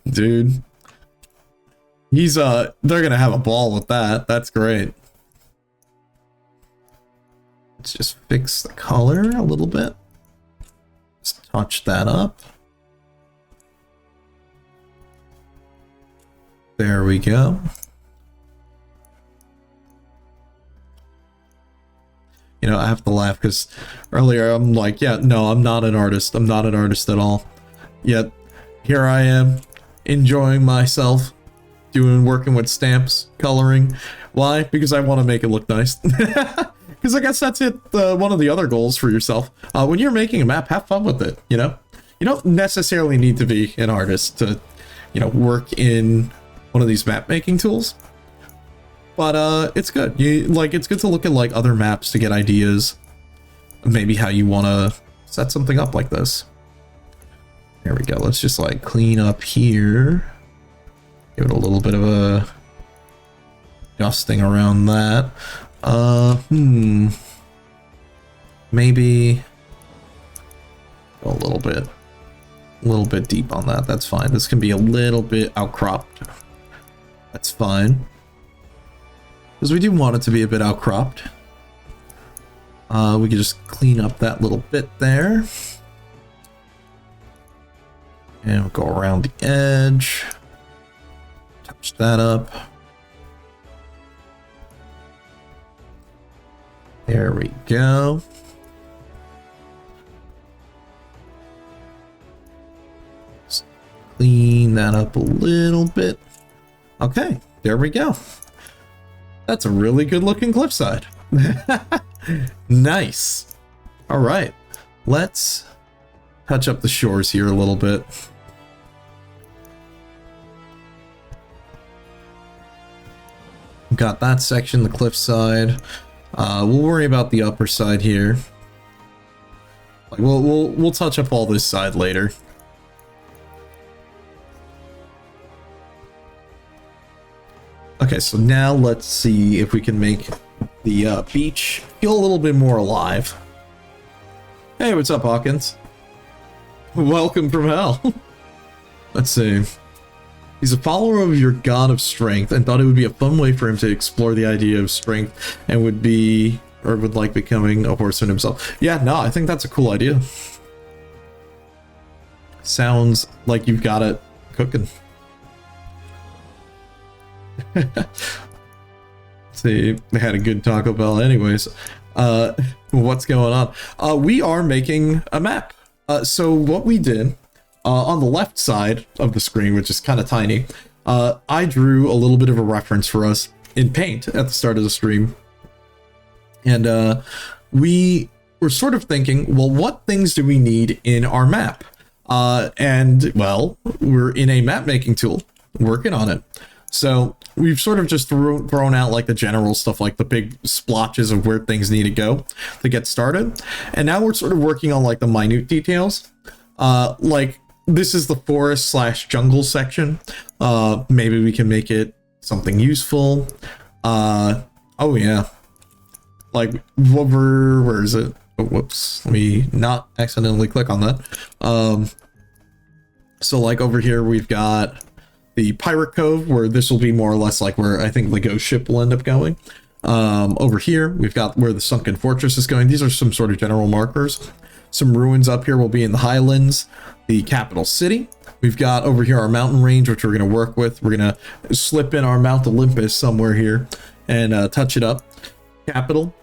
Dude. He's, they're gonna have a ball with that. That's great. Let's just fix the color a little bit. Just touch that up. There we go. You know, I have to laugh because earlier I'm like, yeah, no, I'm not an artist. I'm not an artist at all. Yet, here I am, enjoying myself, working with stamps, coloring. Why? Because I want to make it look nice. Because I guess that's it. One of the other goals for yourself. When you're making a map, have fun with it, you know? You don't necessarily need to be an artist to, you know, work in one of these map making tools, but it's good. It's good to look at like other maps to get ideas, maybe how you want to set something up like this. There we go. Let's just like clean up here, give it a little bit of a dusting around that. Maybe go a little bit deep on that. That's fine. This can be a little bit outcropped. That's fine. Because we do want it to be a bit outcropped. We can just clean up that little bit there. And we'll go around the edge. Touch that up. There we go. Just clean that up a little bit. Okay, there we go. That's a really good looking cliffside. Nice. All right, let's touch up the shores here a little bit. Got that section, the cliffside. We'll worry about the upper side here. Like we'll touch up all this side later. Okay, so now let's see if we can make the beach feel a little bit more alive. Hey, what's up, Hawkins? Welcome from hell. Let's see. He's a follower of your god of strength and thought it would be a fun way for him to explore the idea of strength and would like becoming a horseman himself. Yeah, no, I think that's a cool idea. Sounds like you've got it cooking. See, they had a good Taco Bell anyways. What's going on? We are making a map. So what we did on the left side of the screen, which is kind of tiny, I drew a little bit of a reference for us in Paint at the start of the stream. And we were sort of thinking, well, what things do we need in our map? And, well, we're in a map making tool, working on it. So we've sort of just thrown out like the general stuff, like the big splotches of where things need to go to get started. And now we're sort of working on like the minute details. Like this is the forest / jungle section. Maybe we can make it something useful. Oh yeah. Like where is it? Oh, whoops. Let me not accidentally click on that. So like over here, we've got the Pirate Cove, where this will be more or less like where I think the ghost ship will end up going. Over here, we've got where the sunken fortress is going. These are some sort of general markers. Some ruins up here will be in the highlands, the capital city. We've got over here our mountain range, which we're going to work with. We're going to slip in our Mount Olympus somewhere here and touch it up. Capital,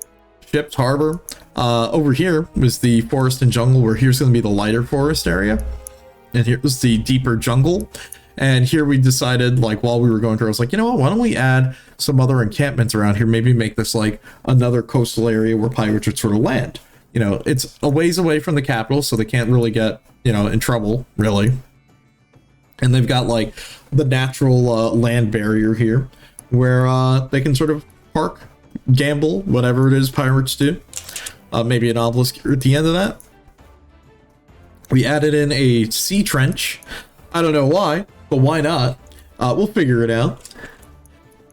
ships, harbor. Over here is the forest and jungle, where here's going to be the lighter forest area. And here's the deeper jungle. And here we decided, like, while we were going through, I was like, you know what, why don't we add some other encampments around here? Maybe make this like another coastal area where pirates would sort of land. You know, it's a ways away from the capital, so they can't really get, you know, in trouble, really. And they've got like the natural land barrier here where they can sort of park, gamble, whatever it is pirates do. Maybe an obelisk here at the end of that. We added in a sea trench. I don't know why, but why not? We'll figure it out.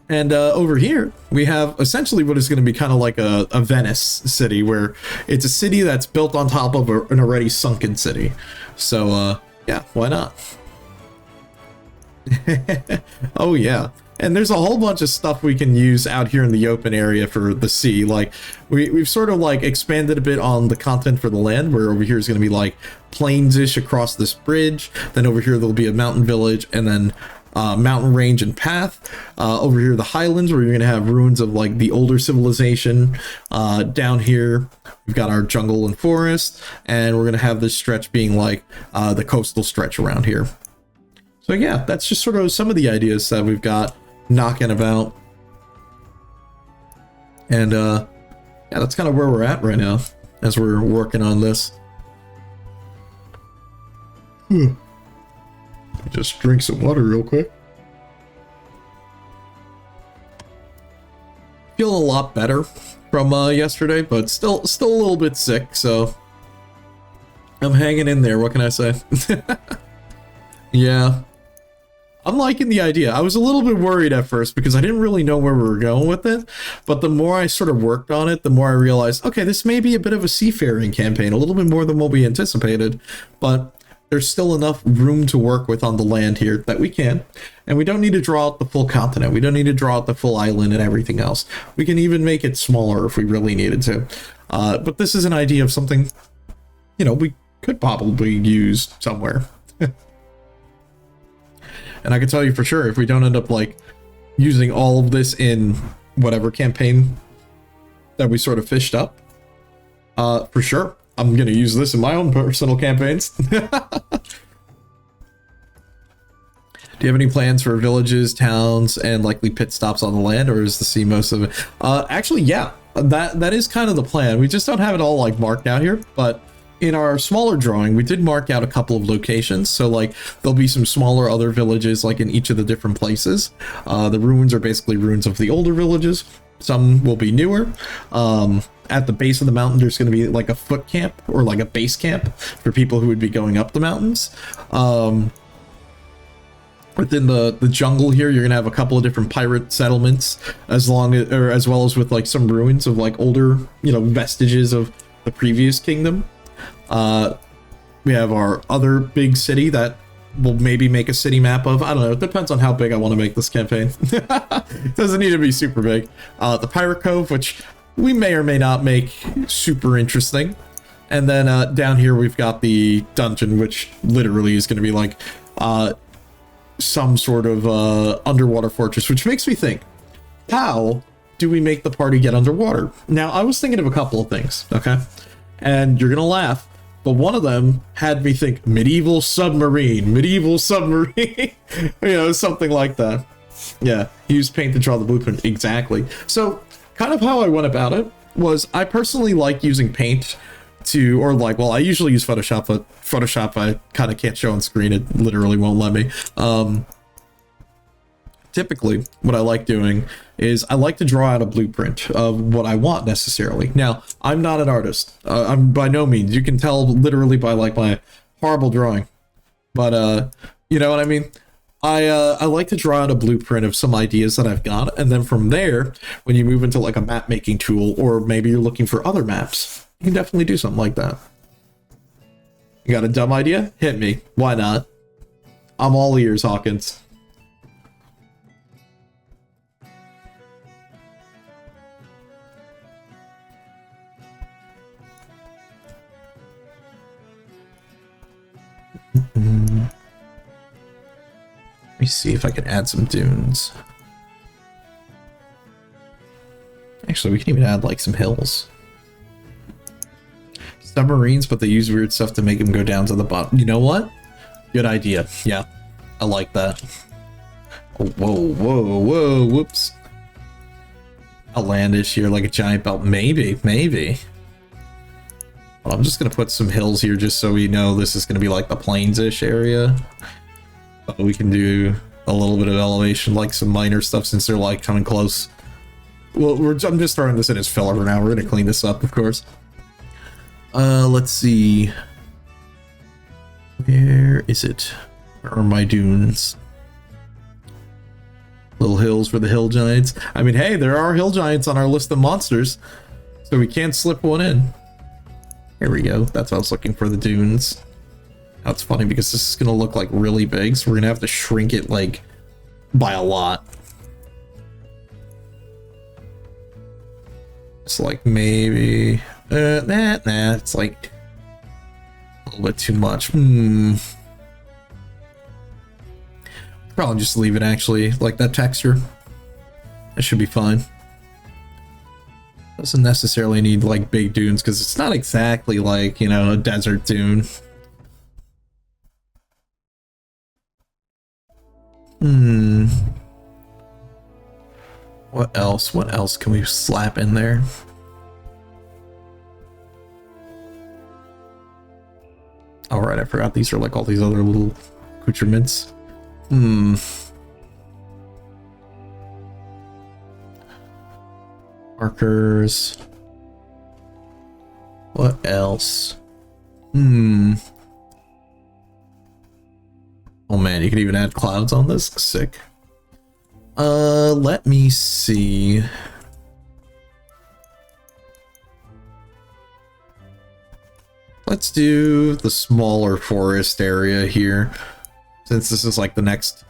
And over here, we have essentially what is going to be kind of like a Venice city, where it's a city that's built on top of an already sunken city. So, yeah, why not? Oh, yeah. And there's a whole bunch of stuff we can use out here in the open area for the sea. Like, we've sort of like expanded a bit on the content for the land, where over here is going to be like plains-ish across this bridge. Then over here there'll be a mountain village, and then mountain range and path. Over here the highlands, where you're going to have ruins of like the older civilization. Down here we've got our jungle and forest, and we're going to have this stretch being like the coastal stretch around here. So yeah, that's just sort of some of the ideas that we've got knocking about. And yeah, that's kind of where we're at right now as we're working on this. Just drink some water real quick. Feeling a lot better from yesterday, but still a little bit sick, so I'm hanging in there. What can I say? Yeah. I'm liking the idea. I was a little bit worried at first because I didn't really know where we were going with it, but the more I sort of worked on it, the more I realized, okay, this may be a bit of a seafaring campaign, a little bit more than what we anticipated, but there's still enough room to work with on the land here that we can, and we don't need to draw out the full continent. We don't need to draw out the full island and everything else. We can even make it smaller if we really needed to. But this is an idea of something, you know, we could probably use somewhere. And I can tell you for sure, if we don't end up like using all of this in whatever campaign that we sort of fished up, for sure, I'm going to use this in my own personal campaigns. Do you have any plans for villages, towns, and likely pit stops on the land, or is the sea most of it? Actually, yeah, that is kind of the plan. We just don't have it all like marked out here, but in our smaller drawing, we did mark out a couple of locations. So like there'll be some smaller other villages like in each of the different places. The ruins are basically ruins of the older villages. Some will be newer. At the base of the mountain, there's going to be like a foot camp or like a base camp for people who would be going up the mountains. within the jungle here, you're gonna have a couple of different pirate settlements, as well as with like some ruins of like older, vestiges of the previous kingdom. We have our other big city that we'll maybe make a city map of. I don't know. It depends on how big I want to make this campaign. It doesn't need to be super big. The Pirate Cove, which we may or may not make super interesting. And then down here we've got the dungeon, which literally is going to be like some sort of underwater fortress, which makes me think, how do we make the party get underwater? Now, I was thinking of a couple of things, okay? And you're going to laugh. But one of them had me think medieval submarine, something like that. Yeah, use paint to draw the blueprint. Exactly. So kind of how I went about it was I personally like using paint to, I usually use Photoshop, but Photoshop I kind of can't show on screen. It literally won't let me. Typically, what I like doing is I like to draw out a blueprint of what I want necessarily. Now, I'm not an artist. I'm by no means. You can tell literally by like my horrible drawing. But you know what I mean? I like to draw out a blueprint of some ideas that I've got, and then from there, when you move into like a map making tool, or maybe you're looking for other maps, you can definitely do something like that. You got a dumb idea? Hit me. Why not? I'm all ears, Hawkins. Let me see if I can add some dunes. Actually, we can even add like some hills. Submarines, but they use weird stuff to make them go down to the bottom. You know what? Good idea. Yeah, I like that. Oh, whoa, whoops. Outlandish here, like a giant belt. Maybe. Well, I'm just going to put some hills here just so we know this is going to be like the plains-ish area. But we can do a little bit of elevation, like some minor stuff since they're like coming close. Well, I'm just throwing this in as filler for now. We're going to clean this up, of course. Let's see. Where is it? Where are my dunes? Little hills for the hill giants. I mean, hey, there are hill giants on our list of monsters, so we can't slip one in. Here we go. That's what I was looking for, the dunes. Now it's funny because this is going to look like really big, so we're going to have to shrink it like by a lot. It's like maybe... nah, it's like a little bit too much. Probably just leave it actually, like that texture. That should be fine. Doesn't necessarily need like big dunes because it's not exactly like, a desert dune. What else? What else can we slap in there? Alright, I forgot these are like all these other little accoutrements. Markers. What else? Oh man, you can even add clouds on this? Sick. Let me see. Let's do the smaller forest area here, since this is like the next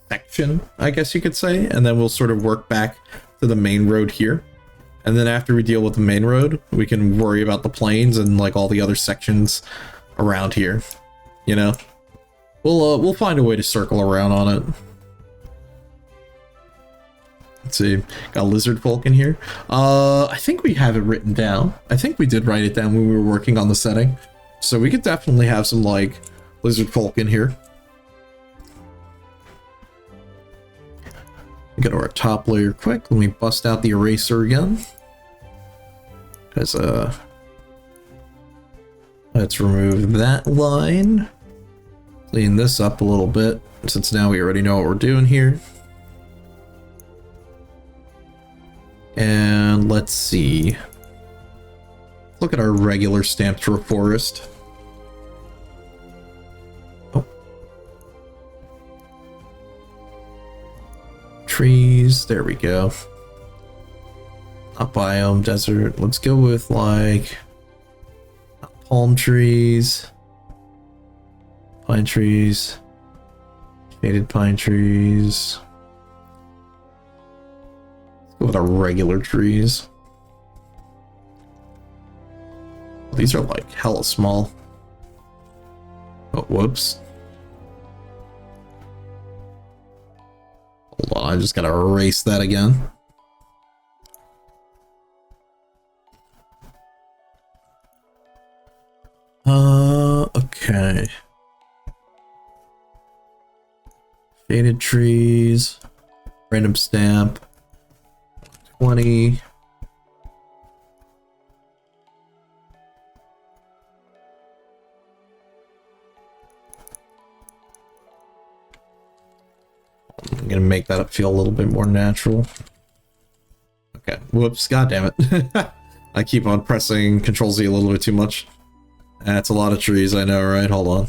section, I guess you could say, and then we'll sort of work back to the main road here. And then after we deal with the main road, we can worry about the plains and like all the other sections around here. We'll find a way to circle around on it. Let's see, got lizard folk in here. I think we have it written down. I think we did write it down when we were working on the setting. So we could definitely have some like lizard folk in here. Go to our top layer quick. Let me bust out the eraser again. Because let's remove that line. Clean this up a little bit, since now we already know what we're doing here. And let's see. Look at our regular stamped for a forest. Oh. trees. There we go. Not biome, desert. Let's go with like palm trees, pine trees, shaded pine trees. Let's go with our regular trees. These are like hella small. Oh, whoops. Hold on, I just gotta erase that again. Okay. Shaded trees. Random stamp. 20. I'm gonna make that feel a little bit more natural. Okay, whoops, god damn it. I keep on pressing Control Z a little bit too much. That's a lot of trees, I know, right? Hold on.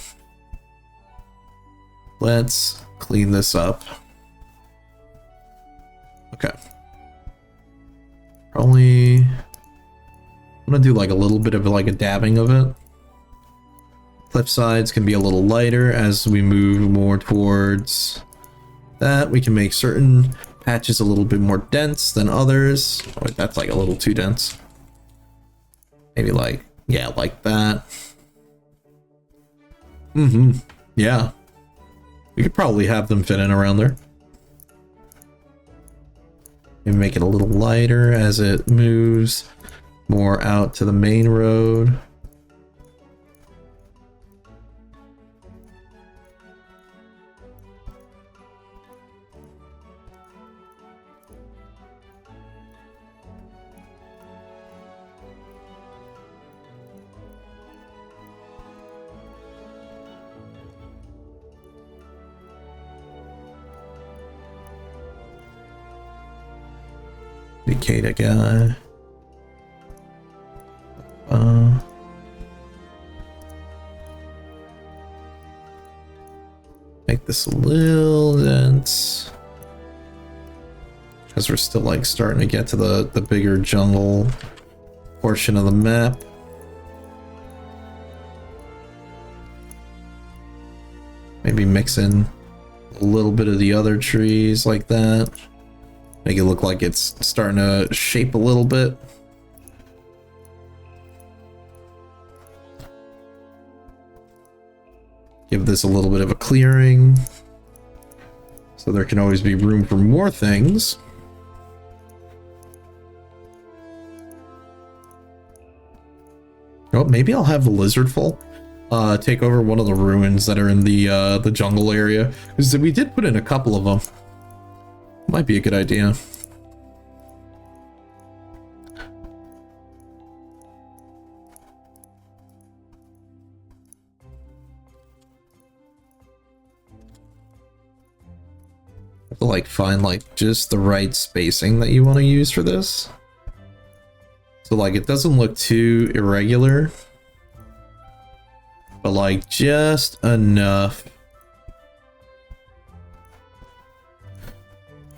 Let's clean this up. Okay. Probably... I'm gonna do like a little bit of like a dabbing of it. Cliff sides can be a little lighter as we move more towards that. We can make certain patches a little bit more dense than others. Oh, that's like a little too dense. Maybe like, yeah, like that. Yeah. We could probably have them fit in around there. Maybe make it a little lighter as it moves more out to the main road. Cicada guy. Make this a little dense. Because we're still like starting to get to the bigger jungle portion of the map. Maybe mix in a little bit of the other trees like that. Make it look like it's starting to shape a little bit. Give this a little bit of a clearing. So there can always be room for more things. Oh, maybe I'll have the lizardful take over one of the ruins that are in the jungle area. Because we did put in a couple of them. Might be a good idea. Have to like find like just the right spacing that you want to use for this. So like it doesn't look too irregular, but like just enough.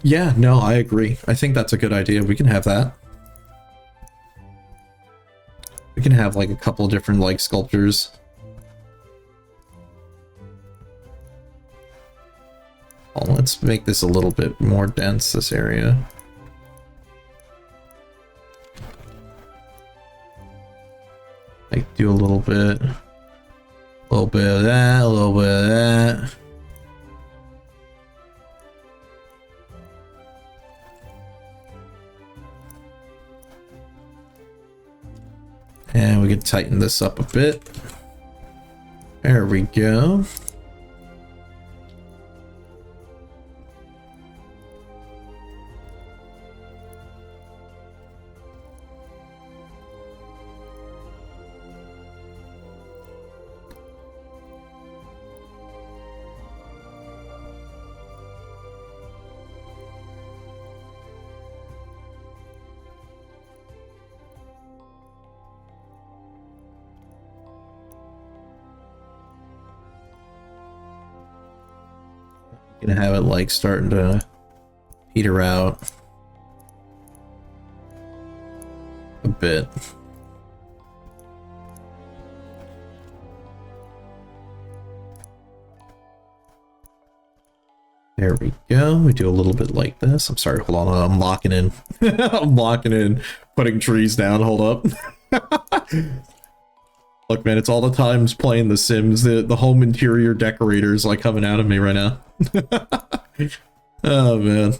Yeah, no, I agree. I think that's a good idea. We can have that. We can have like a couple different like sculptures. Oh, let's make this a little bit more dense, this area. Like do a little bit of that, a little bit of that. And we can tighten this up a bit. There we go. Gonna have it like starting to peter out a bit. There we go. We do a little bit like this. I'm sorry, hold on. I'm locking in. I'm locking in, putting trees down. Hold up. Look, man, it's all the times playing The Sims. The home interior decorators like coming out of me right now. Oh, man.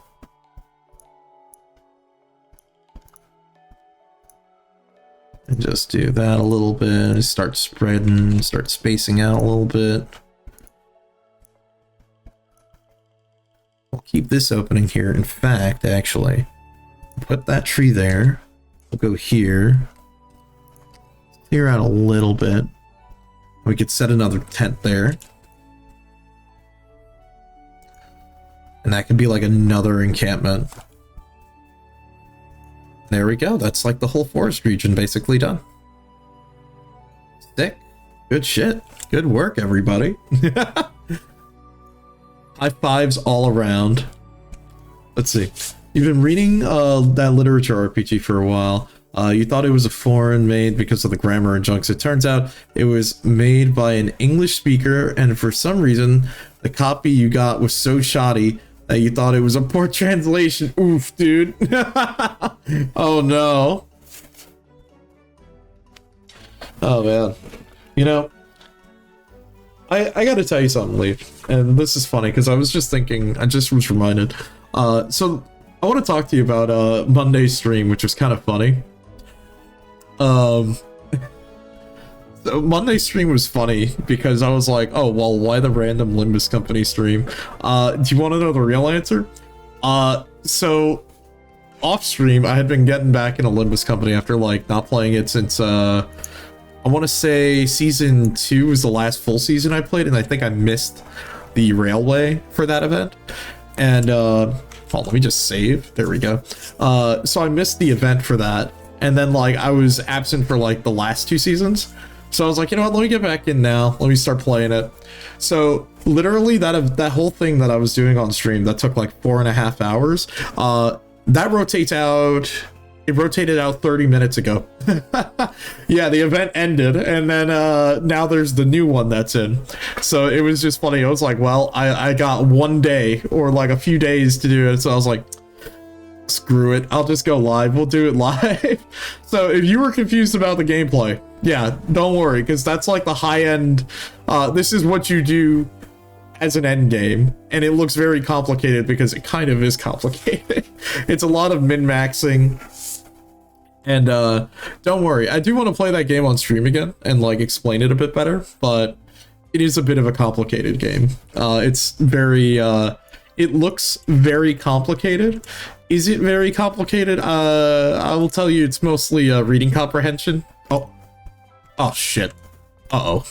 And just do that a little bit. Start spreading, start spacing out a little bit. I'll keep this opening here. In fact, actually, put that tree there. We'll go here. Clear out a little bit. We could set another tent there. And that could be like another encampment. There we go. That's like the whole forest region basically done. Sick. Good shit. Good work, everybody. High fives all around. Let's see. You've been reading that literature RPG for a while. You thought it was a foreign made because of the grammar and junks. It turns out it was made by an English speaker, and for some reason, the copy you got was so shoddy that you thought it was a poor translation. Oof, dude. Oh, no. Oh, man. You know, I gotta tell you something, Lee. And this is funny, because I was just thinking, I just was reminded. So, I want to talk to you about Monday's stream, which was kind of funny. So Monday's stream was funny because I was like, oh, well, why the random Limbus Company stream? Do you want to know the real answer? So off stream, I had been getting back into Limbus Company after like not playing it since I want to say season 2 was the last full season I played, and I think I missed the railway for that event. And let me just save. There we go. So I missed the event for that. And then, like, I was absent for, like, the last 2 seasons. So I was like, you know what, let me get back in now. Let me start playing it. So, literally, that whole thing that I was doing on stream, that took, like, 4.5 hours, that rotates out... It rotated out 30 minutes ago. Yeah, the event ended, and then now there's the new one that's in. So it was just funny. I was like, well, I got 1 day, or, like, a few days to do it. So I was like... Screw it, I'll just go live. We'll do it live. So if you were confused about the gameplay, yeah, don't worry, because that's like the high end. This is what you do as an end game, and it looks very complicated because it kind of is complicated. It's a lot of min-maxing. And don't worry, I do want to play that game on stream again and like explain it a bit better, but it is a bit of a complicated game. It's very it looks very complicated. Is it very complicated? I will tell you it's mostly reading comprehension. Oh shit. Uh-oh.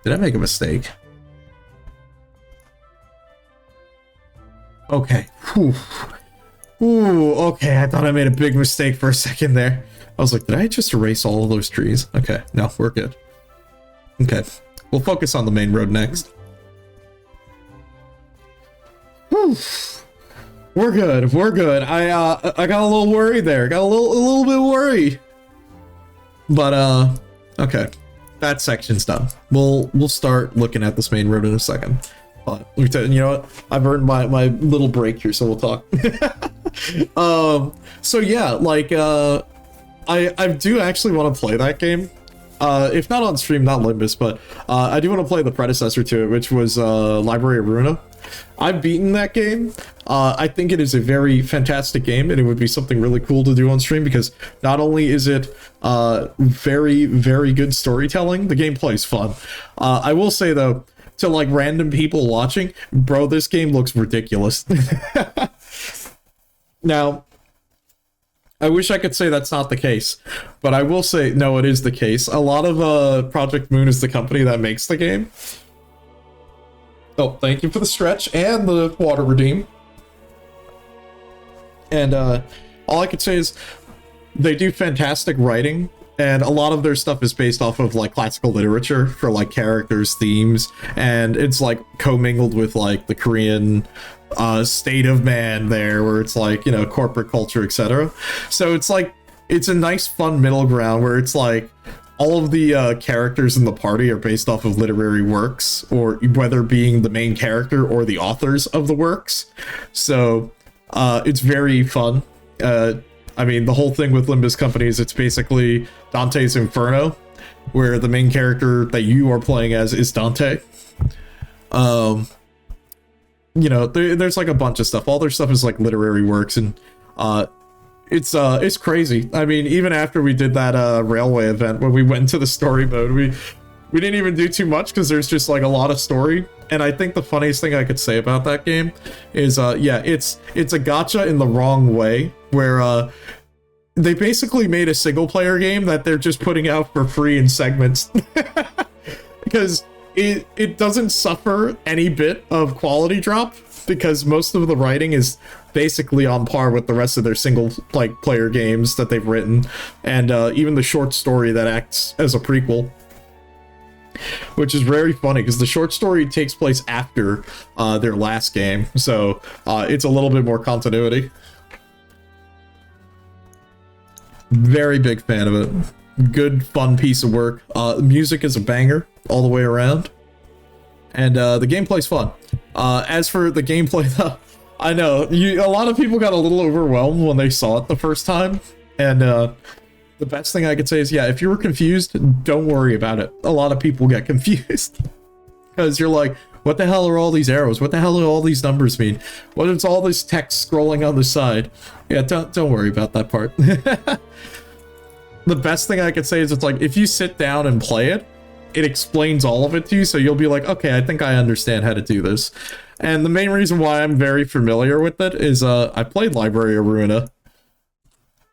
Did I make a mistake? Okay. Whew. Ooh, okay, I thought I made a big mistake for a second there. I was like, did I just erase all of those trees? Okay, no, we're good. Okay, we'll focus on the main road next. Whew. We're good, we're good. I got a little worried there. Got a little bit worried. But, okay. That section's done. We'll start looking at this main road in a second. But, you know what? I've earned my little break here, so we'll talk. So yeah, like, I do actually want to play that game. If not on stream, not Limbus, but I do want to play the predecessor to it, which was Library of Ruina. I've beaten that game. I think it is a very fantastic game, and it would be something really cool to do on stream, because not only is it very, very good storytelling, the gameplay is fun. I will say, though, to like random people watching, bro, this game looks ridiculous. Now, I wish I could say that's not the case, but I will say, no, it is the case. A lot of Project Moon is the company that makes the game. Oh, thank you for the stretch and the water redeem. And all I could say is they do fantastic writing, and a lot of their stuff is based off of like classical literature for like characters, themes, and it's like commingled with like the Korean state of man there, where it's like, you know, corporate culture, etc. So it's like, it's a nice fun middle ground where it's like all of the characters in the party are based off of literary works, or whether being the main character or the authors of the works. So it's very fun. I mean, the whole thing with Limbus Company is it's basically Dante's Inferno, where the main character that you are playing as is Dante. You know, there's like a bunch of stuff. All their stuff is like literary works, and it's crazy. I mean, even after we did that railway event when we went into the story mode, we didn't even do too much because there's just like a lot of story. And I think the funniest thing I could say about that game is yeah, it's a gacha in the wrong way, where they basically made a single player game that they're just putting out for free in segments. Because it doesn't suffer any bit of quality drop, because most of the writing is basically on par with the rest of their single like player games that they've written, and even the short story that acts as a prequel, which is very funny because the short story takes place after their last game, so it's a little bit more continuity. Very big fan of it. Good, fun piece of work. Music is a banger all the way around, and the gameplay's fun. As for the gameplay, though, I know a lot of people got a little overwhelmed when they saw it the first time, and the best thing I could say is, yeah, if you were confused, don't worry about it. A lot of people get confused because you're like, what the hell are all these arrows? What the hell do all these numbers mean? What is all this text scrolling on the side? Yeah, don't worry about that part. The best thing I could say is, it's like, if you sit down and play it, it explains all of it to you, so you'll be like, okay, I think I understand how to do this. And the main reason why I'm very familiar with it is I played Library of Ruina,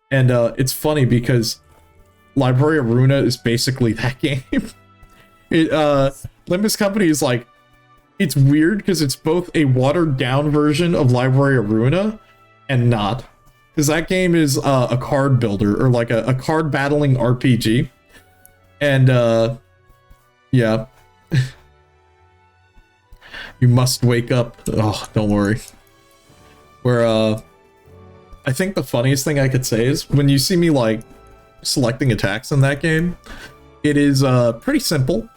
and it's funny because Library of Ruina is basically that game. Limbus Company is like, it's weird because it's both a watered down version of Library of Ruina and not, because that game is a card builder, or like a card battling RPG, and yeah. You must wake up. Oh, don't worry. Where I think the funniest thing I could say is, when you see me like selecting attacks in that game, it is pretty simple,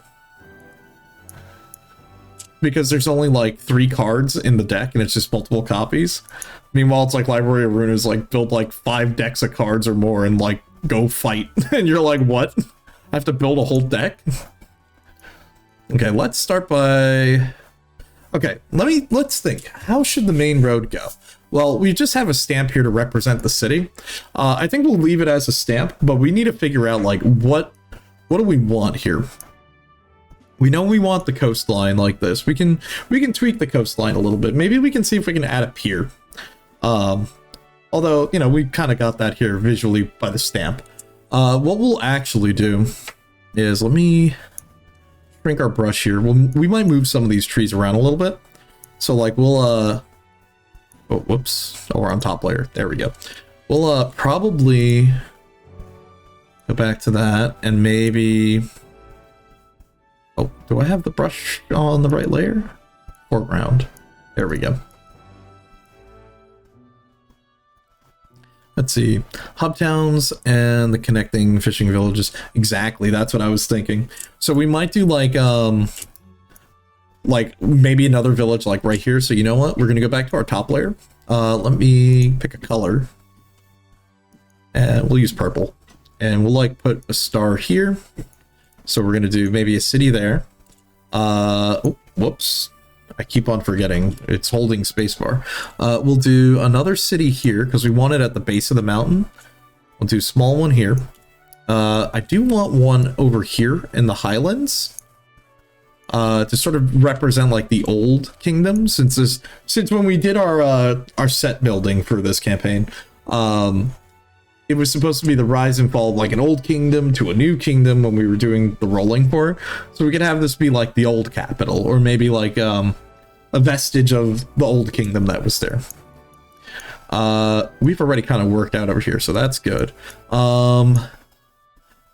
because there's only like 3 cards in the deck and it's just multiple copies. Meanwhile, it's like Library of Ruina is like, build like 5 decks of cards or more and like go fight. And you're like, what? I have to build a whole deck? Okay, let's start by... Okay, let's think. How should the main road go? Well, we just have a stamp here to represent the city. I think we'll leave it as a stamp, but we need to figure out like what do we want here? We know we want the coastline like this. We can tweak the coastline a little bit. Maybe we can see if we can add a pier. Although, you know, we kind of got that here visually by the stamp. What we'll actually do is, let me shrink our brush here. We might move some of these trees around a little bit. So like we'll oh, whoops. Oh, we're on top layer. There we go. We'll probably go back to that, and maybe, oh, do I have the brush on the right layer? Foreground. There we go. Let's see, hub towns and the connecting fishing villages. Exactly, that's what I was thinking. So we might do like maybe another village like right here. So you know what? We're gonna go back to our top layer. Let me pick a color, and we'll use purple, and we'll like put a star here. So we're gonna do maybe a city there. Oh, whoops. I keep on forgetting. It's holding spacebar. We'll do another city here because we want it at the base of the mountain. We'll do a small one here. I do want one over here in the highlands to sort of represent like the old kingdom, since when we did our set building for this campaign, it was supposed to be the rise and fall of like an old kingdom to a new kingdom when we were doing the rolling for it. So we could have this be like the old capital, or maybe like a vestige of the old kingdom that was there. We've already kind of worked out over here, so that's good.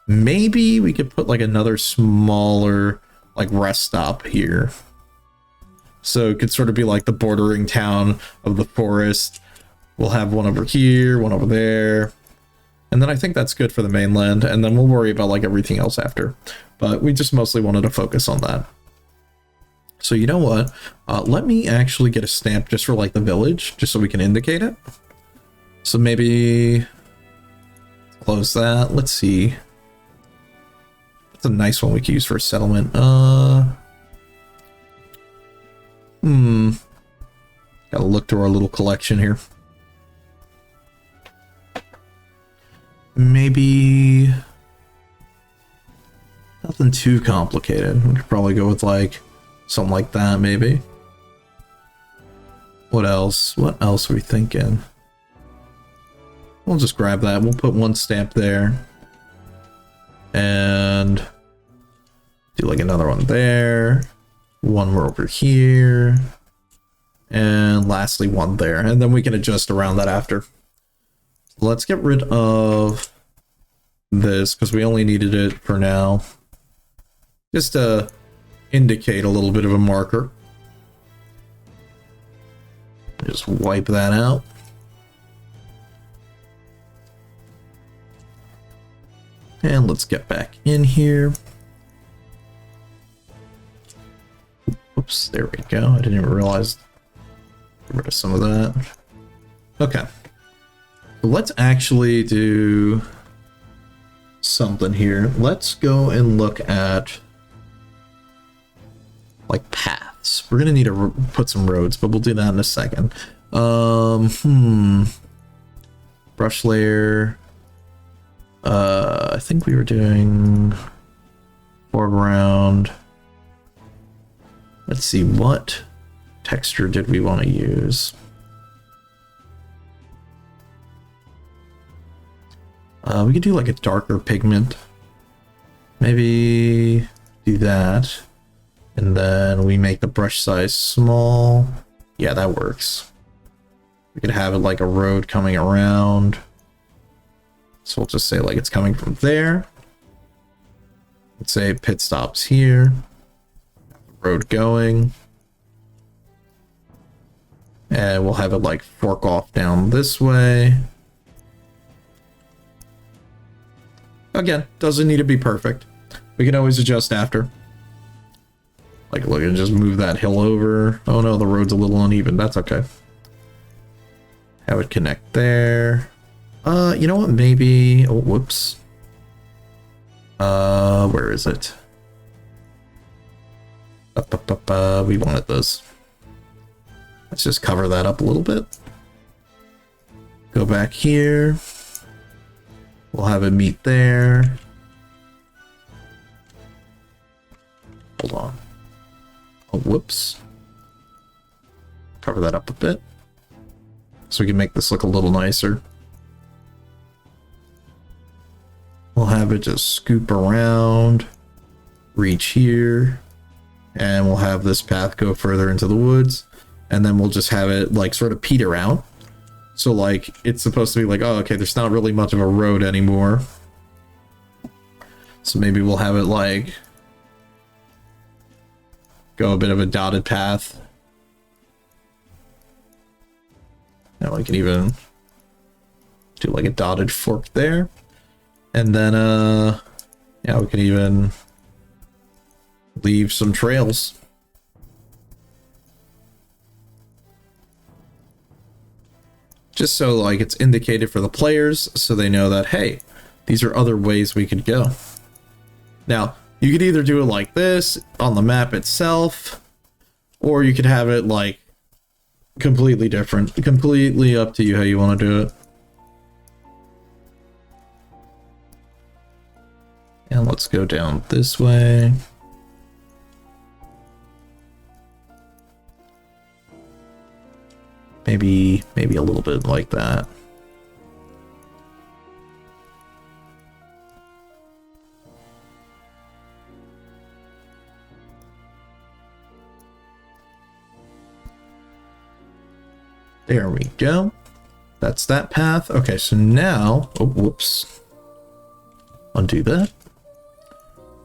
Maybe we could put like another smaller like rest stop here. So it could sort of be like the bordering town of the forest. We'll have one over here, one over there. And then I think that's good for the mainland. And then we'll worry about like everything else after. But we just mostly wanted to focus on that. So you know what? Let me actually get a stamp just for like the village, just so we can indicate it. So maybe close that. Let's see. It's a nice one we can use for a settlement. Gotta look through our little collection here. Maybe nothing too complicated. We could probably go with like something like that, maybe. What else? What else are we thinking? We'll just grab that. We'll put one stamp there. And do like another one there. One more over here. And lastly, one there. And then we can adjust around that after. Let's get rid of this because we only needed it for now. Just to indicate a little bit of a marker. Just wipe that out. And let's get back in here. Oops, there we go. I didn't even realize. Get rid of some of that. Okay. Let's actually do something here. Let's go and look at like paths. We're gonna need to put some roads, but we'll do that in a second. Brush layer. I think we were doing foreground. Let's see, what texture did we want to use? We could do like a darker pigment. Maybe do that. And then we make the brush size small. Yeah, that works. We could have it like a road coming around. So we'll just say like it's coming from there. Let's say pit stops here. Road going. And we'll have it like fork off down this way. Again, doesn't need to be perfect. We can always adjust after. Like, look, and just move that hill over. Oh no, the road's a little uneven. That's okay. Have it connect there. You know what? Maybe. Oh, whoops. Where is it? We wanted this. Let's just cover that up a little bit. Go back here. We'll have it meet there. Hold on. Oh, whoops. Cover that up a bit. So we can make this look a little nicer. We'll have it just scoop around, reach here, and we'll have this path go further into the woods. And then we'll just have it like sort of peter out. So like it's supposed to be like, oh, okay, there's not really much of a road anymore. So maybe we'll have it like go a bit of a dotted path. Now I can even do like a dotted fork there. And then yeah, we can even leave some trails. Just so like it's indicated for the players so they know that, hey, these are other ways we could go. Now, you could either do it like this on the map itself, or you could have it like completely different. Completely up to you how you want to do it. And let's go down this way. Maybe a little bit like that. There we go. That's that path. Okay, so now, oh, whoops. undo that.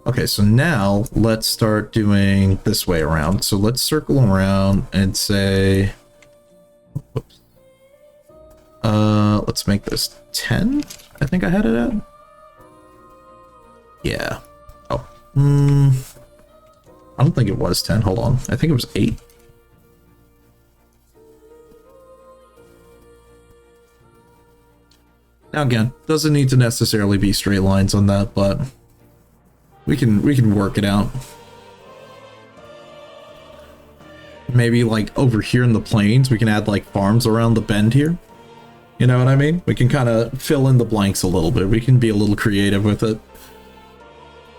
Okay, so now let's start doing this way around. So let's circle around and say, whoops. Let's make this 10. I think I had it at. Yeah. Oh. I don't think it was 10. Hold on. I think it was 8. Now again, doesn't need to necessarily be straight lines on that, but we can work it out. Maybe like over here in the plains, we can add like farms around the bend here. You know what I mean? We can kind of fill in the blanks a little bit. We can be a little creative with it.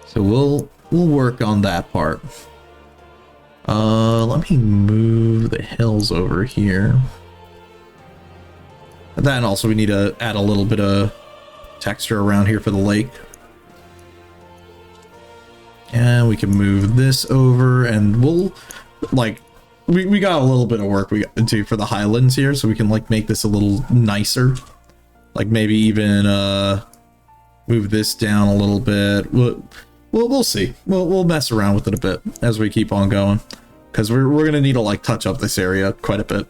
So we'll work on that part. Let me move the hills over here. And then also we need to add a little bit of texture around here for the lake. And we can move this over, and we'll like we got a little bit of work we got to do for the highlands here, so we can like make this a little nicer. Like maybe even move this down a little bit. We'll see. We'll mess around with it a bit as we keep on going, because we're gonna need to like touch up this area quite a bit.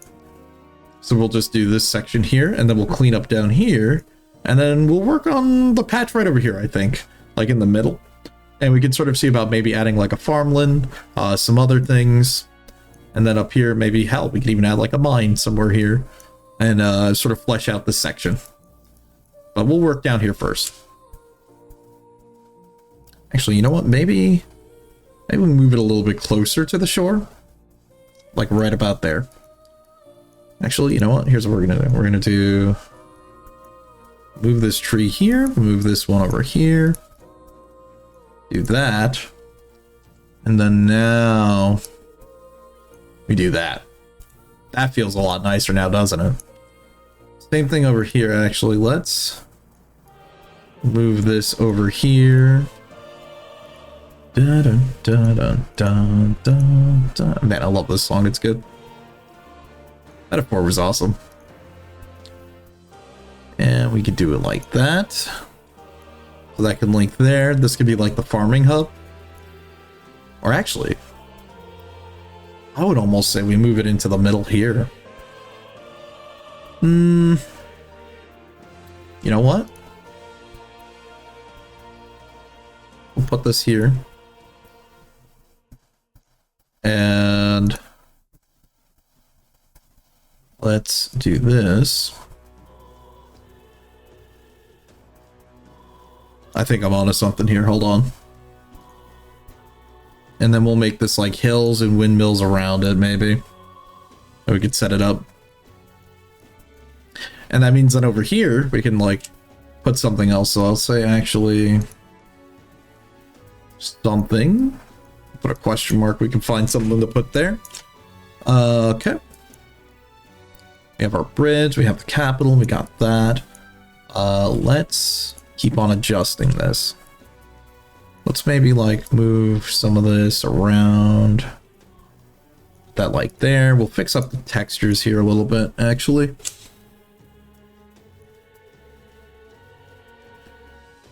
So we'll just do this section here, and then we'll clean up down here, and then we'll work on the patch right over here, I think, like in the middle. And we can sort of see about maybe adding like a farmland, some other things. And then up here, maybe, hell, we can even add like a mine somewhere here and sort of flesh out this section. But we'll work down here first. Actually, you know what? Maybe we move it a little bit closer to the shore. Like right about there. Actually, you know what? Here's what we're going to do. We're going to move this tree here, move this one over here. Do that. And then now we do that. That feels a lot nicer now, doesn't it? Same thing over here, actually. Let's move this over here. Dun, dun, dun, dun, dun, dun. Man, I love this song. It's good. Metaphor was awesome. And we could do it like that. So that can link there. This could be like the farming hub. Or actually, I would almost say we move it into the middle here. You know what? We'll put this here. And let's do this. I think I'm onto something here. Hold on. And then we'll make this like hills and windmills around it, maybe. We could set it up. And that means that over here, we can like put something else. So I'll say actually something. Put a question mark. We can find something to put there. Okay. We have our bridge. We have the capital. We got that. Let's keep on adjusting this. Let's maybe like move some of this around. That like there. We'll fix up the textures here a little bit, actually.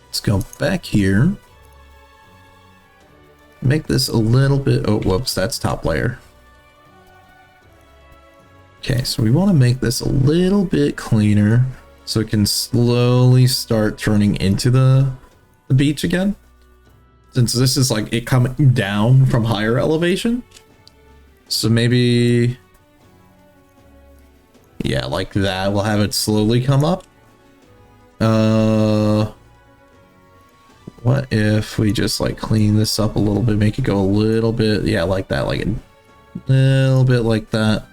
Let's go back here. Make this a little bit... Oh, whoops, that's top layer. Okay, so we want to make this a little bit cleaner so it can slowly start turning into the beach again. Since this is like it coming down from higher elevation. So maybe... yeah, like that. We'll have it slowly come up. What if we just like clean this up a little bit, make it go a little bit, yeah, like that, like a little bit like that.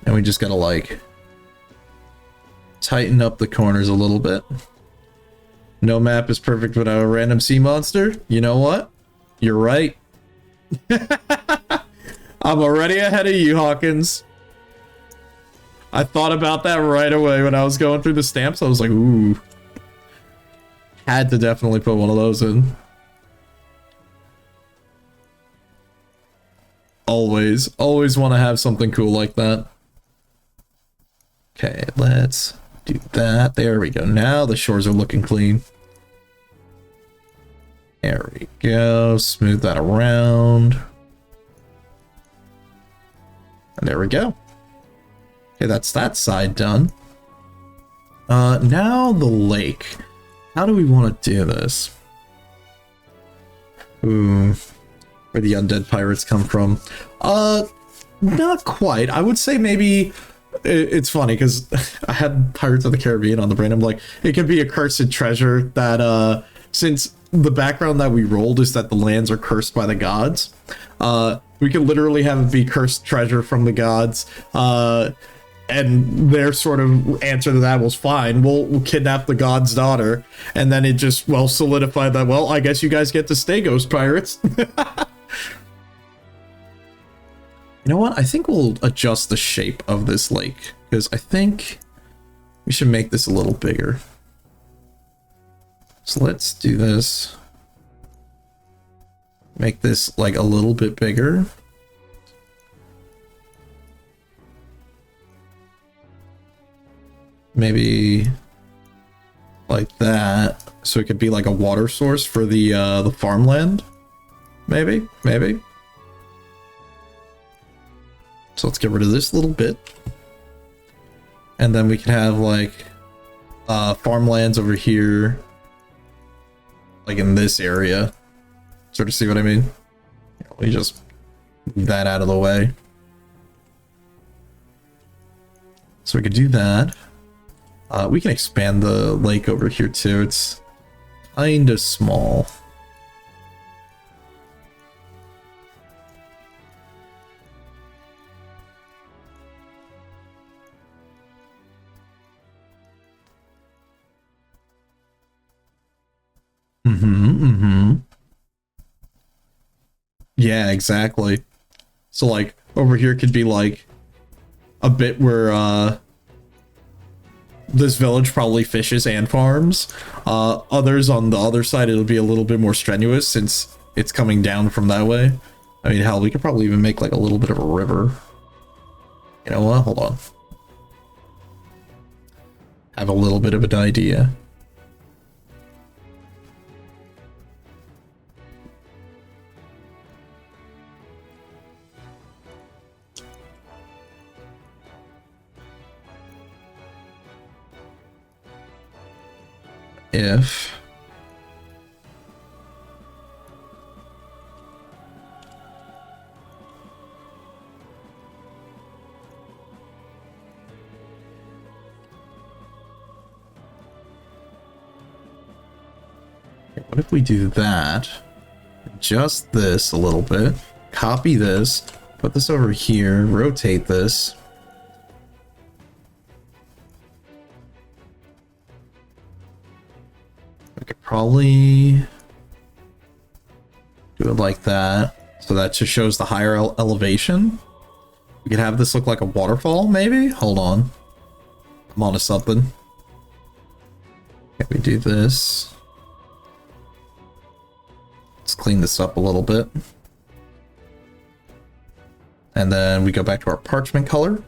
And we just gotta like tighten up the corners a little bit. No map is perfect without a random sea monster. You know what? You're right. I'm already ahead of you, Hawkins. I thought about that right away when I was going through the stamps. I was like, ooh. Had to definitely put one of those in. Always want to have something cool like that. Okay, let's do that. There we go. Now the shores are looking clean. There we go. Smooth that around. And there we go. Okay, that's that side done. Now the lake. How do we want to do this? Ooh, where the undead pirates come from? Not quite. I would say maybe it's funny because I had Pirates of the Caribbean on the brain. I'm like, it could be a cursed treasure that since the background that we rolled is that the lands are cursed by the gods, we could literally have it be cursed treasure from the gods. And their sort of answer to that was fine. We'll kidnap the god's daughter, and then it just solidified that. Well, I guess you guys get to stay, ghost pirates. You know what? I think we'll adjust the shape of this lake because I think we should make this a little bigger. So let's do this. Make this like a little bit bigger. Maybe like that, so it could be like a water source for the farmland. Maybe. So let's get rid of this little bit, and then we can have like farmlands over here, like in this area. Sort of see what I mean? Let me just move that out of the way. So we could do that. We can expand the lake over here too. It's kind of small. Yeah, exactly. So like over here could be like a bit where this village probably fishes and farms. Others on the other side, it'll be a little bit more strenuous since it's coming down from that way. I mean, hell, we could probably even make like a little bit of a river. You know what? Hold on. Have a little bit of an idea. If what if we do that? Adjust this a little bit, copy this, put this over here, rotate this. I could probably do it like that, so that just shows the higher elevation. We could have this look like a waterfall, maybe? Hold on. I'm onto something. Okay, we do this. Let's clean this up a little bit. And then we go back to our parchment color.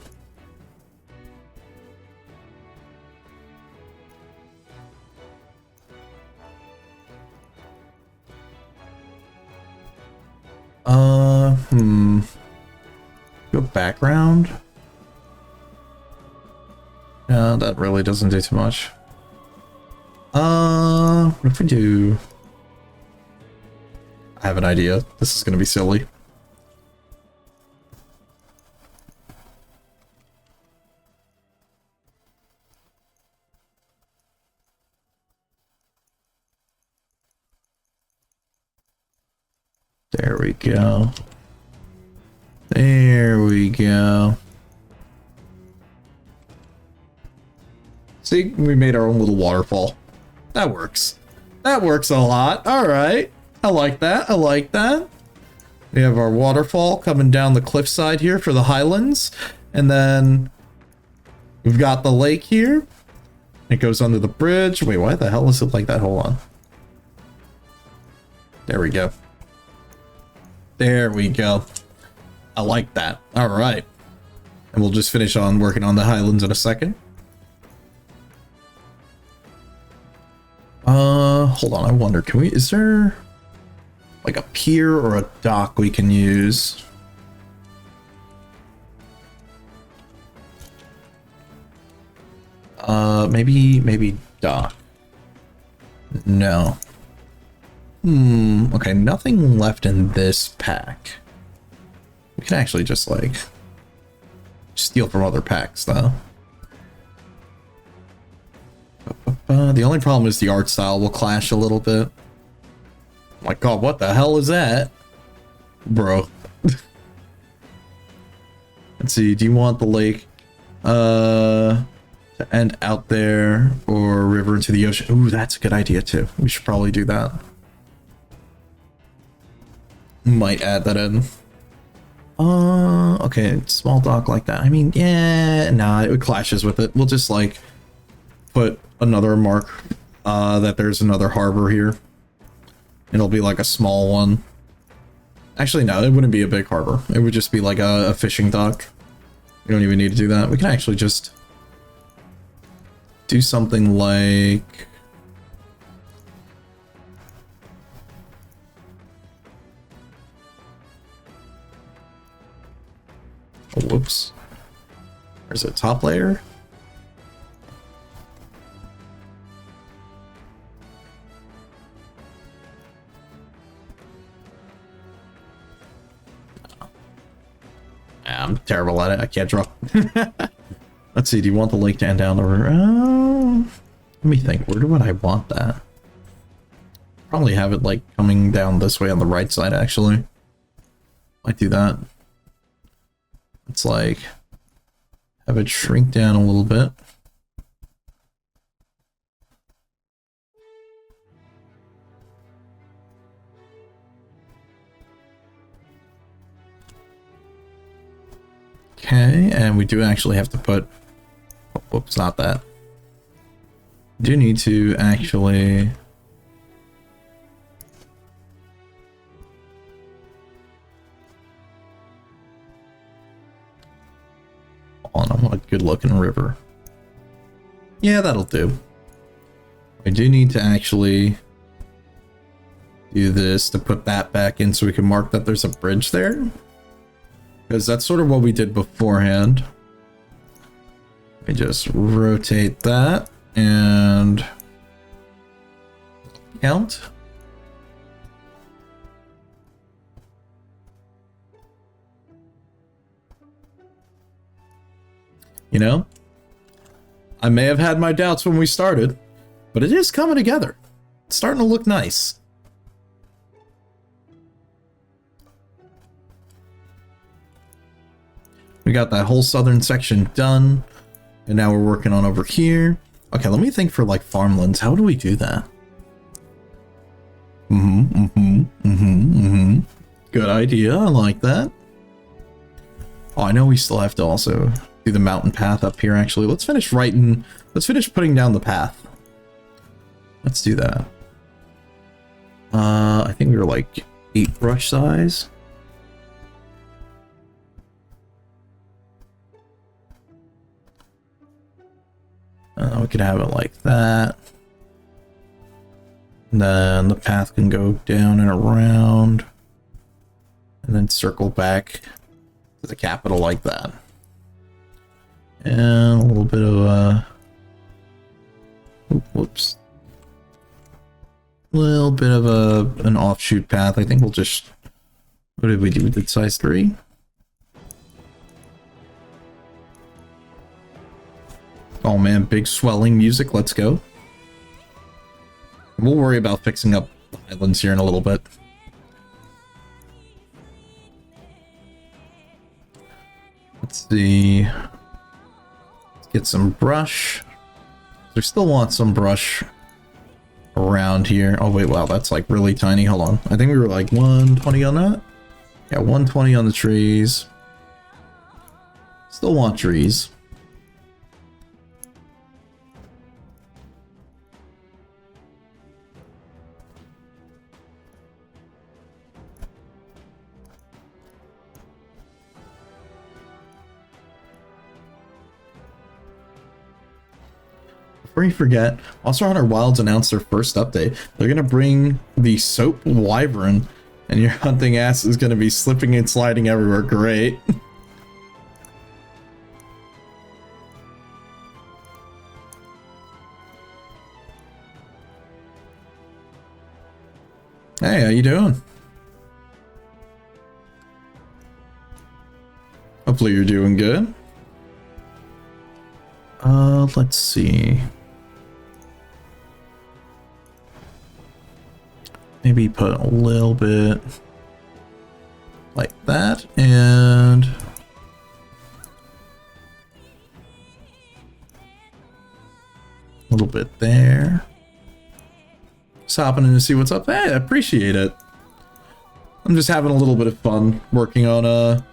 Go background. No, that really doesn't do too much. What if we do... I have an idea. This is gonna be silly. There we go. There we go. See, we made our own little waterfall. That works. That works a lot. All right. I like that. I like that. We have our waterfall coming down the cliffside here for the highlands. And then we've got the lake here. It goes under the bridge. Wait, why the hell is it like that? Hold on. There we go. There we go. I like that. All right. And we'll just finish on working on the highlands in a second. Hold on. I wonder, can we, is there, like a pier or a dock we can use. Maybe dock. No. Okay, nothing left in this pack. We can actually just like steal from other packs though. The only problem is the art style will clash a little bit. My god, what the hell is that? Bro. Let's see, do you want the lake to end out there or river into the ocean? Ooh, that's a good idea too. We should probably do that. Might add that in. Okay, small dock like that. I mean, yeah, nah, it clashes with it. We'll just like put another mark that there's another harbor here. It'll be like a small one. Actually, no, it wouldn't be a big harbor. It would just be like a fishing dock. We don't even need to do that. We can actually just do something like... Oh, whoops. There's a top layer. I'm terrible at it. I can't draw. Let's see. Do you want the lake to end down the river? Let me think. Where would I want that? Probably have it like coming down this way on the right side, actually. Might do that. It's like have it shrink down a little bit. Okay, and we do actually have to put... Oh, whoops, not that. Do need to actually... Hold on, I want a good looking river. Yeah, that'll do. I do need to actually do this to put that back in so we can mark that there's a bridge there. Because that's sort of what we did beforehand. We just rotate that and count. You know, I may have had my doubts when we started, but it is coming together. It's starting to look nice. We got that whole southern section done, and now we're working on over here. Okay, let me think for like farmlands. How do we do that? Good idea. I like that. Oh, I know we still have to also do the mountain path up here, actually. Let's finish writing. Let's finish putting down the path. Let's do that. I think we were like 8 brush size. We could have it like that. And then the path can go down and around. And then circle back to the capital like that. And a little bit of whoops. A little bit of an offshoot path. I think we'll just... What did we do? We did size 3. Oh man, big swelling music, let's go. We'll worry about fixing up the islands here in a little bit. Let's see. Let's get some brush. We still want some brush around here. Oh wait, wow, that's like really tiny. Hold on. I think we were like 120 on that. Yeah, 120 on the trees. Still want trees. Before you forget, Monster Hunter Wilds announced their first update. They're going to bring the Soap Wyvern And your hunting ass is going to be slipping and sliding everywhere. Great. Hey, how you doing? Hopefully you're doing good. Let's see. Maybe put a little bit like that, and a little bit there. Just hopping in to see what's up. Hey, I appreciate it. I'm just having a little bit of fun working on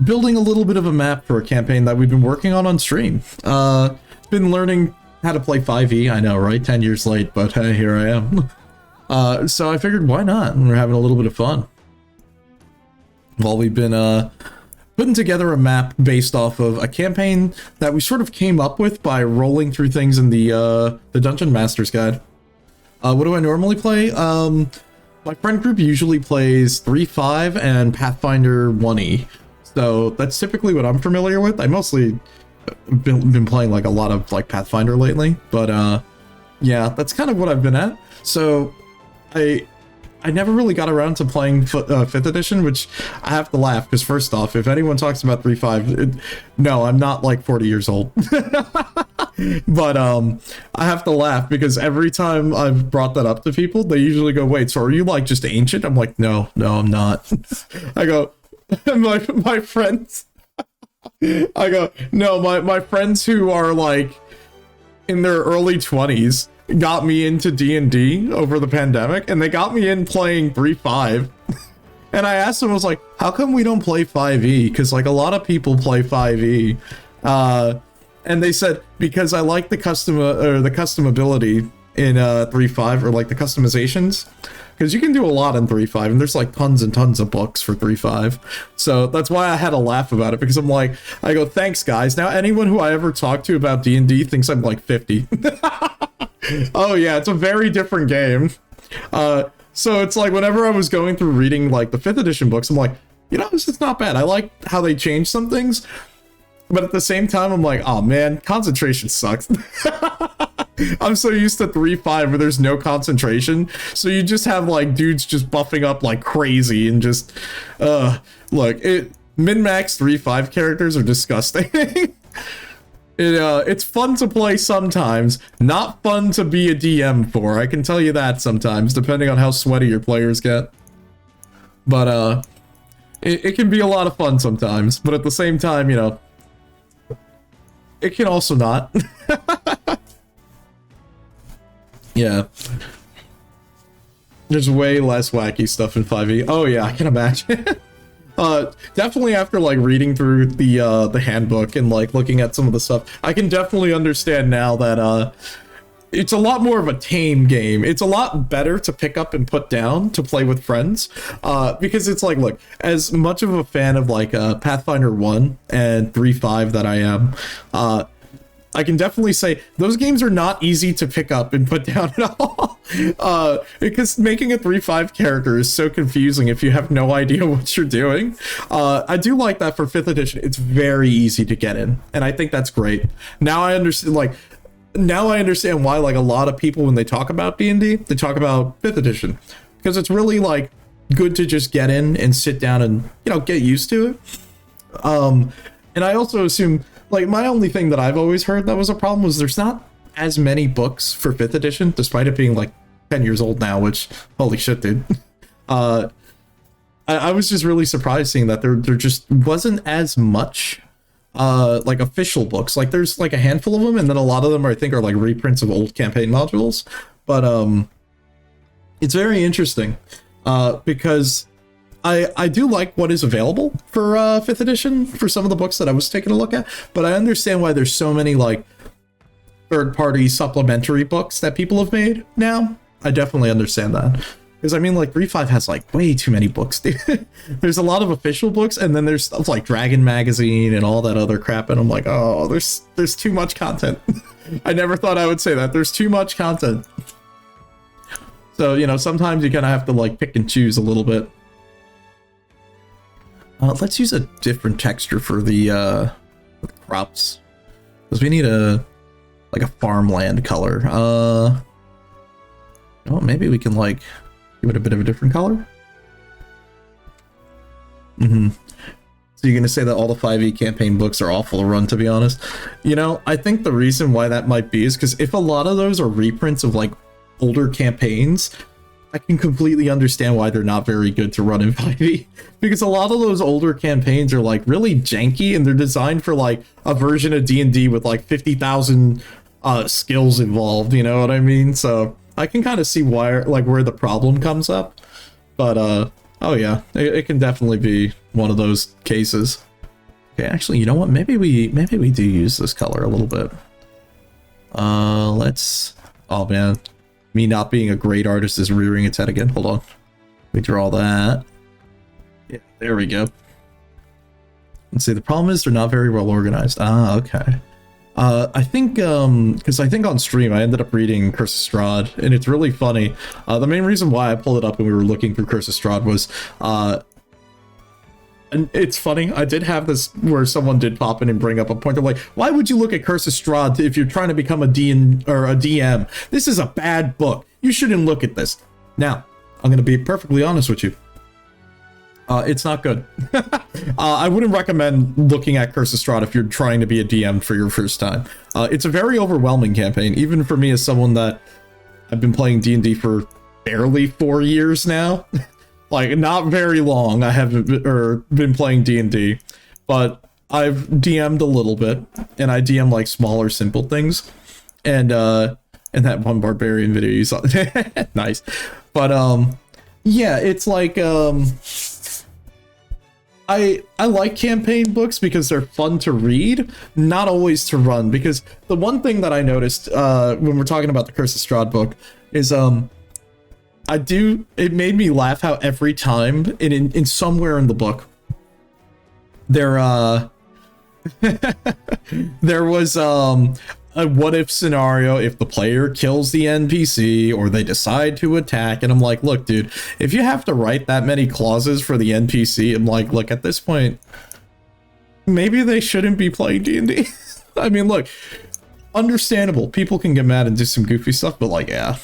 building a little bit of a map for a campaign that we've been working on stream. Been learning how to play 5e. I know, right? 10 years late, but hey, here I am. So I figured, why not? We're having a little bit of fun. While we've been putting together a map based off of a campaign that we sort of came up with by rolling through things in the Dungeon Master's Guide. What do I normally play? My friend group usually plays 3.5 and Pathfinder 1e. So that's typically what I'm familiar with. I mostly been playing like a lot of like Pathfinder lately, but yeah, that's kind of what I've been at. So I never really got around to playing 5th edition, which I have to laugh because first off, if anyone talks about 3.5, no, I'm not like 40 years old. But I have to laugh because every time I've brought that up to people, they usually go, wait, so are you like just ancient? I'm like, no, I'm not. I go, my friends, I go, no, my friends who are like in their early 20s got me into D&D over the pandemic, and they got me in playing 3.5. And I asked them, I was like, how come we don't play 5e? Because like a lot of people play 5e. And they said, because I like the customability in 3.5, or like the customizations. Because you can do a lot in 3.5, and there's like tons and tons of books for 3.5. So that's why I had a laugh about it, because I'm like, I go, thanks guys. Now anyone who I ever talk to about D&D thinks I'm like 50. Oh yeah, it's a very different game. So it's like whenever I was going through reading like the 5th edition books, I'm like, you know, this is not bad. I like how they changed some things. But at the same time, I'm like, oh man, concentration sucks. I'm so used to 3.5 where there's no concentration. So you just have like dudes just buffing up like crazy and just, look, min-max 3.5 characters are disgusting. It's fun to play sometimes, not fun to be a DM for. I can tell you that sometimes, depending on how sweaty your players get. But it can be a lot of fun sometimes. But at the same time, you know, it can also not. Yeah. There's way less wacky stuff in 5e. Oh yeah, I can imagine. Definitely after like reading through the handbook and like looking at some of the stuff, I can definitely understand now that it's a lot more of a tame game. It's a lot better to pick up and put down to play with friends, because it's like, look, as much of a fan of like Pathfinder 1 and 3.5 that I am, I can definitely say those games are not easy to pick up and put down at all. Because making a 3.5 character is so confusing if you have no idea what you're doing. I do like that for 5th edition. It's very easy to get in, and I think that's great. Now I understand, like, why like a lot of people, when they talk about D&D, they talk about 5th edition, because it's really like good to just get in and sit down and, you know, get used to it. And I also assume, like, my only thing that I've always heard that was a problem was there's not as many books for 5th edition, despite it being like 10 years old now, which, holy shit, dude. I was just really surprised seeing that there just wasn't as much like official books. Like there's like a handful of them, and then a lot of them I think are like reprints of old campaign modules. But it's very interesting because I do like what is available for 5th edition for some of the books that I was taking a look at, but I understand why there's so many like third-party supplementary books that people have made now. I definitely understand that. Because I mean, like 3.5 has like way too many books, dude. There's a lot of official books, and then there's stuff like Dragon Magazine and all that other crap, and I'm like, oh, there's too much content. I never thought I would say that. There's too much content. So, you know, sometimes you kind of have to like pick and choose a little bit. Let's use a different texture for the crops, because we need like a farmland color. Oh, maybe we can like give it a bit of a different color. So you're gonna say that all the 5e campaign books are awful to run, to be honest? You know, I think the reason why that might be is because if a lot of those are reprints of like older campaigns, I can completely understand why they're not very good to run in 5e. Because a lot of those older campaigns are like really janky, and they're designed for like a version of D&D with like 50,000 skills involved, you know what I mean? So I can kind of see why, like, where the problem comes up. But oh yeah, it can definitely be one of those cases. Okay, actually, you know what? Maybe we do use this color a little bit. Let's. Oh man, me not being a great artist is rearing its head again. Hold on, we draw that. Yeah, there we go. Let's see. The problem is they're not very well organized. Ah, okay. I think, because I think on stream I ended up reading Curse of Strahd, and it's really funny. The main reason why I pulled it up when we were looking through Curse of Strahd was, and it's funny, I did have this where someone did pop in and bring up a point of like, why would you look at Curse of Strahd if you're trying to become a DM? This is a bad book. You shouldn't look at this. Now, I'm going to be perfectly honest with you. It's not good. I wouldn't recommend looking at Curse of Strahd if you're trying to be a DM for your first time. It's a very overwhelming campaign, even for me as someone that I've been playing D&D for barely 4 years now. Like, not very long I have been playing D&D, but I've DM'd a little bit, and I DM like smaller, simple things. And that one barbarian video you saw. Nice. But yeah, it's like I like campaign books because they're fun to read, not always to run. Because the one thing that I noticed when we're talking about the Curse of Strahd book is it made me laugh how every time in somewhere in the book there there was a what if scenario if the player kills the NPC or they decide to attack, and I'm like, look dude, if you have to write that many clauses for the NPC, I'm like, look, at this point maybe they shouldn't be playing D&D. I mean, look, understandable, people can get mad and do some goofy stuff, but like, yeah,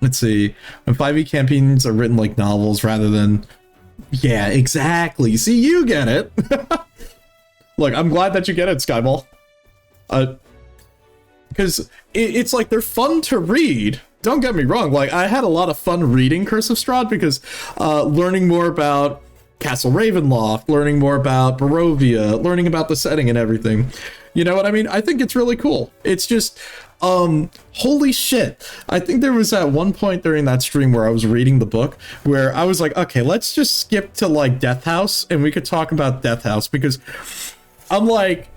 let's see, when 5e campaigns are written like novels rather than, yeah, exactly, see, you get it. Look, I'm glad that you get it, Skyball. Because it's like they're fun to read. Don't get me wrong. Like, I had a lot of fun reading Curse of Strahd because learning more about Castle Ravenloft, learning more about Barovia, learning about the setting and everything. You know what I mean? I think it's really cool. It's just, holy shit. I think there was at one point during that stream where I was reading the book where I was like, okay, let's just skip to like Death House and we could talk about Death House, because I'm like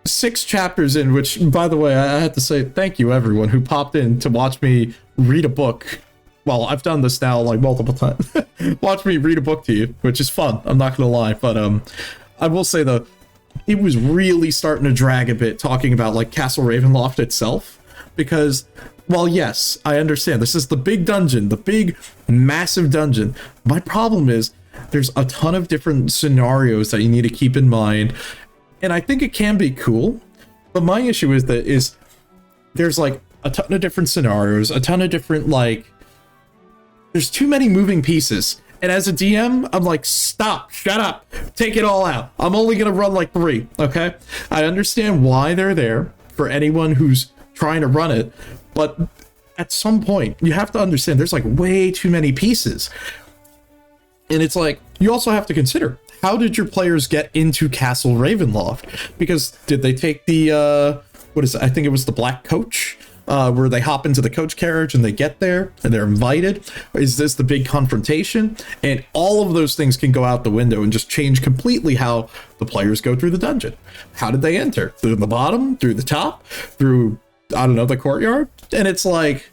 6 chapters in, which, by the way, I had to say thank you everyone who popped in to watch me read a book. Well, I've done this now like multiple times. Watch me read a book to you, which is fun, I'm not gonna lie. But I will say though, it was really starting to drag a bit talking about like Castle Ravenloft itself, because while yes, I understand this is the big dungeon, the big massive dungeon, my problem is there's a ton of different scenarios that you need to keep in mind. And I think it can be cool, but my issue is that there's like a ton of different scenarios, a ton of different, like, there's too many moving pieces. And as a DM, I'm like, stop, shut up, take it all out. I'm only gonna run like 3, okay? I understand why they're there for anyone who's trying to run it, but at some point you have to understand there's like way too many pieces. And it's like, you also have to consider, how did your players get into Castle Ravenloft? Because did they take the, what is it? I think it was the Black Coach, where they hop into the coach carriage and they get there and they're invited? Is this the big confrontation? And all of those things can go out the window and just change completely how the players go through the dungeon. How did they enter? Through the bottom? Through the top? Through, I don't know, the courtyard? And it's like,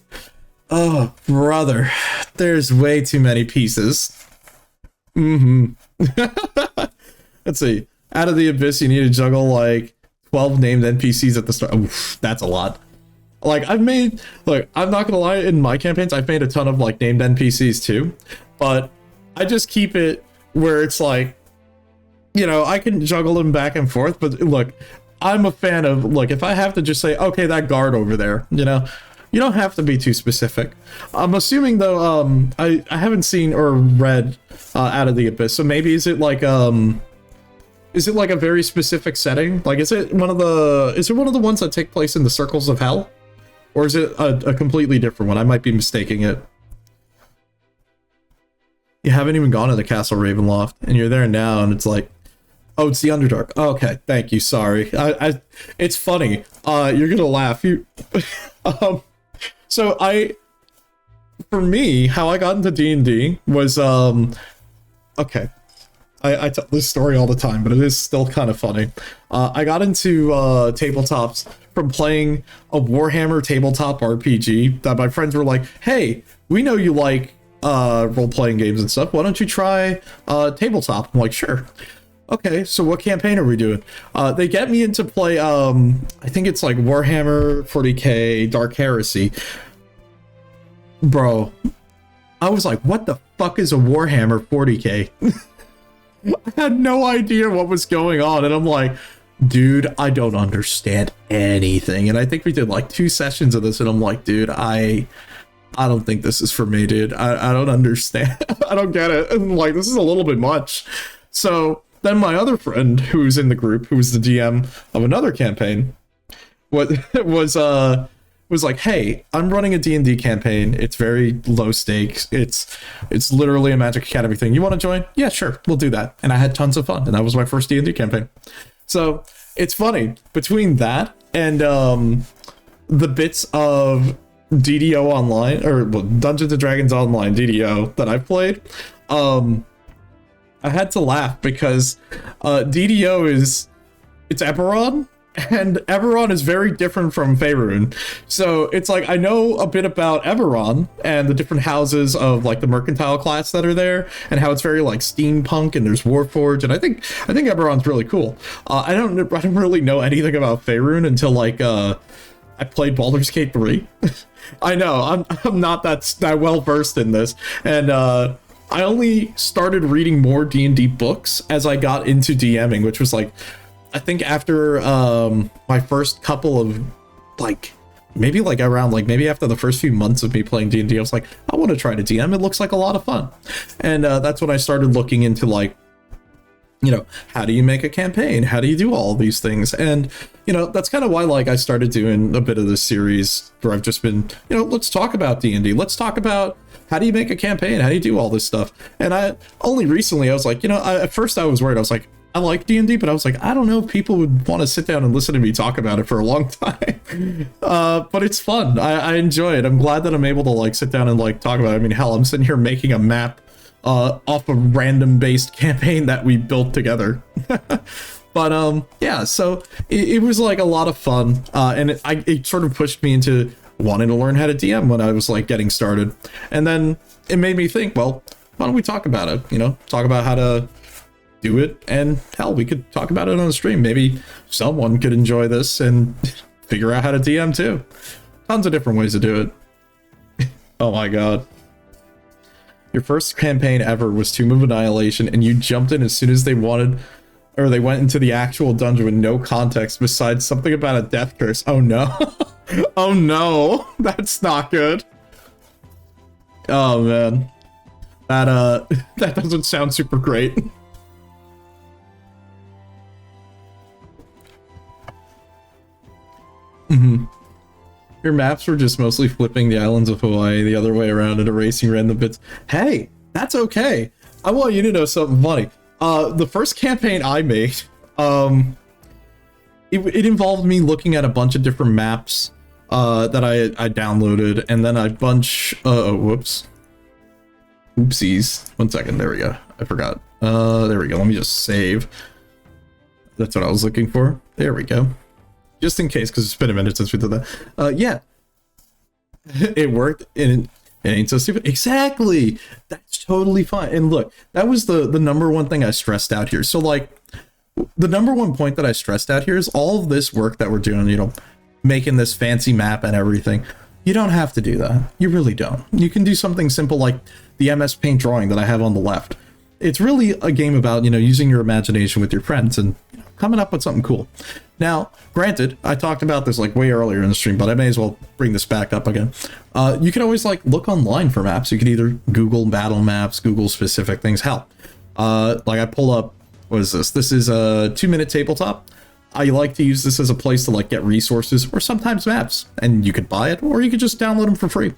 oh, brother, there's way too many pieces. Let's see. Out of the Abyss, you need to juggle like 12 named NPCs at the start. Oof, that's a lot. Like, I've made, look, I'm not gonna lie, in my campaigns, I've made a ton of like named NPCs too, but I just keep it where it's like, you know, I can juggle them back and forth, but look, I'm a fan of, look, if I have to just say, okay, that guard over there, you know, you don't have to be too specific. I'm assuming though, I haven't seen or read Out of the Abyss, so maybe is it like a very specific setting? Like, is it one of the ones that take place in the circles of hell? Or is it a completely different one? I might be mistaking it. You haven't even gone to the Castle Ravenloft, and you're there now, and it's like, oh, it's the Underdark. Oh, okay, thank you. Sorry, it's funny. You're gonna laugh. So for me, how I got into D&D was okay. I tell this story all the time, but it is still kind of funny. I got into tabletops from playing a Warhammer tabletop RPG that my friends were like, hey, we know you like role-playing games and stuff. Why don't you try tabletop? I'm like, sure. Okay, so what campaign are we doing? They get me into play, I think it's like Warhammer 40k Dark Heresy. Bro, I was like, what the fuck is a Warhammer 40k? I had no idea what was going on, and I'm like, dude, I don't understand anything. And I think we did like 2 sessions of this, and I'm like, dude, I don't think this is for me, dude. I don't understand. I don't get it. And like, this is a little bit much. So then my other friend who's in the group, who's the DM of another campaign, was like, hey, I'm running a D&D campaign. It's very low stakes. It's literally a Magic Academy thing. You want to join? Yeah, sure, we'll do that. And I had tons of fun, and that was my first D&D campaign. So it's funny, between that and the bits of DDO online, or well, Dungeons and Dragons Online DDO that I've played, I had to laugh because DDO it's Eberron, and Eberron is very different from Faerun. So it's like, I know a bit about Eberron and the different houses of like the mercantile class that are there, and how it's very like steampunk, and there's Warforged, and I think Eberron's really cool. I don't really know anything about Faerun until like I played Baldur's Gate 3. I know, I'm not that well versed in this, and I only started reading more D&D books as I got into DMing, which was like, I think after my first couple of like, maybe like around like maybe after the first few months of me playing D&D, I was like, I want to try to DM. It looks like a lot of fun. And that's when I started looking into like, you know, how do you make a campaign? How do you do all these things? And, you know, that's kind of why like I started doing a bit of this series where I've just been, you know, let's talk about D&D. Let's talk about how do you make a campaign? How do you do all this stuff? And I only recently, I was like, you know, at first I was worried. I was like, I like D&D, but I was like, I don't know if people would want to sit down and listen to me talk about it for a long time. But it's fun. I enjoy it. I'm glad that I'm able to like sit down and like talk about it. I mean, hell, I'm sitting here making a map off a random based campaign that we built together. But yeah, so it was like a lot of fun, and it sort of pushed me into wanting to learn how to DM when I was like getting started. And then it made me think, well, why don't we talk about it? You know, talk about how to do it, and hell, we could talk about it on the stream. Maybe someone could enjoy this and figure out how to DM too. Tons of different ways to do it. Oh my god. Your first campaign ever was Tomb of Annihilation, and you jumped in as soon as they wanted, or they went into the actual dungeon with no context besides something about a death curse. Oh no. Oh no. That's not good. Oh man. That doesn't sound super great. Your maps were just mostly flipping the islands of Hawaii the other way around and erasing random bits. Hey, that's okay. I want you to know something funny. The first campaign I made, it involved me looking at a bunch of different maps that I downloaded, and then whoops. Oopsies. 1 second, there we go. I forgot. There we go. Let me just save. That's what I was looking for. There we go. Just in case, because it's been a minute since we did that. Yeah. It worked, and it ain't so stupid. Exactly! That's totally fine. And look, that was the number one thing I stressed out here. So, like, the number one point that I stressed out here is all of this work that we're doing, you know, making this fancy map and everything. You don't have to do that. You really don't. You can do something simple like the MS Paint drawing that I have on the left. it's really a game about, you know, using your imagination with your friends and coming up with something cool. Now, granted, I talked about this like way earlier in the stream, but I may as well bring this back up again. You can always like look online for maps. You can either Google battle maps, Google specific things. Hell, like I pull up, what is this? This is a 2-minute tabletop. I like to use this as a place to like get resources or sometimes maps, and you could buy it or you could just download them for free.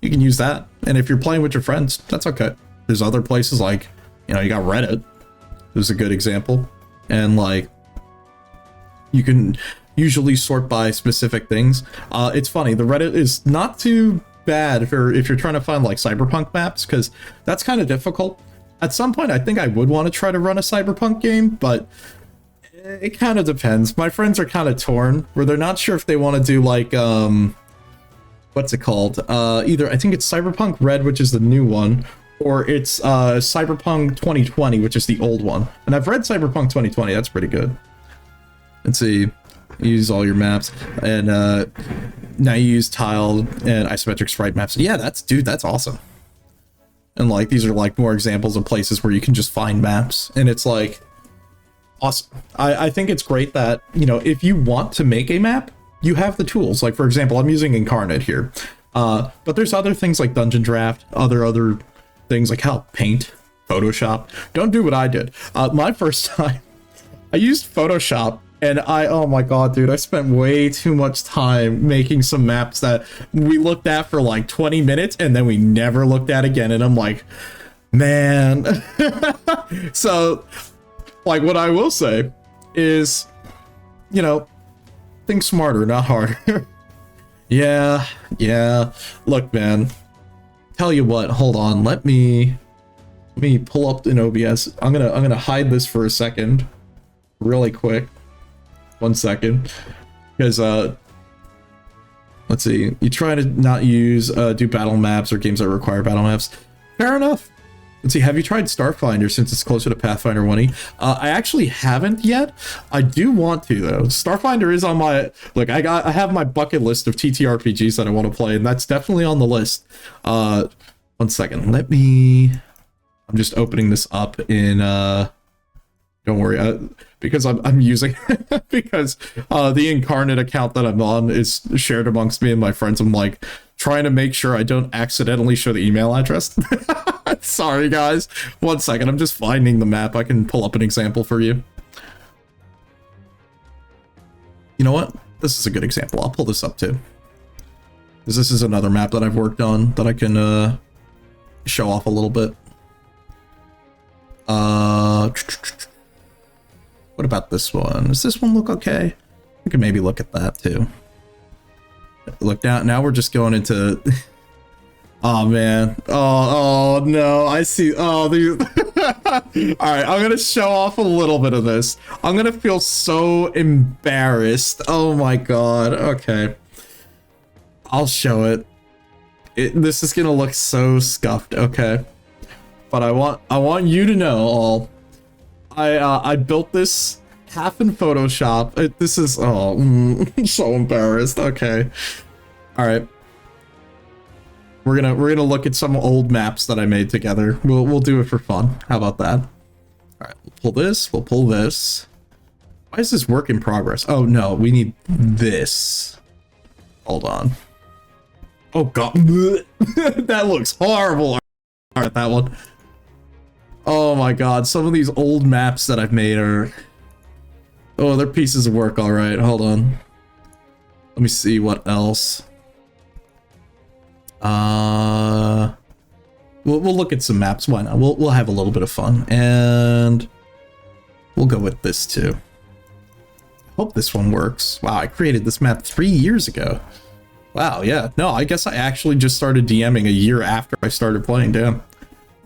You can use that, and if you're playing with your friends, that's okay. There's other places like, you know, you got Reddit. There's a good example, and like you can usually sort by specific things. It's funny, the Reddit is not too bad if you're trying to find like cyberpunk maps, because that's kind of difficult. At some point, I think I would want to try to run a cyberpunk game, but it kind of depends. My friends are kind of torn, where they're not sure if they want to do like what's it called? Either I think it's Cyberpunk Red, which is the new one, or it's Cyberpunk 2020, which is the old one. And I've read Cyberpunk 2020. That's pretty good. Let's see. Use all your maps, and now you use tiled and isometric sprite maps. Yeah, that's awesome. And like these are like more examples of places where you can just find maps, and it's like awesome. I think it's great that, you know, if you want to make a map, you have the tools. Like for example, I'm using Incarnate here, but there's other things like Dungeon Draft, other things like Paint, Photoshop. Don't do what I did. My first time, I used Photoshop. And oh my god, dude, I spent way too much time making some maps that we looked at for like 20 minutes and then we never looked at again. And I'm like, man. So, like, what I will say is, you know, think smarter, not harder. Yeah. Look, man, tell you what, hold on. Let me pull up in OBS. I'm gonna hide this for a second, really quick. 1 second, because let's see, you try to not use do battle maps or games that require battle maps. Fair enough. Let's see, have you tried Starfinder since it's closer to Pathfinder 1e? I actually haven't yet. I do want to though. Starfinder is on my, look, I have my bucket list of TTRPGs that I want to play, and that's definitely on the list. 1 second, I'm just opening this up in don't worry, because I'm using because the Incarnate account that I'm on is shared amongst me and my friends. I'm like trying to make sure I don't accidentally show the email address. Sorry guys, 1 second, I'm just finding the map. I can pull up an example for you. You know what? This is a good example. I'll pull this up too, because this is another map that I've worked on that I can show off a little bit. What about this one? Does this one look okay? We can maybe look at that too. Look, now we're just going into oh man, oh no, I see. Oh, these all right, I'm gonna show off a little bit of this. I'm gonna feel so embarrassed. Oh my god. Okay, I'll show it. This is gonna look so scuffed. Okay, but I want you to know all. I built this half in Photoshop. This is I'm so embarrassed. Okay, all right. We're gonna look at some old maps that I made together. We'll do it for fun. How about that? All right, we'll pull this. We'll pull this. Why is this work in progress? Oh no, we need this. Hold on. Oh god, that looks horrible. All right, that one. Oh my god, some of these old maps that I've made are... oh, they're pieces of work, alright, hold on. Let me see what else. We'll look at some maps, why not? We'll have a little bit of fun, and we'll go with this too. Hope this one works. Wow, I created this map 3 years ago. Wow, yeah. No, I guess I actually just started DMing a year after I started playing, damn.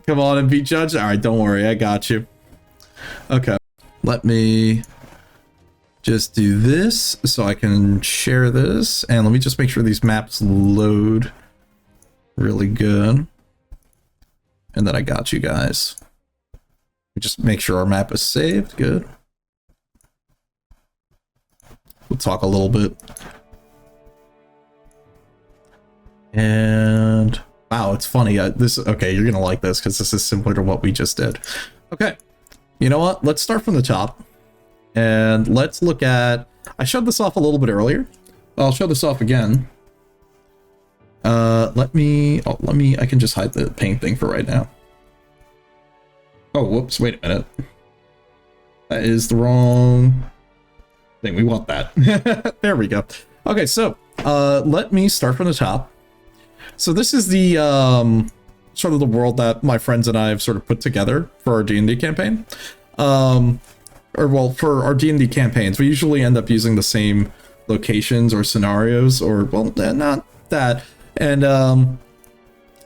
Come on and be judged. All right, don't worry, I got you. Okay, let me just do this so I can share this, and let me just make sure these maps load really good, and then I got you guys. Just make sure our map is saved. Good. We'll talk a little bit, and Wow, it's funny. Okay, you're gonna like this because this is similar to what we just did. Okay, you know what? Let's start from the top, and let's look at. I showed this off a little bit earlier. I'll show this off again. Let me. I can just hide the paint thing for right now. Oh, whoops! Wait a minute. That is the wrong thing. We want that. There we go. Okay, so let me start from the top. So this is the sort of the world that my friends and I have sort of put together for our D&D campaign. Or well, for our D&D campaigns, we usually end up using the same locations or scenarios, or well, not that. And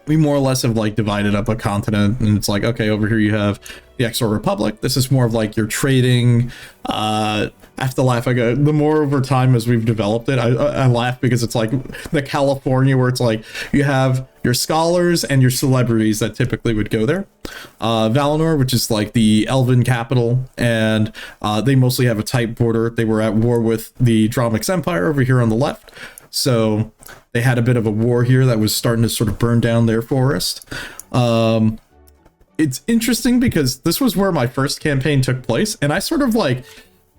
we more or less have like divided up a continent, and it's like, okay, over here you have the Exo Republic. This is more of like your trading. I have to laugh. I go, the more over time as we've developed it, I laugh because it's like the California where it's like you have your scholars and your celebrities that typically would go there. Valinor, which is like the Elven capital, and they mostly have a tight border. They were at war with the Dromix Empire over here on the left. So they had a bit of a war here that was starting to sort of burn down their forest. It's interesting because this was where my first campaign took place, and I sort of like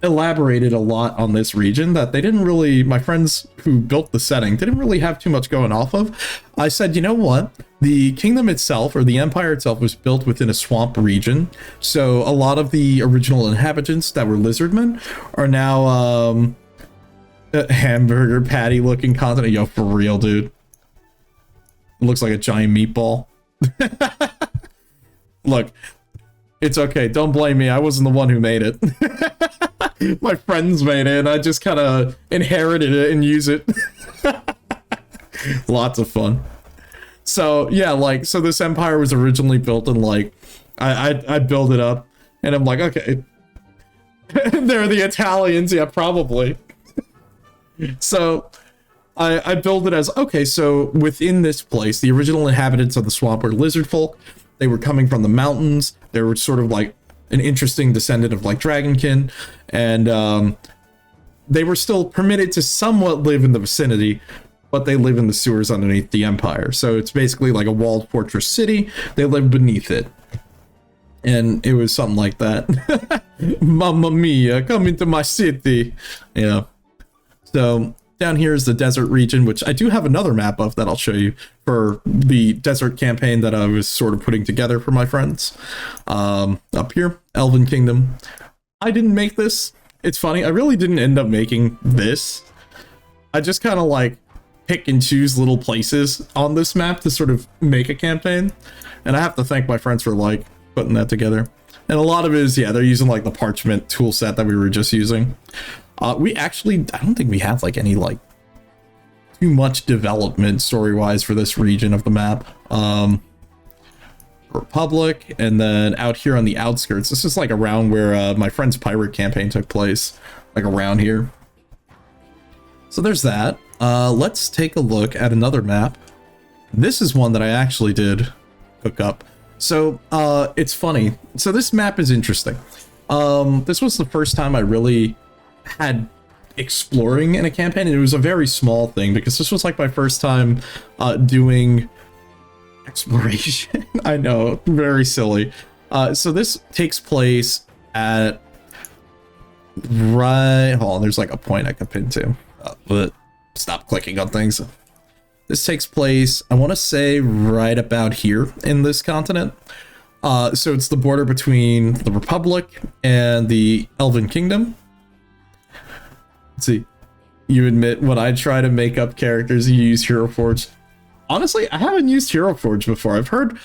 elaborated a lot on this region that they didn't really, my friends who built the setting didn't really have too much going off of. I said, you know what? The kingdom itself, or the empire itself, was built within a swamp region. So a lot of the original inhabitants that were lizardmen are now hamburger patty looking continent. Yo, for real, dude. It looks like a giant meatball. Look, it's okay. Don't blame me. I wasn't the one who made it. My friends made it, and I just kind of inherited it and use it. Lots of fun. So yeah, like, so this empire was originally built in like, I build it up, and I'm like, okay, they're the Italians, yeah, probably. So I build it as, okay, so within this place, the original inhabitants of the swamp were lizard folk. They were coming from the mountains. They were sort of like an interesting descendant of like Dragonkin, and they were still permitted to somewhat live in the vicinity, but they live in the sewers underneath the empire. So it's basically like a walled fortress city. They live beneath it, and it was something like that. Mamma mia, come into my city. Yeah. So down here is the desert region, which I do have another map of that I'll show you for the desert campaign that I was sort of putting together for my friends. Up here, Elven Kingdom. I didn't make this. It's funny. I really didn't end up making this. I just kind of like pick and choose little places on this map to sort of make a campaign. And I have to thank my friends for like putting that together. And a lot of it is, yeah, they're using like the parchment tool set that we were just using. We actually, I don't think we have like any like too much development story-wise for this region of the map. Republic, and then out here on the outskirts, this is like around where my friend's pirate campaign took place, like around here. So there's that. Let's take a look at another map. This is one that I actually did hook up. So it's funny. So this map is interesting. This was the first time I really had exploring in a campaign, and it was a very small thing because this was like my first time doing exploration. I know, very silly. So this takes place at right, hold on, there's like a point I can pin to, but stop clicking on things. This takes place, I want to say, right about here in this continent. So it's the border between the Republic and the Elven Kingdom. Let's see. You admit when I try to make up characters, you use Hero Forge. Honestly, I haven't used Hero Forge before. I've heard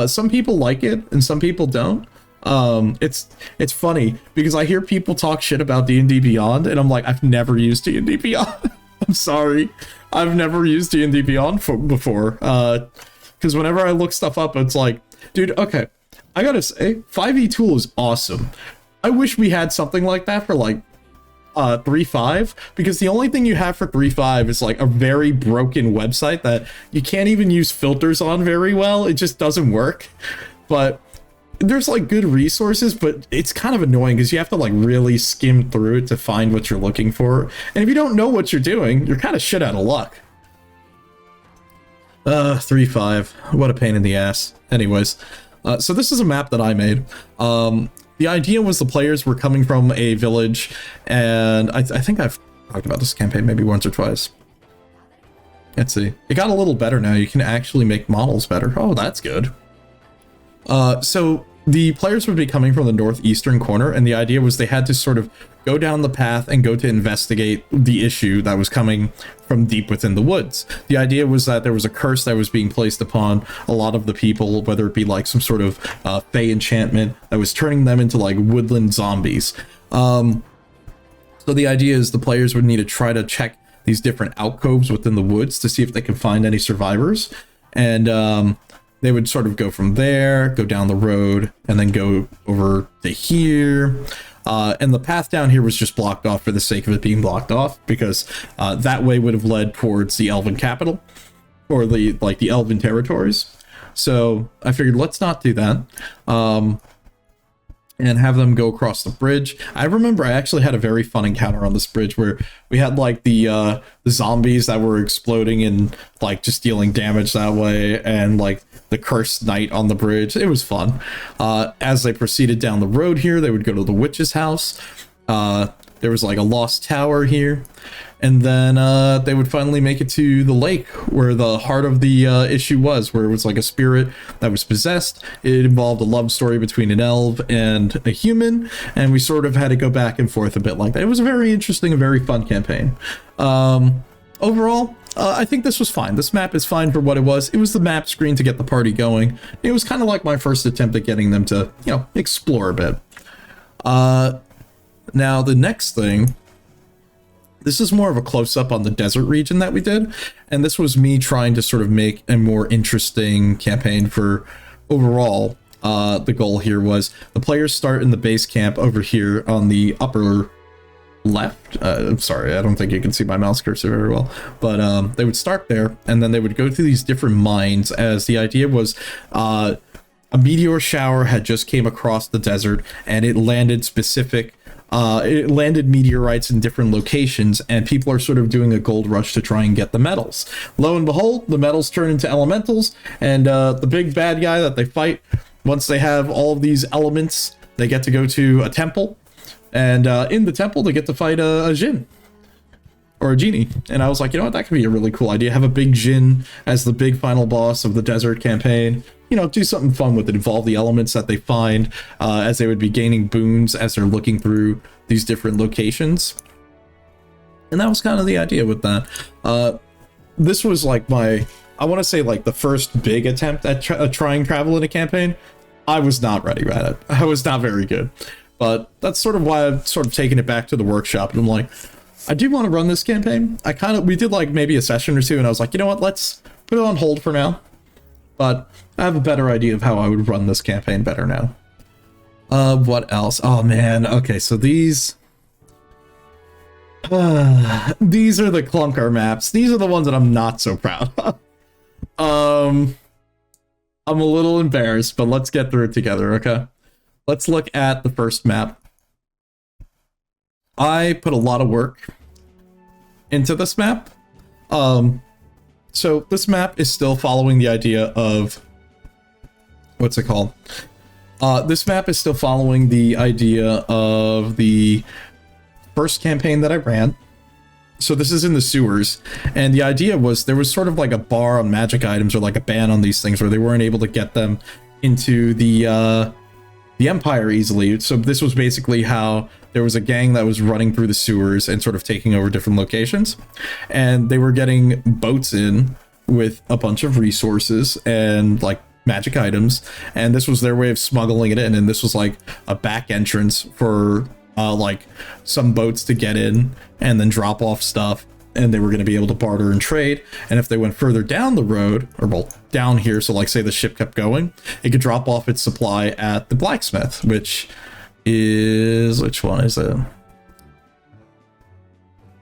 some people like it and some people don't. It's funny because I hear people talk shit about D&D Beyond, and I'm like, I've never used D&D Beyond. I'm sorry. I've never used D&D Beyond before. Because whenever I look stuff up, it's like, dude, okay, I gotta say, 5e Tool is awesome. I wish we had something like that for like 3.5, because the only thing you have for 3.5 is like a very broken website that you can't even use filters on very well. It just doesn't work. But there's like good resources, but it's kind of annoying because you have to like really skim through it to find what you're looking for. And if you don't know what you're doing, you're kind of shit out of luck. 3-5. What a pain in the ass. Anyways, so this is a map that I made. The idea was the players were coming from a village, and I think I've talked about this campaign maybe once or twice. Let's see. It got a little better now. You can actually make models better. Oh, that's good. So the players would be coming from the northeastern corner, and the idea was they had to sort of go down the path and go to investigate the issue that was coming from deep within the woods. The idea was that there was a curse that was being placed upon a lot of the people, whether it be like some sort of fey enchantment that was turning them into like woodland zombies. So the idea is the players would need to try to check these different alcoves within the woods to see if they can find any survivors. And they would sort of go from there, go down the road, and then go over to here. And the path down here was just blocked off for the sake of it being blocked off, because that way would have led towards the Elven capital, or the Elven territories. So I figured let's not do that. And have them go across the bridge. I remember I actually had a very fun encounter on this bridge where we had like the zombies that were exploding and like just dealing damage that way, and like the cursed knight on the bridge. It was fun. As they proceeded down the road here, they would go to the witch's house. There was like a lost tower here, and then they would finally make it to the lake where the heart of the issue was, where it was like a spirit that was possessed. It involved a love story between an elf and a human, and we sort of had to go back and forth a bit like that. It was a very interesting and very fun campaign. Overall, I think this was fine. This map is fine for what it was. It was the map screen to get the party going. It was kind of like my first attempt at getting them to, you know, explore a bit. Now, the next thing, this is more of a close-up on the desert region that we did, and this was me trying to sort of make a more interesting campaign for overall. The goal here was the players start in the base camp over here on the upper left. I'm sorry, I don't think you can see my mouse cursor very well, but they would start there, and then they would go through these different mines, as the idea was a meteor shower had just came across the desert, and it landed it landed meteorites in different locations, and people are sort of doing a gold rush to try and get the metals. Lo and behold, the metals turn into elementals, and the big bad guy that they fight, once they have all of these elements, they get to go to a temple, and in the temple they get to fight a djinn or a genie. And I was like, you know what, that could be a really cool idea. Have a big djinn as the big final boss of the desert campaign. You know, do something fun with it. Involve the elements that they find, as they would be gaining boons as they're looking through these different locations. And that was kind of the idea with that. This was like I want to say like the first big attempt at trying travel in a campaign. I was not ready at it. I was not very good. But that's sort of why I've sort of taken it back to the workshop. And I'm like, I do want to run this campaign. We did like maybe a session or two, and I was like, you know what, let's put it on hold for now. But I have a better idea of how I would run this campaign better now. What else? Oh man, okay, so these are the clunker maps. These are the ones that I'm not so proud of. I'm a little embarrassed, but let's get through it together, okay? Let's look at the first map. I put a lot of work into this map. So this map is still following the idea of, what's it called? This map is still following the idea of the first campaign that I ran. So this is in the sewers, and the idea was there was sort of like a bar on magic items, or like a ban on these things, where they weren't able to get them into the Empire easily. So this was basically how there was a gang that was running through the sewers and sort of taking over different locations, and they were getting boats in with a bunch of resources and like magic items, and this was their way of smuggling it in. And this was like a back entrance for like some boats to get in and then drop off stuff, and they were going to be able to barter and trade. And if they went further down the road, or well, down here, so like say the ship kept going, it could drop off its supply at the blacksmith, which one is it?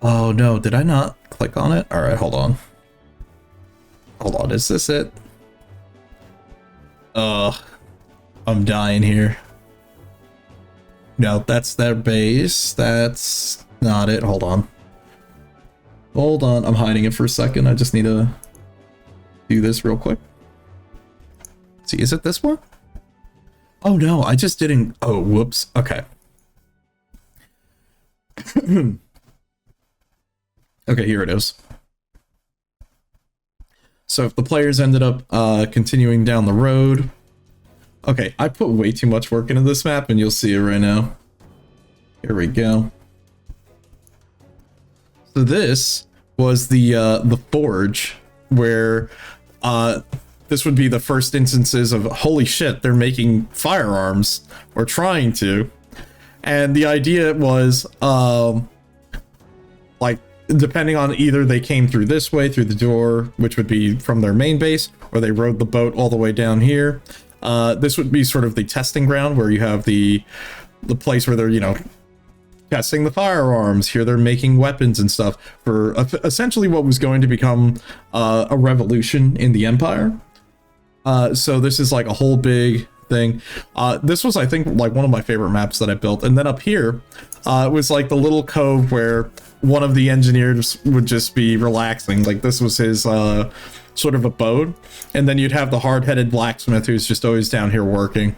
Oh no, did I not click on it? All right, hold on, is this it? I'm dying here. No, that's their base. That's not it. Hold on, I'm hiding it for a second. I just need to do this real quick. Let's see, is it this one? Oh no, I just didn't. Oh, whoops. Okay. Okay, here it is. So if the players ended up continuing down the road. Okay, I put way too much work into this map, and you'll see it right now. Here we go. So this was the forge, where this would be the first instances of, holy shit, they're making firearms, or trying to. And the idea was, like, depending on either they came through this way, through the door, which would be from their main base, or they rode the boat all the way down here. This would be sort of the testing ground, where you have the place where they're, you know, testing the firearms. Here they're making weapons and stuff for essentially what was going to become a revolution in the Empire. So this is like a whole big thing. This was, I think, like one of my favorite maps that I built. And then up here was like the little cove where one of the engineers would just be relaxing. Like this was his sort of abode. And then you'd have the hard-headed blacksmith who's just always down here working.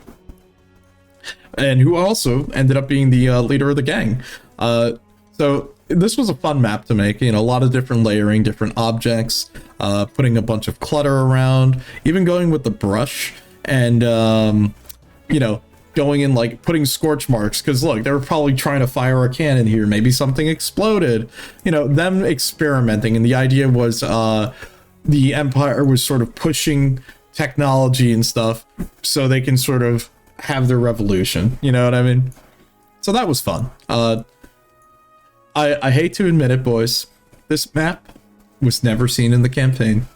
And who also ended up being the leader of the gang. So this was a fun map to make, you know, a lot of different layering, different objects, putting a bunch of clutter around, even going with the brush and, you know, going in like putting scorch marks. Because look, they were probably trying to fire a cannon here. Maybe something exploded, you know, them experimenting. And the idea was the Empire was sort of pushing technology and stuff so they can sort of have their revolution, you know what I mean? So that was fun. I hate to admit it, boys, this map was never seen in the campaign,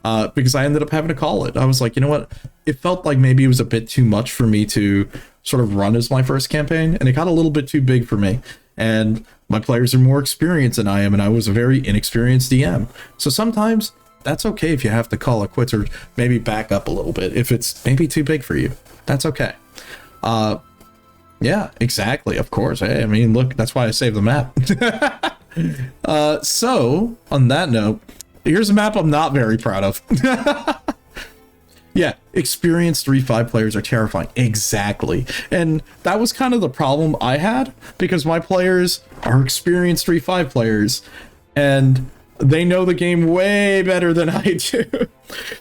because I ended up having to call it. I was like, you know what? It felt like maybe it was a bit too much for me to sort of run as my first campaign, and it got a little bit too big for me. And my players are more experienced than I am, and I was a very inexperienced DM. So sometimes that's okay if you have to call it quits or maybe back up a little bit if it's maybe too big for you. That's okay. Yeah, exactly. Of course. Hey, I mean, look, that's why I saved the map. So on that note, here's a map I'm not very proud of. Yeah, experienced 3-5 players are terrifying. Exactly. And that was kind of the problem I had, because my players are experienced 3-5 players and they know the game way better than I do.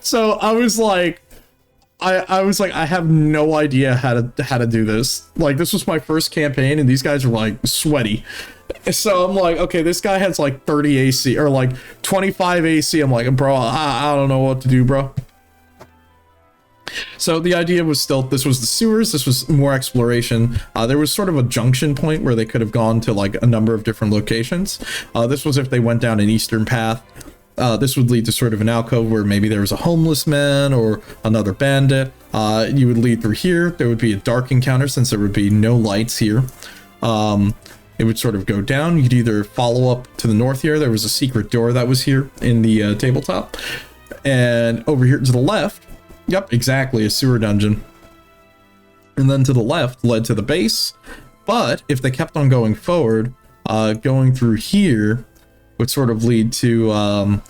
So I was like, I have no idea how to do this. Like, this was my first campaign and these guys are like sweaty. So I'm like, okay, this guy has like 30 AC or like 25 AC. I'm like, bro, I don't know what to do, bro. So the idea was still, this was the sewers, this was more exploration. There was sort of a junction point where they could have gone to like a number of different locations. This was if they went down an eastern path. This would lead to sort of an alcove where maybe there was a homeless man or another bandit. You would lead through here. There would be a dark encounter since there would be no lights here. It would sort of go down. You'd either follow up to the north here. There was a secret door that was here in the tabletop. And over here to the left, yep, exactly, a sewer dungeon. And then to the left led to the base. But if they kept on going forward, going through here would sort of lead to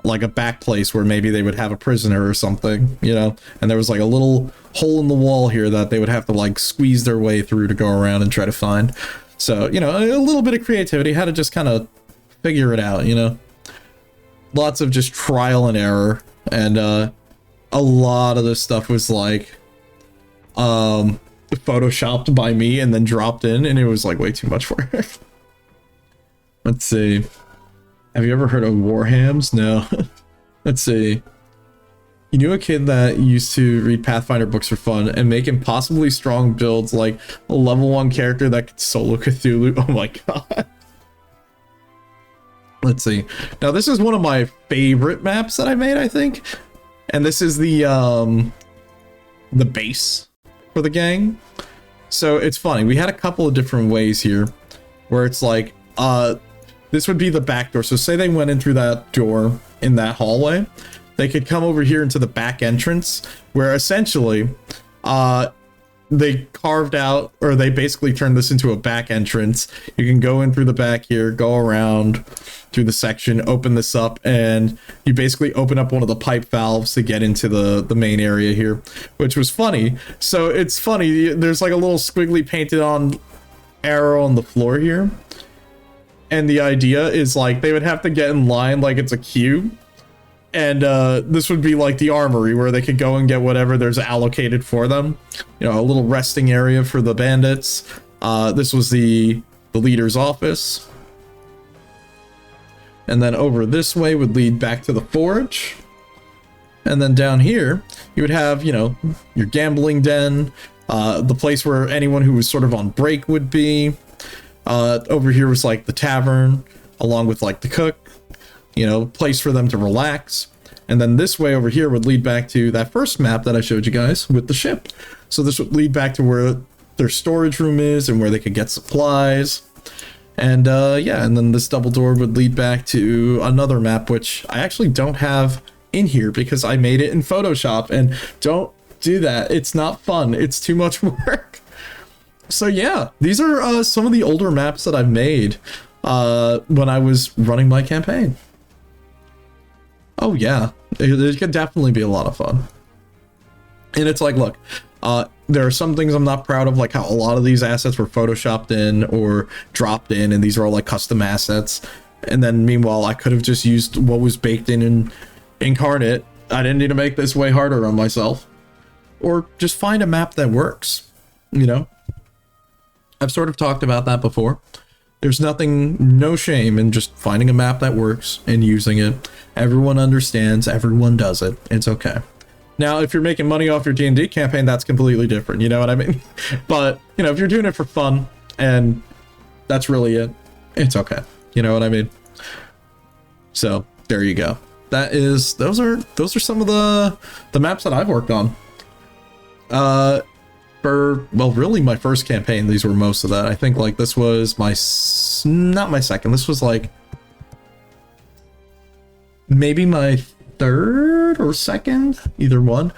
like a back place where maybe they would have a prisoner or something, you know, and there was like a little hole in the wall here that they would have to like squeeze their way through to go around and try to find. So, you know, a little bit of creativity, how to just kind of figure it out, you know. Lots of just trial and error, and a lot of this stuff was like photoshopped by me and then dropped in, and it was like way too much work. Let's see. Have you ever heard of Warhams? No. Let's see. You knew a kid that used to read Pathfinder books for fun and make impossibly strong builds, like a level 1 character that could solo Cthulhu. Oh my god. Let's see. Now this is one of my favorite maps that I made, I think. And this is the base for the gang. So it's funny. We had a couple of different ways here where it's like, this would be the back door. So say they went in through that door in that hallway, they could come over here into the back entrance, where essentially they carved out, or they basically turned this into a back entrance. You can go in through the back here, go around through the section, open this up, and you basically open up one of the pipe valves to get into the main area here, which was funny. So it's funny, there's like a little squiggly painted on arrow on the floor here. And the idea is like they would have to get in line like it's a queue. And this would be like the armory where they could go and get whatever there's allocated for them. You know, a little resting area for the bandits. This was the leader's office. And then over this way would lead back to the forge. And then down here, you would have, you know, your gambling den, the place where anyone who was sort of on break would be. Over here was like the tavern, along with like the cook. You know, place for them to relax. And then this way over here would lead back to that first map that I showed you guys with the ship. So this would lead back to where their storage room is and where they could get supplies. And yeah, and then this double door would lead back to another map, which I actually don't have in here because I made it in Photoshop. And don't do that. It's not fun. It's too much work. So yeah, these are some of the older maps that I've made when I was running my campaign. Oh yeah, it could definitely be a lot of fun. And it's like, look, there are some things I'm not proud of, like how a lot of these assets were photoshopped in or dropped in, and these are all like custom assets. And then meanwhile, I could have just used what was baked in Incarnate. I didn't need to make this way harder on myself. Or just find a map that works, you know? I've sort of talked about that before. There's no shame in just finding a map that works and using it. Everyone understands, everyone does it. It's okay. Now, if you're making money off your D&D campaign, that's completely different, you know what I mean? But, you know, if you're doing it for fun and that's really it, it's okay. You know what I mean? So, there you go. Those are some of the maps that I've worked on. Well, really my first campaign, these were most of that. I think like this was not my second, this was like maybe my third or second, either one.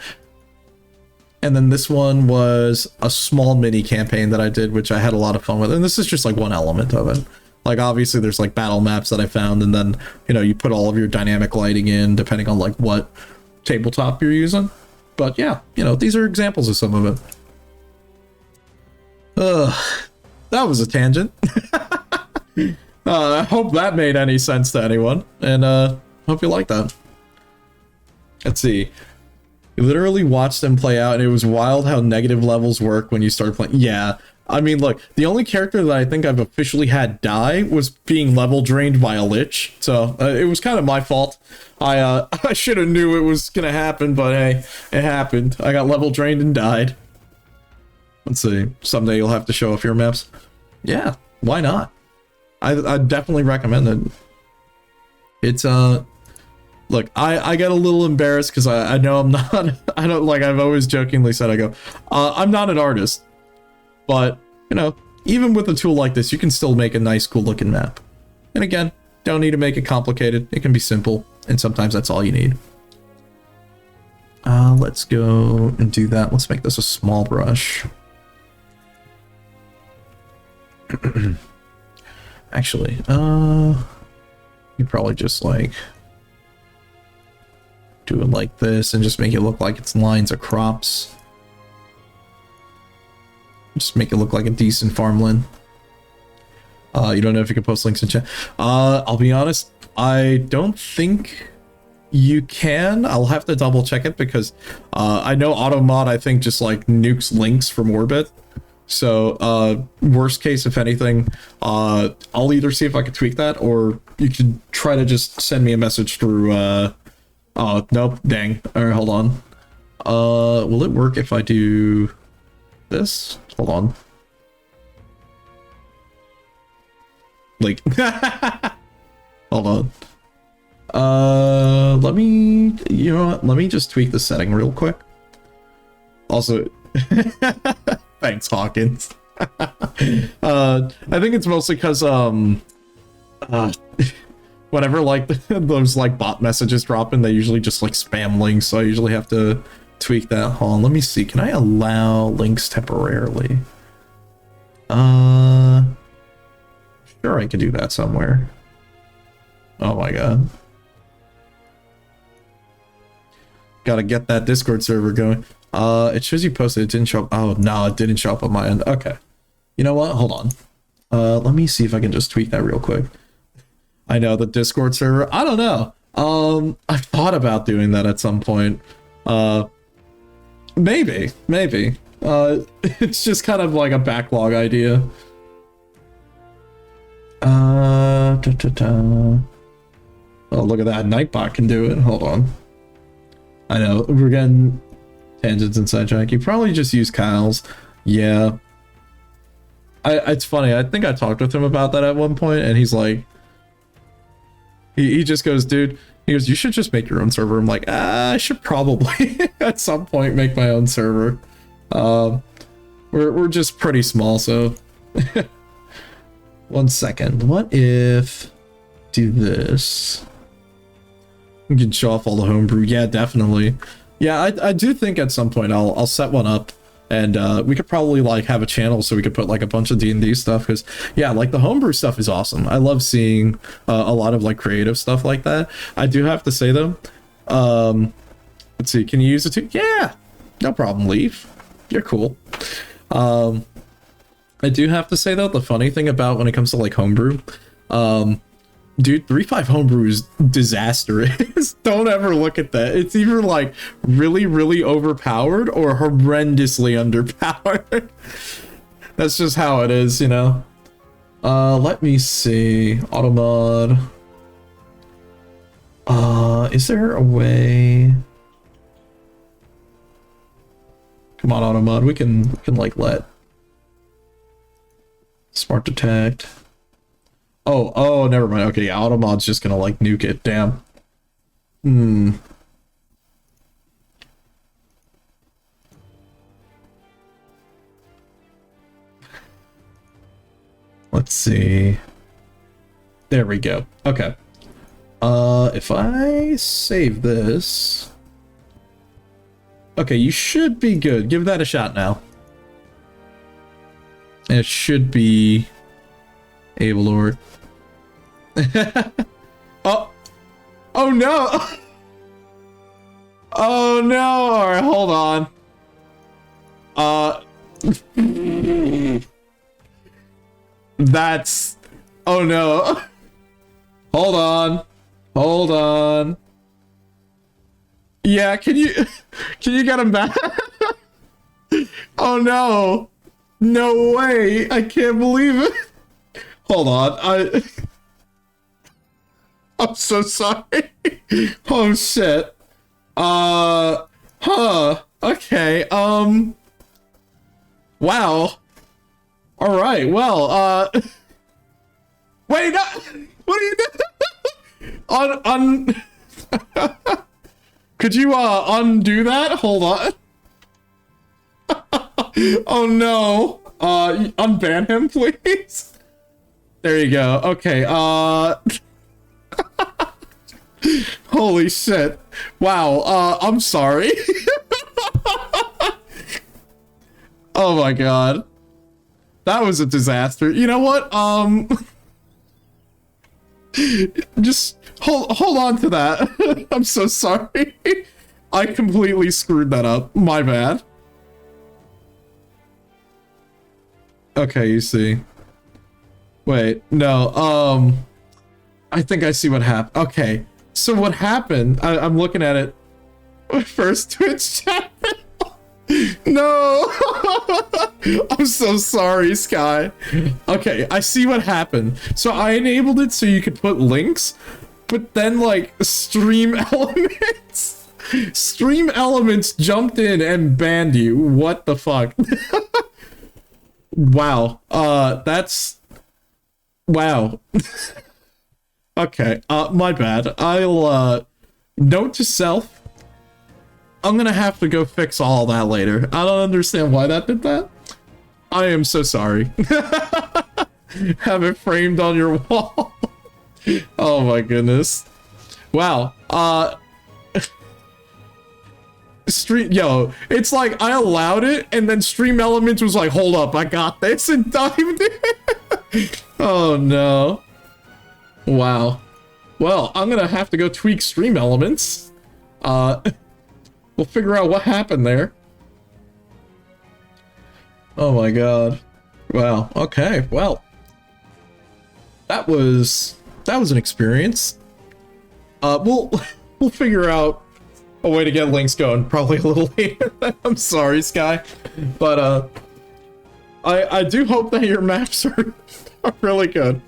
And then this one was a small mini campaign that I did, which I had a lot of fun with. And this is just like one element of it. Like obviously there's like battle maps that I found, and then, you know, you put all of your dynamic lighting in depending on like what tabletop you're using. But yeah, you know, these are examples of some of it. That was a tangent. I hope that made any sense to anyone, and hope you like that. Let's see. You literally watched them play out, and it was wild how negative levels work when you start playing. Yeah, I mean, look, the only character that I think I've officially had die was being level drained by a lich, so it was kind of my fault. I should have knew it was gonna happen, but hey, it happened. I got level drained and died. Let's see. Someday you'll have to show off your maps. Yeah, why not? I definitely recommend it. It's look, I get a little embarrassed because I know I'm not. I don't, like I've always jokingly said, I go, I'm not an artist, but you know, even with a tool like this, you can still make a nice, cool looking map. And again, don't need to make it complicated. It can be simple, and sometimes that's all you need. Let's go and do that. Let's make this a small brush. Actually, you probably just like do it like this and just make it look like it's lines of crops. Just make it look like a decent farmland. You don't know if you can post links in chat. I'll be honest, I don't think you can. I'll have to double check it because I know AutoMod, I think, just like nukes links from Orbit. So, worst case, if anything, I'll either see if I can tweak that, or you could try to just send me a message through, oh, nope, dang. Alright, hold on. Will it work if I do this? Hold on. Like, hold on. Let me, you know what? Let me just tweak the setting real quick. Also, thanks, Hawkins. I think it's mostly because, whenever, like, those, like, bot messages drop in, they usually just, like, spam links, so I usually have to tweak that. Hold on, let me see. Can I allow links temporarily? Sure, I can do that somewhere. Oh my god. Gotta get that Discord server going. It shows you posted, it didn't show up. Oh no, it didn't show up on my end. Okay. You know what? Hold on. Let me see if I can just tweak that real quick. I know the Discord server. I don't know. I've thought about doing that at some point. Maybe. It's just kind of like a backlog idea. Oh, look at that. Nightbot can do it. Hold on. I know, we're getting tangents and sidetrack. You probably just use Kyle's. Yeah. It's funny. I think I talked with him about that at one point, and he's like, he just goes, dude, he goes, you should just make your own server. I'm like, I should probably at some point make my own server. We're just pretty small, so 1 second. What if do this? We can show off all the homebrew. Yeah, definitely. Yeah, I do think at some point I'll set one up, and we could probably like have a channel so we could put like a bunch of D&D stuff, because yeah, like the homebrew stuff is awesome. I love seeing a lot of like creative stuff like that. I do have to say though, let's see, can you use it too? Yeah, no problem, Leaf. You're cool. I do have to say though, the funny thing about when it comes to like homebrew, dude, 3.5 homebrew is disastrous. Don't ever look at that. It's either like really, really overpowered or horrendously underpowered. That's just how it is, you know? Let me see. Automod. Is there a way? Come on, Automod. We can like let Smart Detect. Oh, never mind. Okay, yeah, Automod's just gonna like nuke it. Damn. Let's see. There we go. Okay. If I save this. Okay, you should be good. Give that a shot now. It should be able to work. Oh no. Oh no. All right, hold on. That's, oh no. Hold on. Yeah, can you get him back? Oh no. No way. I can't believe it. Hold on. I'm so sorry. Oh shit. Okay. Wow. All right. Well, wait, no, what are you doing? Could you undo that? Hold on. Oh no. Unban him, please. There you go. Okay. Holy shit. Wow. I'm sorry. Oh my god. That was a disaster. You know what? Just hold on to that. I'm so sorry. I completely screwed that up. My bad. Okay, you see. Wait, no, I think I see what happened. Okay, so what happened, I'm looking at it. First Twitch chat. No! I'm so sorry, Sky. Okay, I see what happened. So I enabled it so you could put links, but then like Stream Elements jumped in and banned you. What the fuck? Wow. That's... Wow. Okay, my bad. I'll, note to self. I'm gonna have to go fix all that later. I don't understand why that did that. I am so sorry. Have it framed on your wall. Oh my goodness. Wow. Stream, yo, it's like I allowed it, and then Stream Elements was like, hold up, I got this, and dived in. Oh no. Wow. Well, I'm gonna have to go tweak Stream Elements. We'll figure out what happened there. Oh my god. Wow. Okay. Well, that was an experience. We'll figure out a way to get links going probably a little later. I'm sorry, Sky, but I do hope that your maps are really good.